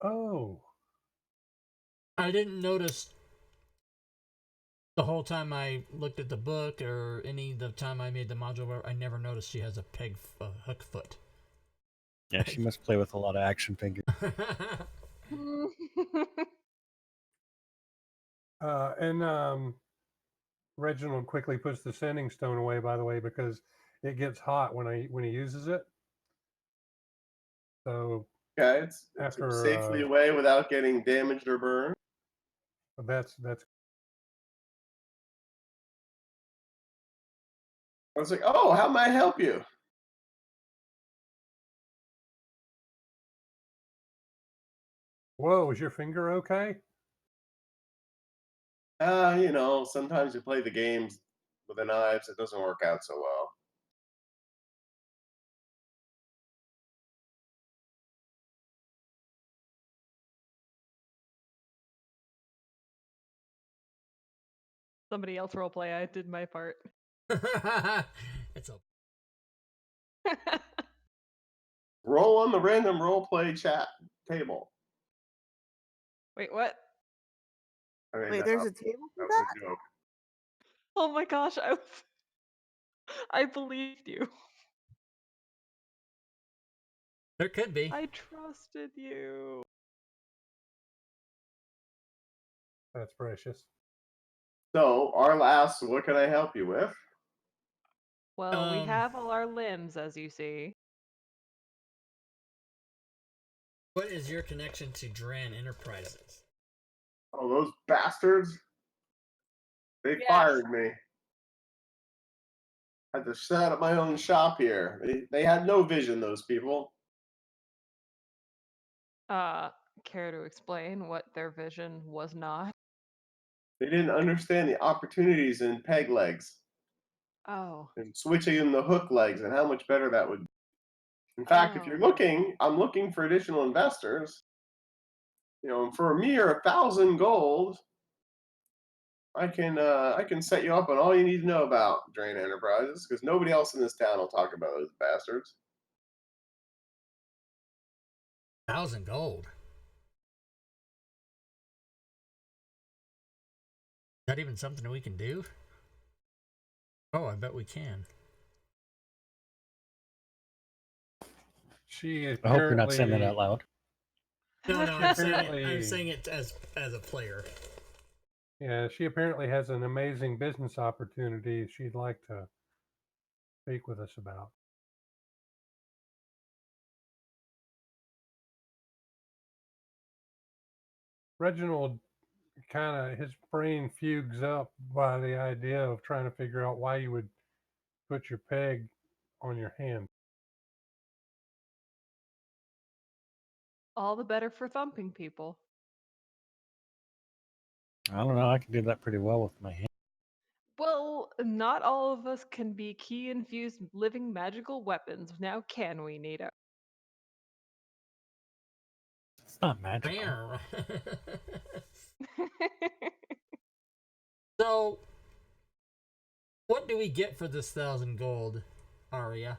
Oh, I didn't notice the whole time I looked at the book or any of the time I made the module. I never noticed she has a hook foot. Yeah, she must play with a lot of action figures. and Reginald quickly puts the sending stone away, by the way, because it gets hot when he uses it. So Okay, it's after safely away without getting damaged or burned. that's I was like, oh, how may I help you? whoa, is your finger okay? Sometimes you play the games with the knives, it doesn't work out so well. Somebody else roleplay. I did my part. It's a Roll on the random role play chat table. Wait, what? I mean, Wait, there's a table for that? a joke. Oh my gosh, I believed you. there could be. I trusted you. That's precious. So, our last, what can I help you with? Well, we have all our limbs, as you see. What is your connection to Dran Enterprises? Oh, those bastards. They Yes. fired me. I had to set up my own shop here. They had no vision, those people. Care to explain what their vision was not? They didn't understand the opportunities in peg legs Oh. and switching in the hook legs and how much better that would be. In fact, if you're Oh. looking, I'm looking for additional investors. For a mere 1,000 gold, I can set you up on all you need to know about Drain Enterprises, because nobody else in this town will talk about those bastards. 1,000 gold. Is that even something we can do? Oh, I bet we can. She I hope you're not saying that out loud. No, I'm Apparently- saying it as a player. Yeah, she apparently has an amazing business opportunity she'd like to speak with us about. Reginald kind of, his brain fugues up by the idea of trying to figure out why you would put your peg on your hand. All the better for thumping people. I don't know. I can do that pretty well with my hand. Well, not all of us can be key-infused living magical weapons. Now can we, Nita? It's not magical. Meow. So, what do we get for this 1,000 gold, Arya?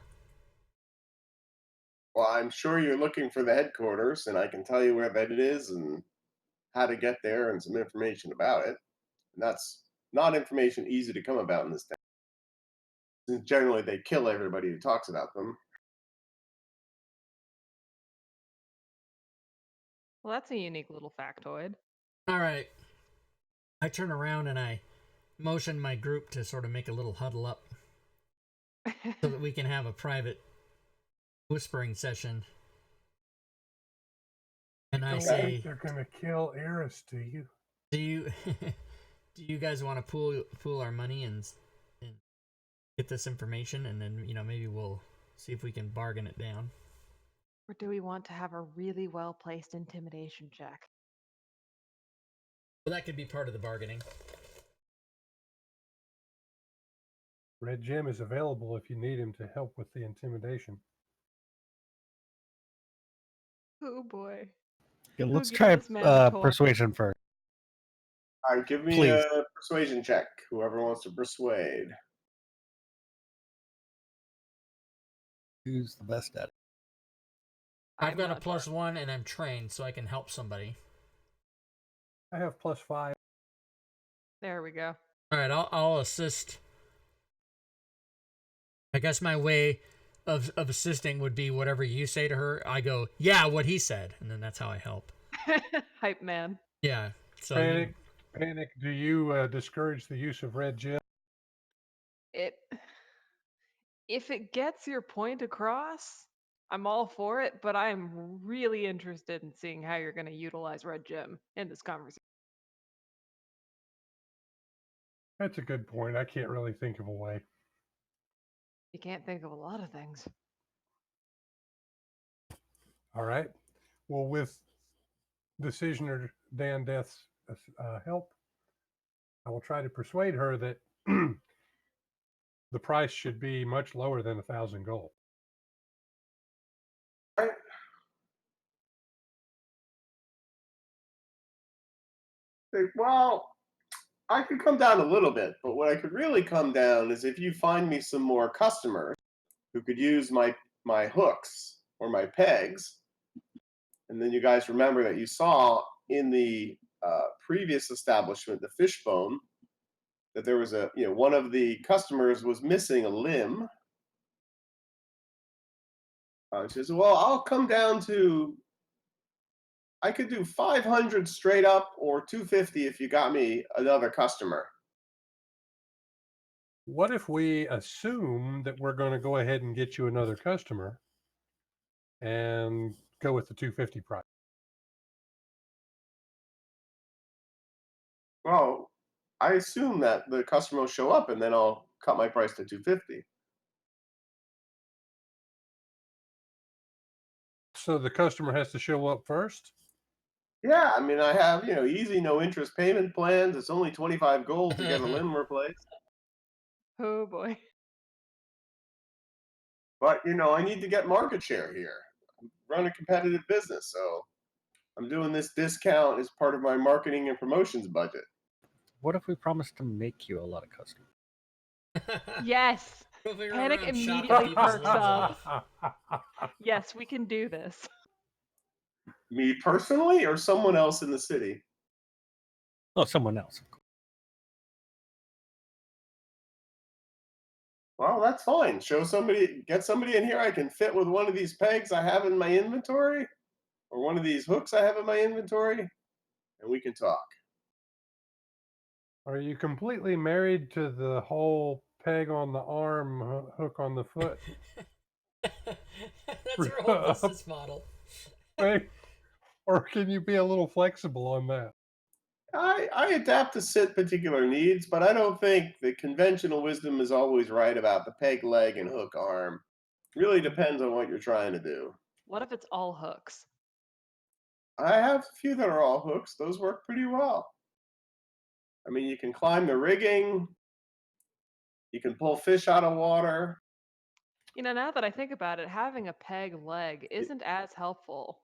Well, I'm sure you're looking for the headquarters, and I can tell you where that it is and how to get there and some information about it. And that's not information easy to come about in this town. Since generally they kill everybody who talks about them. Well, that's a unique little factoid. All right. I turn around and I motion my group to sort of make a little huddle up so that we can have a private whispering session. And I say, they're gonna kill Eris, do you? do you guys want to pool our money and get this information, and then maybe we'll see if we can bargain it down. Or do we want to have a really well placed intimidation check? Well, that could be part of the bargaining. Red Jim is available if you need him to help with the intimidation. Oh boy. Yeah, Who let's gave try this man a toy? persuasion first. All right, give me Please. a persuasion check. Whoever wants to persuade. Who's the best at it? I've I'm got a not +1 and I'm trained, so I can help somebody. I have +5. There we go. All right, I'll assist. I guess my way of assisting would be whatever you say to her. I go, yeah, what he said, and then that's how I help. Hype man. Yeah. So Panic. Do you discourage the use of Red Jim? If it gets your point across, I'm all for it, but I'm really interested in seeing how you're going to utilize Red Jim in this conversation. That's a good point. I can't really think of a way. You can't think of a lot of things. All right. Well, with Decisioner Dan Death's help, I will try to persuade her that the price should be much lower than 1,000 gold. All right. Well, I could come down a little bit, but what I could really come down is if you find me some more customers who could use my hooks or my pegs, and then you guys remember that you saw in the previous establishment, the Fishbone, that there was one of the customers was missing a limb. She says, "Well, I'll come down to. I could do 500 straight up or 250 if you got me another customer." What if we assume that we're going to go ahead and get you another customer and go with the 250 price? Well, I assume that the customer will show up and then I'll cut my price to 250. So the customer has to show up first? Yeah, I mean, I have, easy, no interest payment plans. It's only 25 gold to get a limb replaced. Oh boy. But, I need to get market share here. I run a competitive business, so I'm doing this discount as part of my marketing and promotions budget. What if we promise to make you a lot of customers? Yes. Moving Panic around, chopping immediately people's perks limbs up. off. Yes, we can do this. Me personally or someone else in the city? Oh, someone else. Well, that's fine. Get somebody in here I can fit with one of these pegs I have in my inventory or one of these hooks I have in my inventory, and we can talk. Are you completely married to the whole peg on the arm, hook on the foot? That's her whole business model. Right? Or can you be a little flexible on that? I adapt to fit particular needs, but I don't think the conventional wisdom is always right about the peg leg and hook arm. Really depends on what you're trying to do. What if it's all hooks? I have a few that are all hooks. Those work pretty well. I mean, you can climb the rigging. You can pull fish out of water. Now that I think about it, having a peg leg isn't as helpful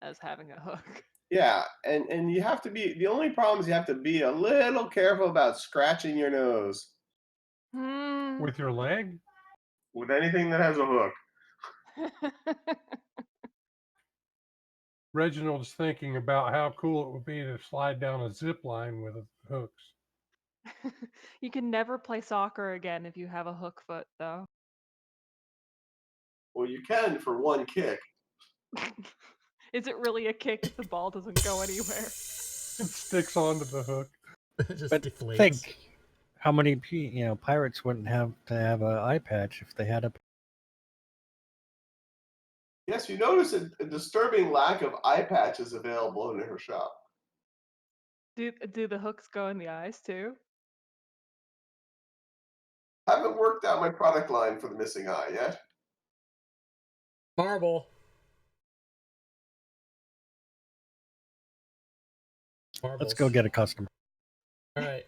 as having a hook. Yeah, and you have to be, the only problem is you have to be a little careful about scratching your nose Hmm. With your leg? with anything that has a hook. Reginald's thinking about how cool it would be to slide down a zip line with hooks. You can never play soccer again if you have a hook foot, though. Well, you can for one kick. Is it really a kick if the ball doesn't go anywhere? It sticks onto the hook. It just But deflates. think how many pirates wouldn't have to have an eye patch if they had a. Yes, you notice a disturbing lack of eye patches available in her shop. Do the hooks go in the eyes too? Haven't worked out my product line for the missing eye yet. Marble. Marbles. Let's go get a customer. All right.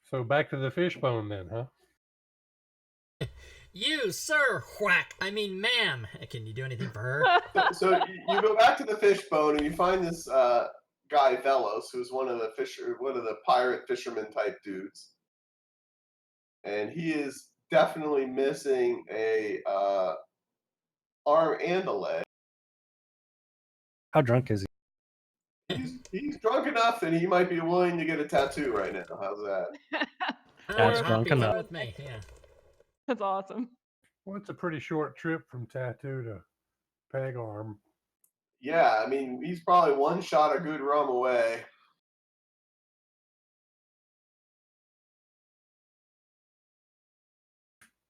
So back to the fishbone then, huh? You, sir, whack. I mean, ma'am. Can you do anything for her? So you go back to the fishbone and you find this guy Velos, who's one of the pirate fisherman type dudes, and he is definitely missing a arm and a leg. How drunk is he? He's drunk enough that he might be willing to get a tattoo right now. How's that? That's Happy drunk fun enough. with me. Yeah. That's awesome. Well, it's a pretty short trip from tattoo to peg arm. Yeah, I mean, he's probably one shot of good rum away.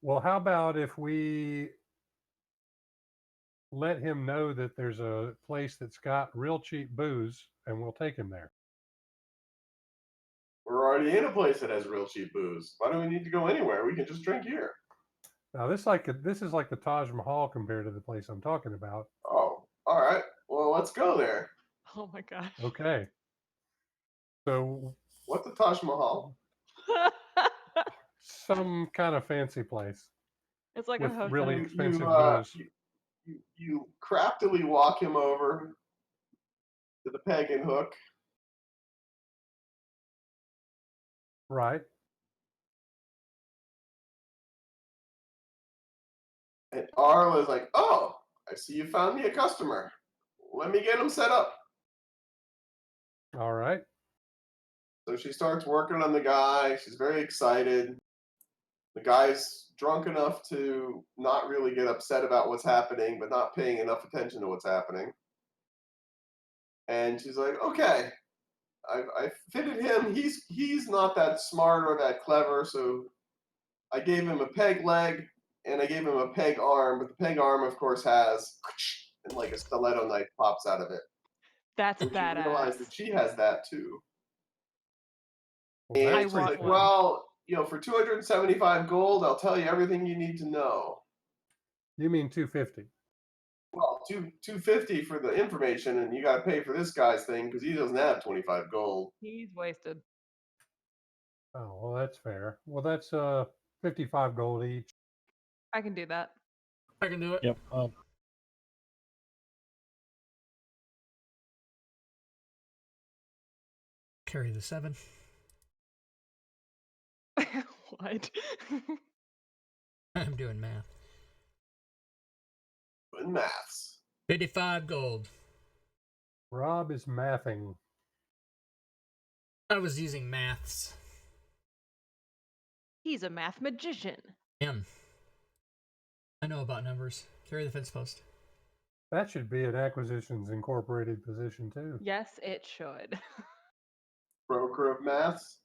Well, how about if we let him know that there's a place that's got real cheap booze and we'll take him there? We're already in a place that has real cheap booze. Why do we need to go anywhere? We can just drink here. Now, this is like the Taj Mahal compared to the place I'm talking about. Oh, all right. Well, let's go there. Oh my gosh. Okay. So What's the Taj Mahal? some kind of fancy place It's like with a hotel. really You, expensive you, booze. you craftily walk him over to the peg and hook. Right. And Arla's like, oh, I see you found me a customer. Let me get him set up. All right. So she starts working on the guy. She's very excited. The guy's drunk enough to not really get upset about what's happening, but not paying enough attention to what's happening. And she's like, okay, I fitted him. He's not that smart or that clever, so I gave him a peg leg and I gave him a peg arm, but the peg arm, of course, has and like a stiletto knife pops out of it. That's And she realized badass. that she has that too. Well, And I she's want like, one. well, for 275 gold, I'll tell you everything you need to know. you mean 250? Well, 250 for the information, and you got to pay for this guy's thing because he doesn't have 25 gold. He's wasted. Oh, well, that's fair. Well, that's 55 gold each. I can do that. I can do it. Yep. Carry the 7. What? I'm doing math. Good maths. 55 gold. Rob is mathing. I was using maths. He's a math magician. I know about numbers. Carry the fence post. That should be an Acquisitions Incorporated position too. Yes, it should. Broker of maths.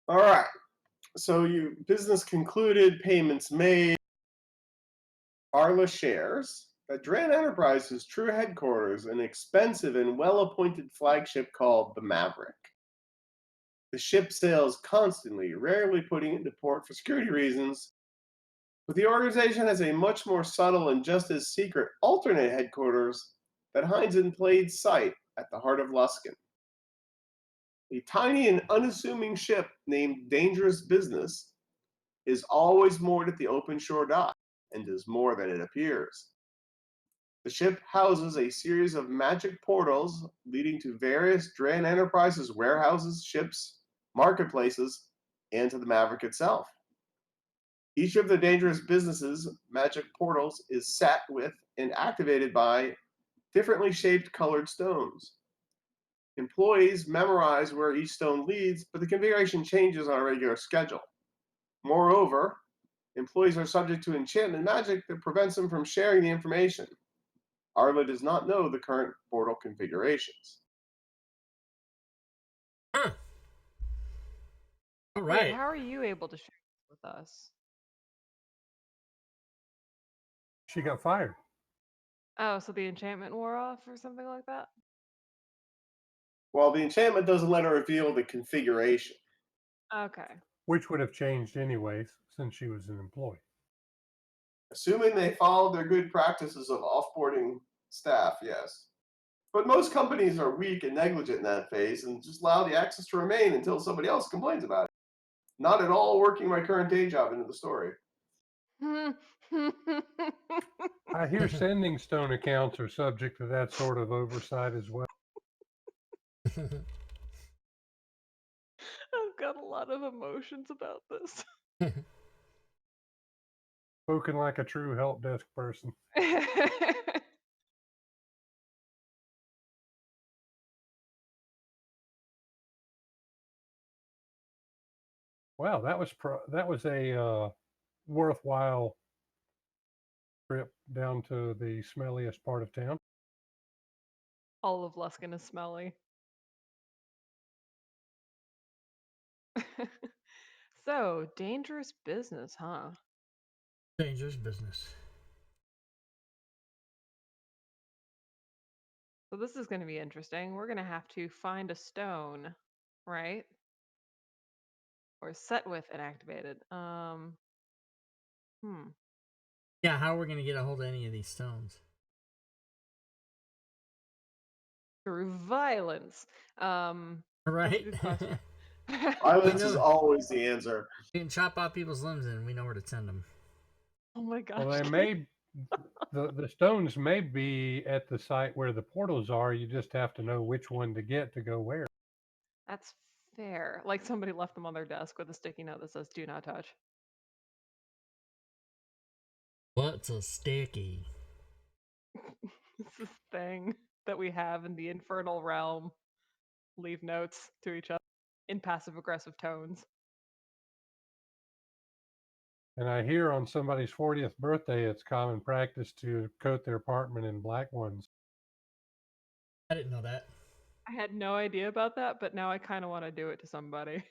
All right. So business concluded, payments made. Arla shares that Dran Enterprises' true headquarters an expensive and well-appointed flagship called the Maverick. The ship sails constantly, rarely putting into port for security reasons, but the organization has a much more subtle and just as secret alternate headquarters that hides in plain sight at the heart of Luskan. A tiny and unassuming ship named Dangerous Business is always moored at the open shore dock and does more than it appears. The ship houses a series of magic portals leading to various Dran Enterprises warehouses, ships, marketplaces, and to the Maverick itself. Each of the Dangerous Businesses' magic portals is set with and activated by differently shaped colored stones. Employees memorize where each stone leads, but the configuration changes on a regular schedule. Moreover, employees are subject to enchantment magic that prevents them from sharing the information. Arla does not know the current portal configurations. Huh. All Wait, right. how are you able to share this with us? She got fired. Oh, so the enchantment wore off or something like that? Well, the enchantment doesn't let her reveal the configuration. Okay. Which would have changed anyways since she was an employee. Assuming they followed their good practices of offboarding staff, yes. But most companies are weak and negligent in that phase and just allow the access to remain until somebody else complains about it. Not at all working my current day job into the story. I hear sending stone accounts are subject to that sort of oversight as well. I've got a lot of emotions about this. Spoken like a true help desk person. Wow, that was a worthwhile trip down to the smelliest part of town. All of Luskin is smelly. So, dangerous business, huh? Dangerous business. So this is going to be interesting. We're going to have to find a stone, right? Or set with and activated. Yeah, how are we going to get a hold of any of these stones? Through violence. Right? Good question. Violence know- is always the answer. You can chop off people's limbs and we know where to send them. Oh my gosh. Well, they may the stones may be at the site where the portals are. You just have to know which one to get to go where. That's fair. Like somebody left them on their desk with a sticky note that says "Do not touch." What's a sticky? It's this thing that we have in the infernal realm. Leave notes to each other in passive-aggressive tones. And I hear on somebody's 40th birthday, it's common practice to coat their apartment in black ones. I didn't know that. I had no idea about that, but now I kind of want to do it to somebody.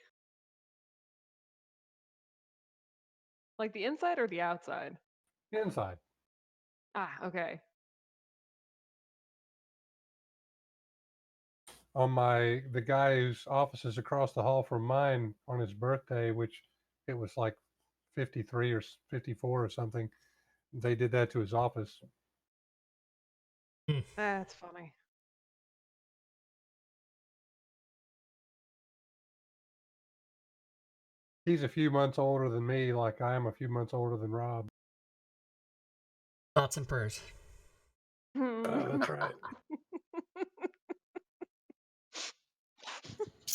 Like the inside or the outside? Inside. Ah, okay. On the guy whose office is across the hall from mine on his birthday, which it was like 53 or 54 or something, they did that to his office. That's funny. He's a few months older than me, like I am a few months older than Rob. Thoughts and prayers. That's right.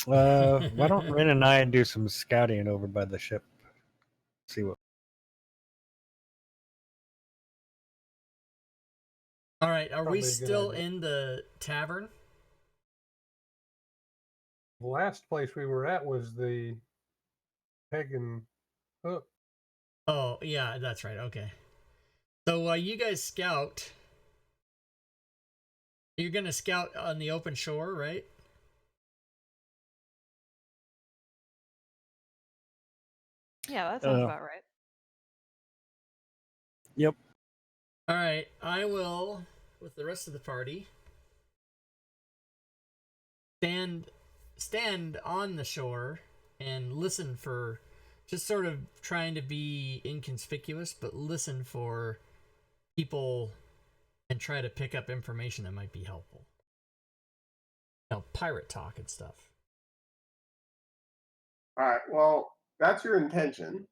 Why don't Ren and I do some scouting over by the ship? See what. All right, are Probably we a good still idea. in the tavern? The last place we were at was the Peg and Hook. Oh, yeah, that's right. Okay. So you guys scout. You're going to scout on the open shore, right? Yeah, that sounds about right. Yep. All right, I will, with the rest of the party, stand on the shore and listen for, just sort of trying to be inconspicuous, but listen for people and try to pick up information that might be helpful. You know, pirate talk and stuff. All right, well, that's your intention,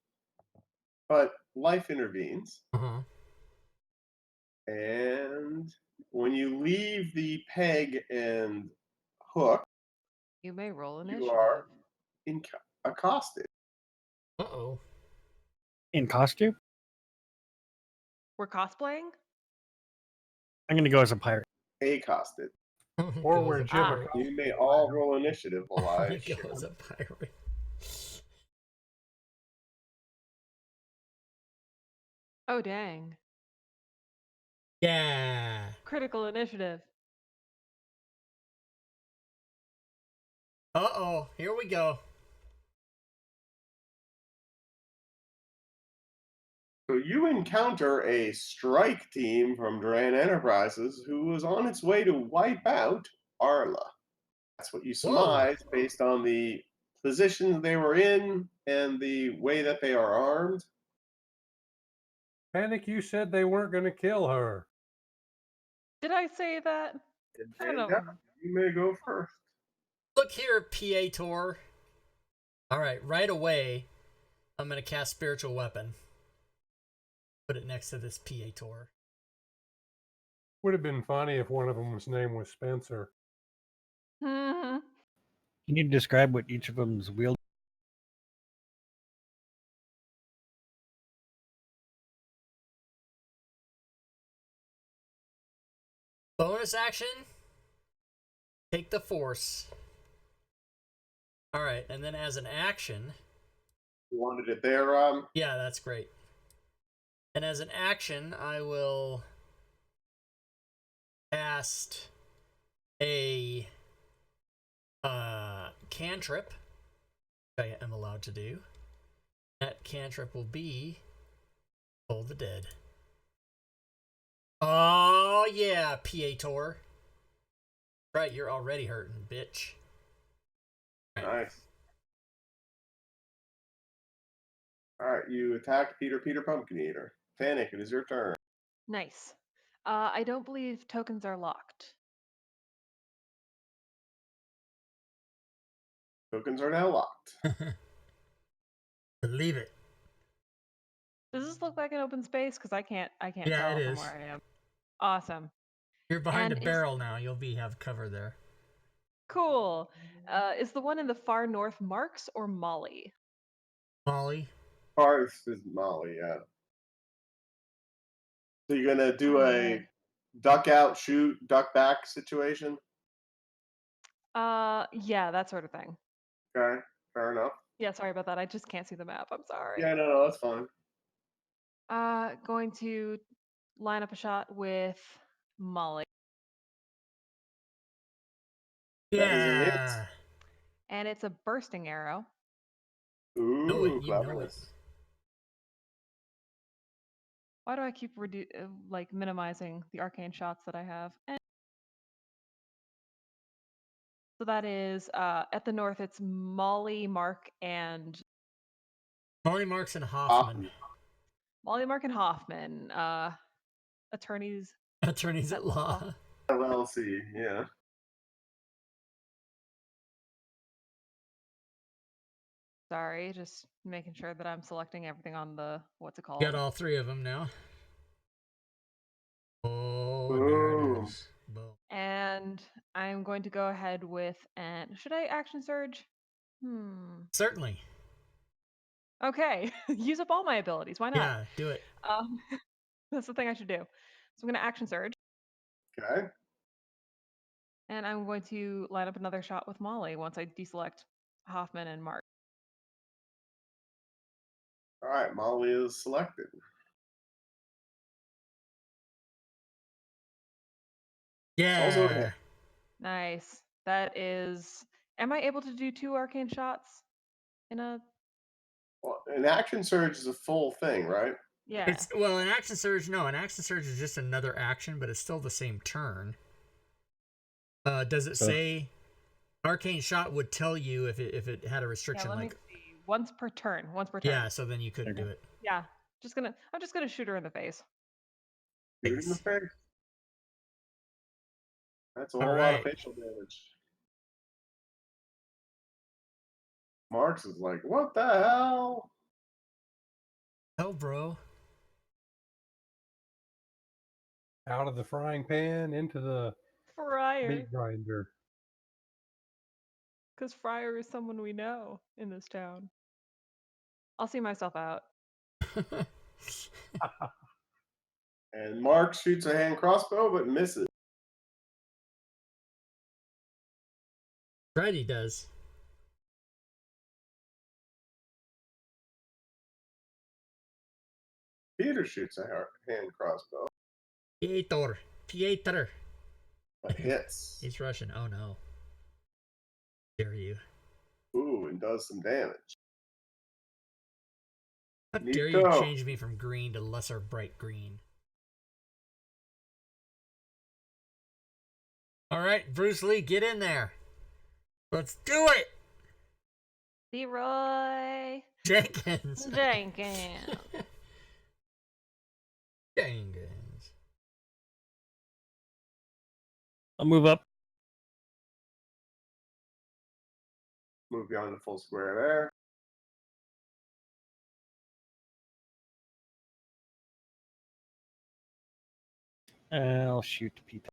but life intervenes. Uh-huh. And when you leave the Peg and Hook, You may roll you initiative. are accosted. Uh-oh. In costume? We're cosplaying? I'm going to go as a pirate. Accosted. Or Go we're as a Jim pirate. You may all roll initiative while I Go share. as a pirate. Oh, dang. Yeah. Critical initiative. Uh-oh. Here we go. So you encounter a strike team from Duran Enterprises who was on its way to wipe out Arla. That's what you surmise based on the positions they were in and the way that they are armed. Panic, you said they weren't going to kill her. Did I say that? I don't. You may go first. Look here, PA Tor. All right, right away, I'm going to cast Spiritual Weapon. Put it next to this PA Tor. Would have been funny if one of them's name was Spencer. Mhm. Can you describe what each of them's wield? Bonus action, take the Force. All right, and then as an action, You wanted it there, Rob? yeah, that's great. And as an action, I will cast a cantrip, which I am allowed to do. That cantrip will be Toll the Dead. Oh yeah, PA Tor. Right, you're already hurting, bitch. Nice. All right, you attack Peter Pumpkin Eater. Panic, it is your turn. Nice. I don't believe tokens are locked. Tokens are now locked. Believe it. Does this look like an open space? Because I can't Yeah, tell it from is. where I am. Awesome. You're behind And a is- barrel now. You'll have cover there. Cool. Is the one in the far north Marks or Molly? Molly. Parth is Molly, yeah. So you're gonna do a duck out, shoot, duck back situation? Yeah, that sort of thing. Okay, fair enough. Yeah, sorry about that. I just can't see the map. I'm sorry. Yeah, no, that's fine. Going to line up a shot with Molly. That is a hit. Yeah. And it's a bursting arrow. Ooh, Know it. You know it. cleverness. Why do I keep minimizing the arcane shots that I have? So that is at the north. It's Molly, Mark, and Molly, Marks, and Hoffman. Hoffman. Molly, Mark, and Hoffman. Attorneys. Attorneys at law. LLC, yeah. Sorry, just making sure that I'm selecting everything on the what's it called? Got all three of them now. Oh, there Boom. it is. Boom. And I'm going to go ahead with should I action surge? Certainly. Okay, use up all my abilities. Why not? Yeah, do it. That's the thing I should do. So I'm going to action surge, Okay. and I'm going to line up another shot with Molly once I deselect Hoffman and Mark. All right, Molly is selected. Also a hit. Yeah. Nice. That is. Am I able to do 2 arcane shots in a? Well, an action surge is a full thing, right? Yeah. It's an action surge. No, an action surge is just another action, but it's still the same turn. Does it say arcane shot would tell you if it had a restriction let like? me see. Once per turn. Yeah, so then you couldn't do it. Yeah. I'm just gonna shoot her in the face. Shoot in the face. That's a All whole lot of right. facial damage. Marks is like, what the hell? Hell, bro. Out of the frying pan into the Fryer. meat grinder. Because Fryer is someone we know in this town. I'll see myself out. And Mark shoots a hand crossbow but misses. Right, he does. Peter shoots a hand crossbow Pieter. but hits. He's Russian. Oh no. Dare you? Ooh, and does some damage. How dare you Nico. change me from green to lesser bright green? All right, Bruce Lee, get in there. Let's do it. Leroy Jenkins. Jenkins. Jenkins. I'll move up. Move beyond the full square there. I'll shoot Pete.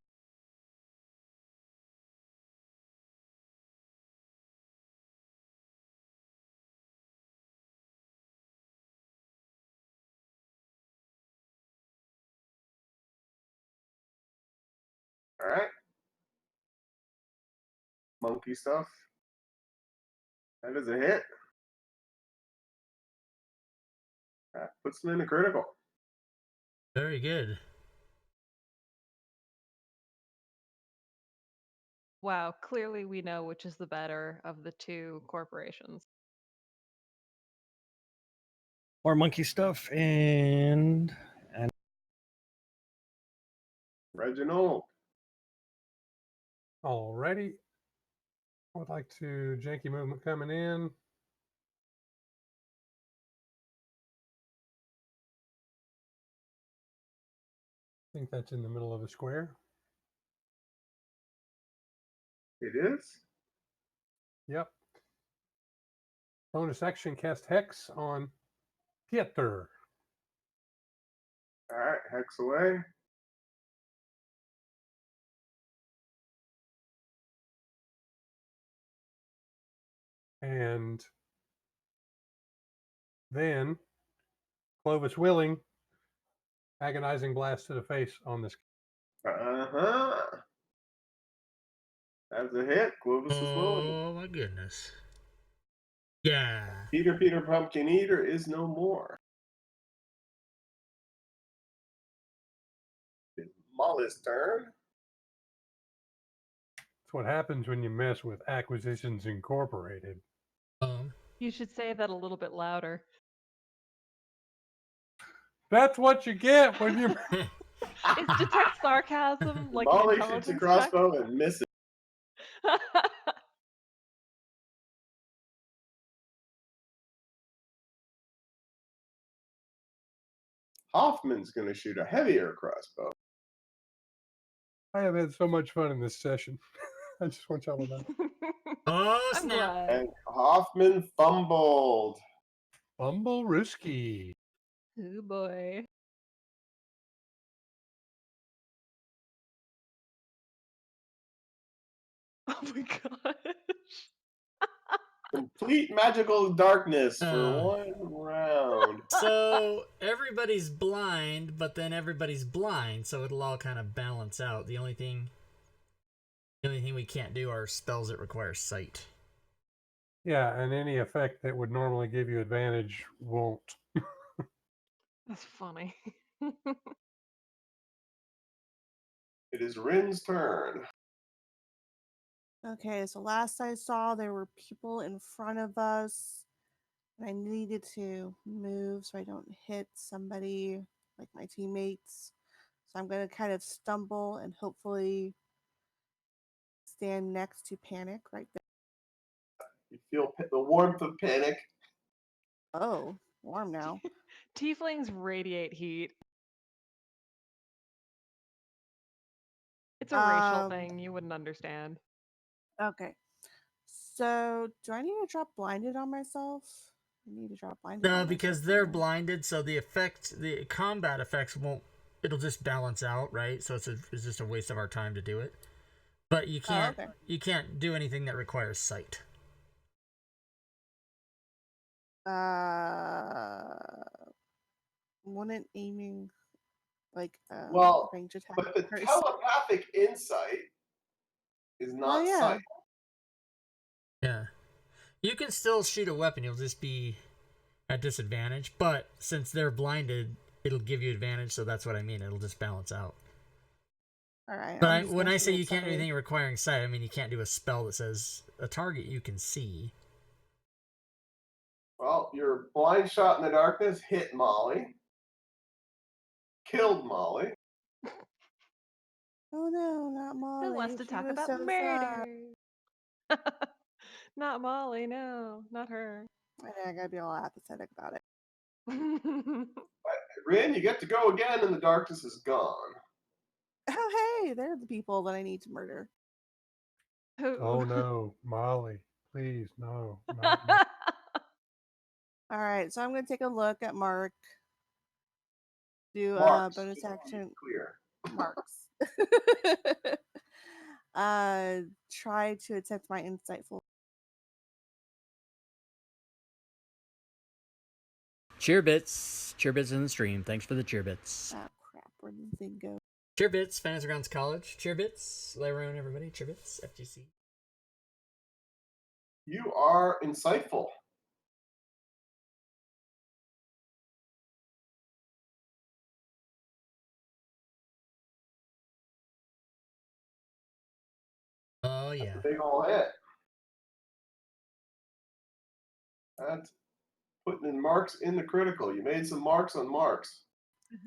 All right. Monkey stuff. That is a hit. That puts them in a critical. Very good. Wow, clearly we know which is the better of the two corporations. More monkey stuff and Reginald. Alrighty. I would like to janky movement coming in. I think that's in the middle of the square. It is. Yep. Bonus action, cast Hex on Pieter. All right, hex away. And then Clovis Willing, agonizing blast to the face on this. Uh-huh. That's a hit. Clovis is willing. Oh my goodness. Yeah. Peter Pumpkin Eater is no more. It's Molly's turn. That's what happens when you mess with Acquisitions Incorporated. You should say that a little bit louder. That's what you get when you. Is detect sarcasm like an Molly shoots a intelligence check? crossbow and misses. Hoffman's going to shoot a heavier crossbow. I have had so much fun in this session. I just want y'all to know. Oh, I'm snap. glad. And Hoffman fumbled. Fumble risky. Oh boy. Oh my gosh. Complete magical darkness for Uh. one round. So everybody's blind, but then everybody's blind, so it'll all kind of balance out. The only thing we can't do are spells that require sight. Yeah, and any effect that would normally give you advantage won't. That's funny. It is Rin's turn. Okay, so last I saw, there were people in front of us, and I needed to move so I don't hit somebody like my teammates. So I'm going to kind of stumble and hopefully stand next to Panic right there. You feel the warmth of Panic. Oh, warm now. Tieflings radiate heat. It's a racial thing. You wouldn't understand. Okay. So, do I need to drop blinded on myself? I need to drop blinded. No, on because myself, they're don't I? blinded, so the combat effects won't. It'll just balance out, right? So it's just a waste of our time to do it. But you can't. okay. You can't do anything that requires sight. Wouldn't aiming like Well, range attack? but the hurt? telepathic insight is not yeah. sight. Yeah. You can still shoot a weapon. You'll just be at disadvantage. But since they're blinded, it'll give you advantage. So that's what I mean. It'll just balance out. All right. But when I say you can't do anything requiring sight, I mean you can't do a spell that says a target you can see. Well, your blind shot in the darkness hit Molly. Killed Molly. Oh no, not Molly. Who wants to She talk was about so murder? sad. Not Molly, no, not her. I gotta be all apathetic about it. Rin, you get to go again, and the darkness is gone. Oh, hey, they're the people that I need to murder. Oh no, Molly, please, no, not me. All right, so I'm going to take a look at Mark. Do Marks. bonus just to be action Clear. marks. Try to attempt my insightful. Cheerbits in the stream. Thanks for the cheerbits. Oh crap! Where did the thing go? Cheerbits, Fantasy Grounds College. Cheerbits, Laroon, everybody. Cheerbits, FGC. You are insightful. Oh That's yeah. a big ol' hit. That's putting in marks in the critical. You made some marks on marks.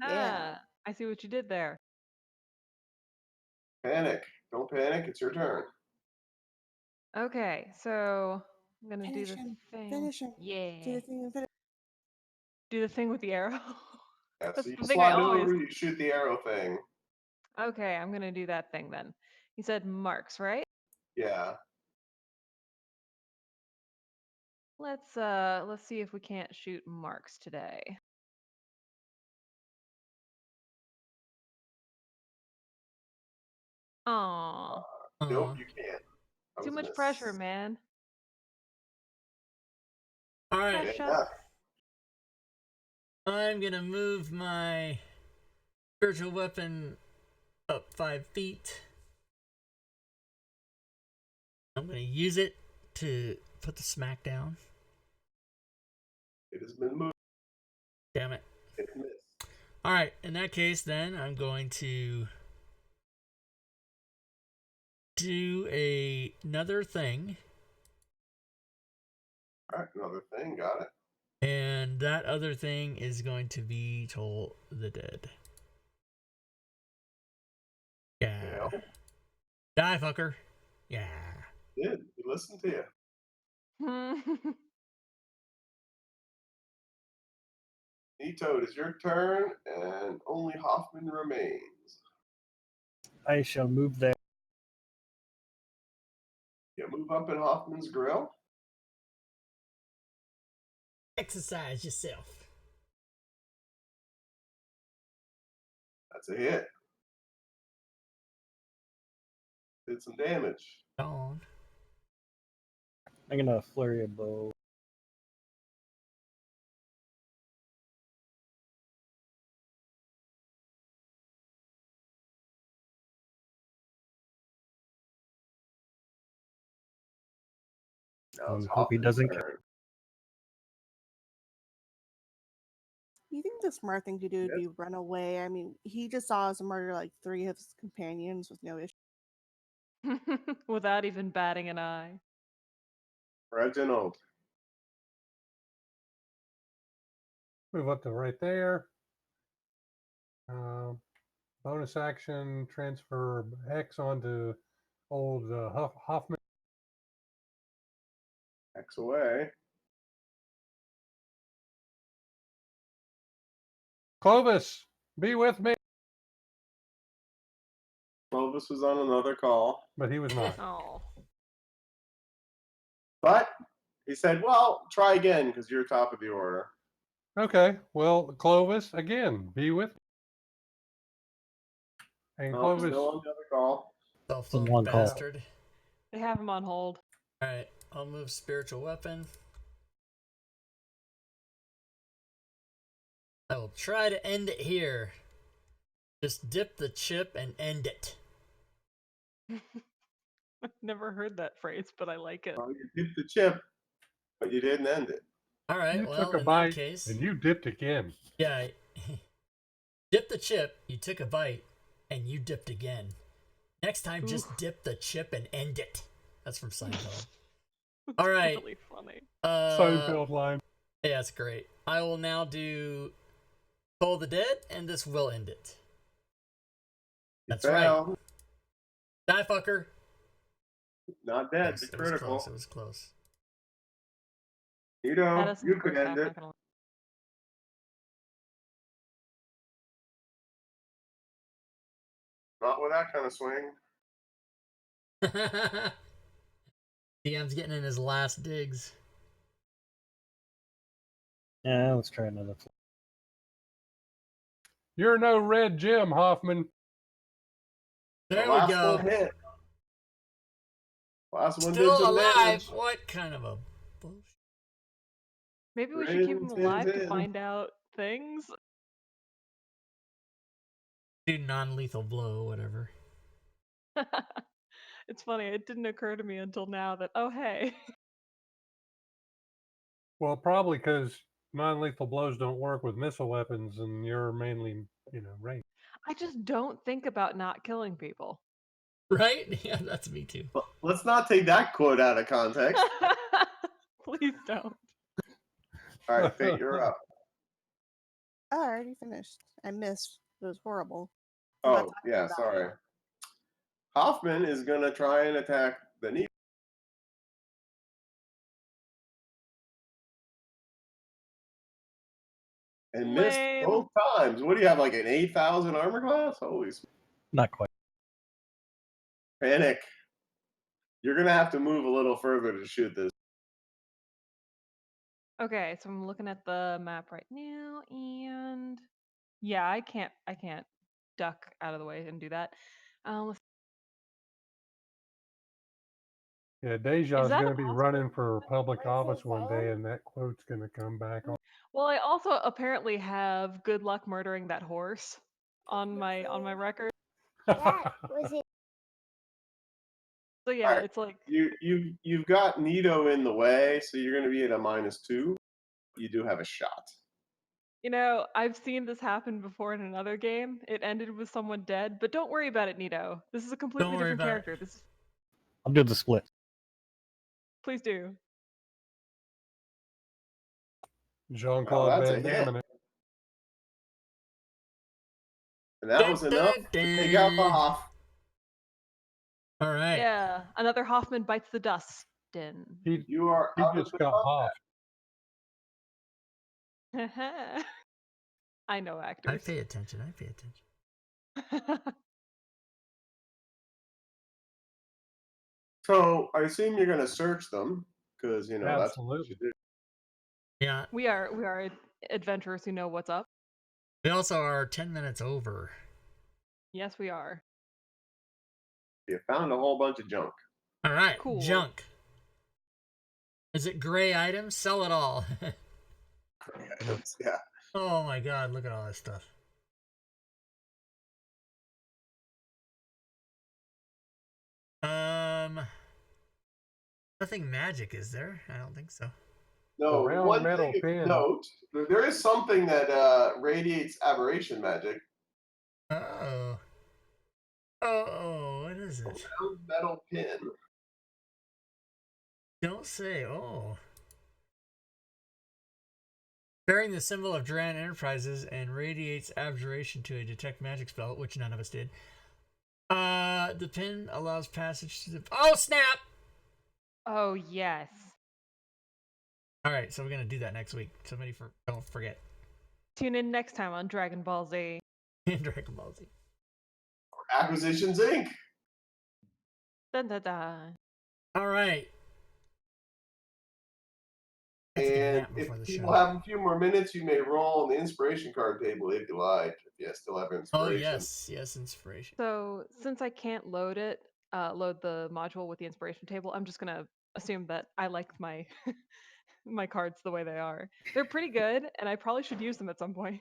Yeah. I see what you did there. Panic. Don't panic. It's your turn. Okay, so I'm gonna do Finish the him. thing. Finish him. Do Yeah. the thing and finish. Do the thing with the arrow. Yeah, That's so you the thing I slide always. over, you shoot the arrow thing. Okay, I'm gonna do that thing then. You said marks, right? Yeah. Let's see if we can't shoot marks today. Aw, Nope, you can't. That too was a much miss. pressure, man. All right. Pressure. Yeah. I'm gonna move my spiritual weapon up 5 feet. I'm gonna use it to put the smack down. It has been moved. Damn it. It missed. All right. In that case, then I'm going to do another thing, All right, another thing. Got it. and that other thing is going to be Toll the Dead. Yeah. Yeah. Die, fucker. Yeah. Did. He listened to you. Nito, it is your turn, and only Hoffman remains. I shall move there. You move up in Hoffman's grill. Exercise yourself. That's a hit. Did some damage. On. I'm gonna flurry a bow. Now it's Hope he Hoffman's doesn't. turn. You think the smart thing to do would be run away? I mean, he just saw us murder like 3 of his companions with no issue. Without even batting an eye. Reginald. Move up to right there. Bonus action, transfer Hex onto old Hoffman. X away. Clovis, be with me. Clovis was on another call. But he was not. Oh. But he said, well, try again because you're top of the order. Okay, well, Clovis, again, be with me. And Oh, Clovis, still on the other call. Cell a phone long call. bastard. They have him on hold. Alright, I'll move spiritual weapon. I will try to end it here. Just dip the chip and end it. I've never heard that phrase, but I like it. Well, you dipped the chip, but you didn't end it. Alright, you well, took a in bite that case. and you dipped again. Yeah. Dip the chip, you took a bite, and you dipped again. Next time, just dip the chip and end it. That's from Seinfeld. All right. Really funny. Seinfeld line. Yeah, that's great. I will now do Toll the Dead, and this will end it. That's right. Die, fucker. Not dead. Yes, Be it was critical. close. It was close. You That know, is you some could first end half, it. not gonna lie. Not with that kind of swing. DM's getting in his last digs. Yeah, let's try another. You're no red Jim, Hoffman. There The we last go. one hit. Last one did Still some alive. damage. What kind of a bullshit? Maybe we should keep him Tin, alive to tin. find out things. Do non-lethal blow, whatever. It's funny, it didn't occur to me until now that, oh, hey. Well, probably because non-lethal blows don't work with missile weapons, and you're mainly, range. I just don't think about not killing people. Right? Yeah, that's me too. But let's not take that quote out of context. Please don't. All right, Fate, you're up. Oh, I already finished. I missed. It was horrible. Oh, yeah, sorry. Hoffman is going to try and attack the knee. And missed Lame. both times. What do you have, like an 8,000 armor class? Holy smokes. Not quite. Panic. You're going to have to move a little further to shoot this. Okay, so I'm looking at the map right now, and yeah, I can't duck out of the way and do that. Let's Yeah, Deja's that going a to be running for public office one day, and that quote's going to come back on. Well, I also apparently have good luck murdering that horse on my record. So yeah, Alright. it's like You've got Nito in the way, so you're going to be at a -2. You do have a shot. I've seen this happen before in another game. It ended with someone dead, but don't worry about it, Nito. This is a completely Don't worry different about it. character. I'll do the split. Please do. Jean-Claude that's a Van hit. Damme. And And that was enough to take out the Hoff. All right. Yeah, another Hoffman bites the dust. he You are out of just the got combat. Hoff. I know I actors. pay attention. So I assume you're going to search them, because, that's what Absolutely. you do. Yeah. we are adventurers who know what's up. We also are 10 minutes over. Yes, we are. You found a whole bunch of junk. All right. Cool. Junk. Is it gray items? Sell it all. Yeah. Oh my god, look at all this stuff. Nothing magic, is there? I don't think so. No, round one metal thing pin. of note, there is something that radiates aberration magic. Oh. Oh, what is it? Round metal pin. Don't say, oh. Bearing the symbol of Duran Enterprises and radiates abjuration to a detect magic spell, which none of us did. The pin allows passage to the... Oh, snap! Oh, yes. Alright, so we're going to do that next week. Don't forget. Tune in next time on Dragon Ball Z. Dragon Ball Z. Acquisitions Inc. Dun, dun, dun. Alright. And if people have a few more minutes, you may roll on the inspiration card table if you like. If you still have inspiration. Oh, yes, inspiration. So, since I can't load the module with the inspiration table, I'm just going to assume that I liked my my cards the way they are. They're pretty good, and I probably should use them at some point.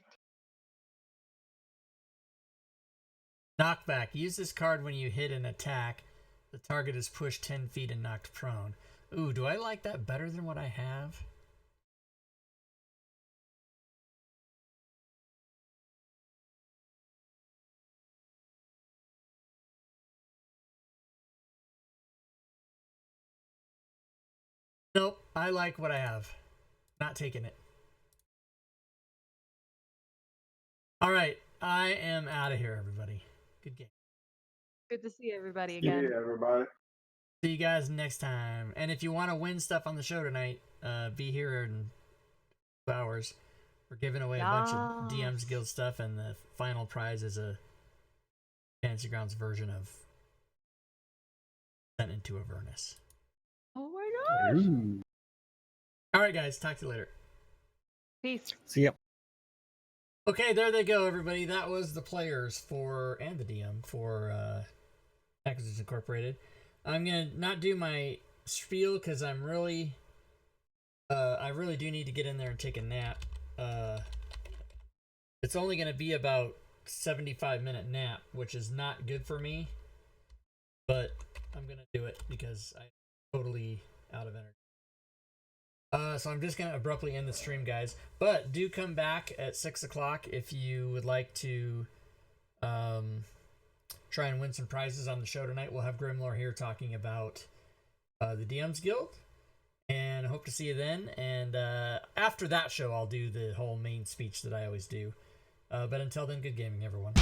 Knockback. Use this card when you hit an attack. The target is pushed 10 feet and knocked prone. Ooh, do I like that better than what I have? Nope, I like what I have. Not taking it. Alright, I am out of here, everybody. Good game. Good to see everybody again. Yeah, everybody. See you guys next time. And if you want to win stuff on the show tonight, be here in 2 hours. We're giving away a bunch of DM's Guild stuff, and the final prize is a Fantasy Grounds version of Sent into Avernus. Oh my gosh. Ooh. All right, guys. Talk to you later. Peace. See ya. Okay, there they go, everybody. That was the players for and the DM for Acquisitions Incorporated. I'm gonna not do my spiel because I really do need to get in there and take a nap. It's only gonna be about 75-minute nap, which is not good for me, but I'm gonna do it because I'm totally out of energy. So I'm just gonna abruptly end the stream, guys. But do come back at 6 o'clock if you would like to try and win some prizes on the show tonight. We'll have Grimlore here talking about the DM's Guild, and I hope to see you then. And after that show, I'll do the whole main speech that I always do. But until then, good gaming, everyone.